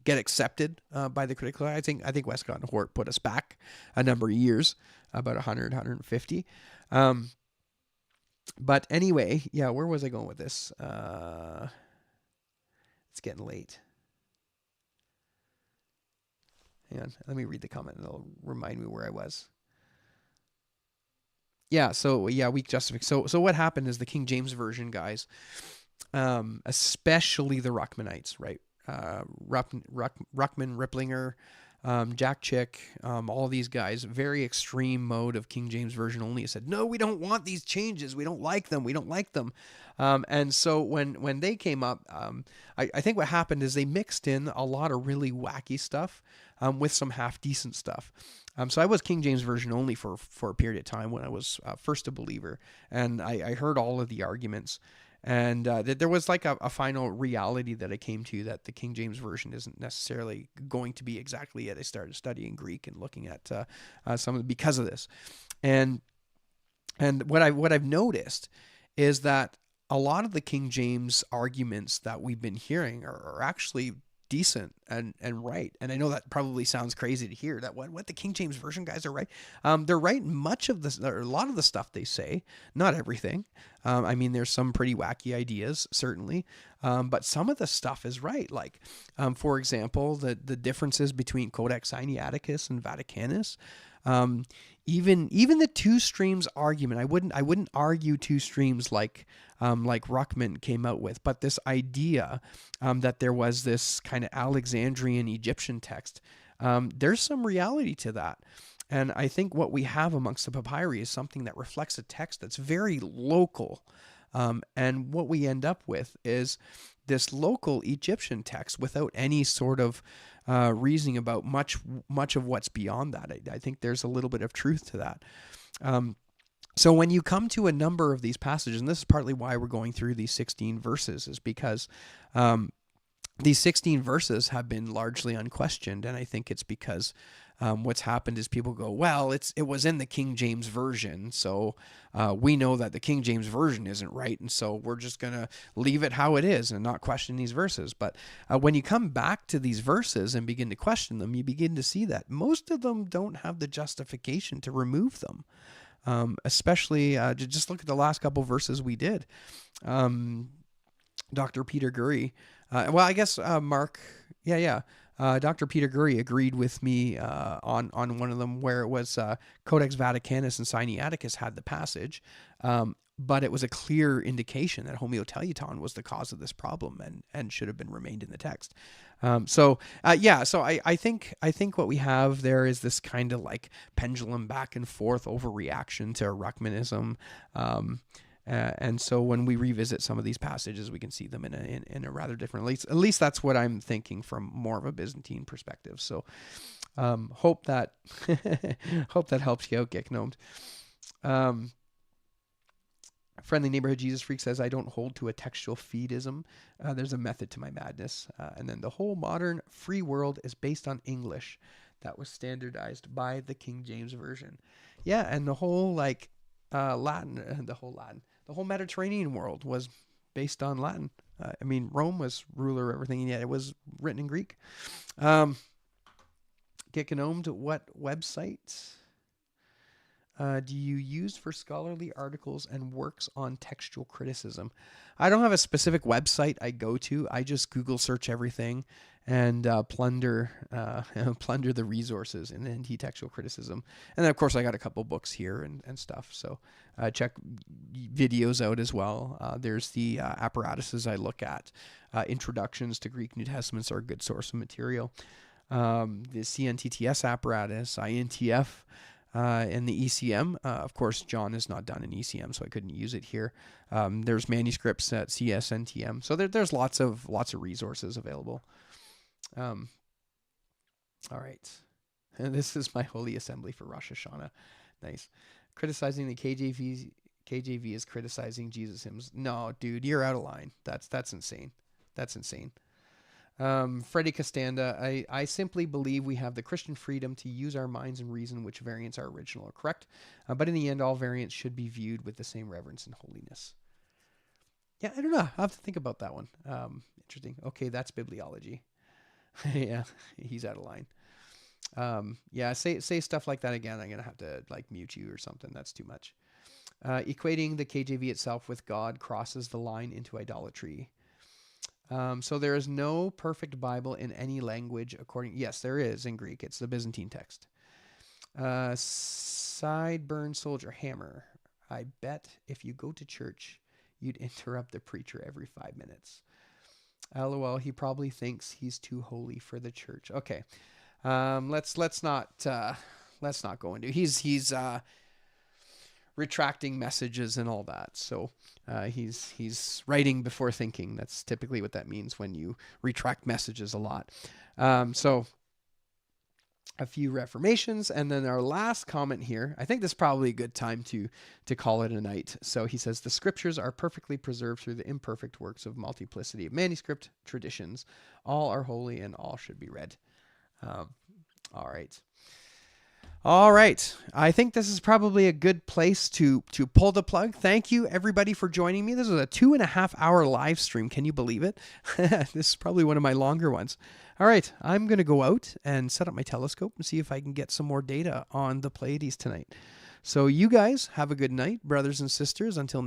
get accepted by the critical. I think Westcott and Hort put us back a number of years, about 100, 150. But anyway, yeah, where was I going with this? It's getting late. Hang on, let me read the comment and it'll remind me where I was. Yeah, weak justification. So what happened is the King James Version guys, especially the Ruckmanites, right? Ruckman, Ripplinger, Jack Chick, all these guys, very extreme mode of King James Version only, said, no, we don't want these changes. We don't like them. We don't like them. And so when they came up, I think what happened is they mixed in a lot of really wacky stuff with some half decent stuff. So I was King James Version only for a period of time when I was first a believer, and I heard all of the arguments. And there was like a final reality that I came to, that the King James Version isn't necessarily going to be exactly it. I started studying Greek and looking at some of because of this, and what I've noticed is that a lot of the King James arguments that we've been hearing are actually decent and right. And I know that probably sounds crazy to hear, that what the King James Version guys are right. They're right in much of this, or a lot of the stuff they say, not everything. I mean, there's some pretty wacky ideas, certainly. But some of the stuff is right. Like, for example, the differences between Codex Sinaiticus and Vaticanus. Even the two streams argument, I wouldn't argue two streams like Ruckman came out with, but this idea that there was this kind of Alexandrian Egyptian text, there's some reality to that. And I think what we have amongst the papyri is something that reflects a text that's very local. And what we end up with is this local Egyptian text without any sort of reasoning about much of what's beyond that. I think there's a little bit of truth to that. So when you come to a number of these passages, and this is partly why we're going through these 16 verses, is because these 16 verses have been largely unquestioned, and I think it's because what's happened is people go, well, it was in the King James Version, so we know that the King James Version isn't right, and so we're just going to leave it how it is and not question these verses. But when you come back to these verses and begin to question them, you begin to see that most of them don't have the justification to remove them. Especially, just look at the last couple verses we did. Dr. Peter Gurry, I guess Mark, Dr. Peter Gurry agreed with me on one of them where it was Codex Vaticanus and Sinaiticus had the passage, but it was a clear indication that homoteleuton was the cause of this problem and should have been remained in the text. So I think what we have there is this kind of like pendulum back and forth overreaction to Ruckmanism. And so when we revisit some of these passages, we can see them in a rather different light. At least that's what I'm thinking from more of a Byzantine perspective. So hope that helps you out, Get Gnomed. Friendly Neighborhood Jesus Freak says, I don't hold to a textual feedism. There's a method to my madness. And then the whole modern free world is based on English that was standardized by the King James Version. Yeah, and the whole the whole Mediterranean world was based on Latin. I mean, Rome was ruler of everything, and yet it was written in Greek. Get Gnomed, what website do you use for scholarly articles and works on textual criticism? I don't have a specific website I go to. I just Google search everything and plunder the resources in anti-textual criticism. And then, of course, I got a couple books here and stuff. So check videos out as well. There's the apparatuses I look at. Introductions to Greek New Testaments are a good source of material. The CNTTS apparatus, INTF, and the ECM. Of course, John is not done in ECM, so I couldn't use it here. There's manuscripts at CSNTM. So there's lots of resources available. All right. And this is my Holy Assembly for Rosh Hashanah. Nice. Criticizing the KJV is criticizing Jesus hymns. No, dude, you're out of line. That's insane. That's insane. Freddie Costanda, I simply believe we have the Christian freedom to use our minds and reason which variants are original or correct, but in the end, all variants should be viewed with the same reverence and holiness. Yeah, I don't know. I'll have to think about that one. Interesting. Okay, that's bibliology. Yeah, he's out of line. Yeah, say stuff like that again. I'm going to have to mute you or something. That's too much. Equating the KJV itself with God crosses the line into idolatry. So there is no perfect Bible in any language yes, there is in Greek. It's the Byzantine text. Sideburn Soldier Hammer. I bet if you go to church, you'd interrupt the preacher every 5 minutes. LOL, he probably thinks he's too holy for the church. Okay. Let's not go into. He's retracting messages and all that. So he's writing before thinking. That's typically what that means when you retract messages a lot. So a few reformations, and then our last comment here. I think this is probably a good time to call it a night. So he says the scriptures are perfectly preserved through the imperfect works of multiplicity of manuscript traditions. All are holy and all should be read. All right. I think this is probably a good place to pull the plug. Thank you everybody for joining me. This was a 2.5 hour live stream. Can you believe it? This is probably one of my longer ones. All right. I'm going to go out and set up my telescope and see if I can get some more data on the Pleiades tonight. So you guys have a good night, brothers and sisters. Until next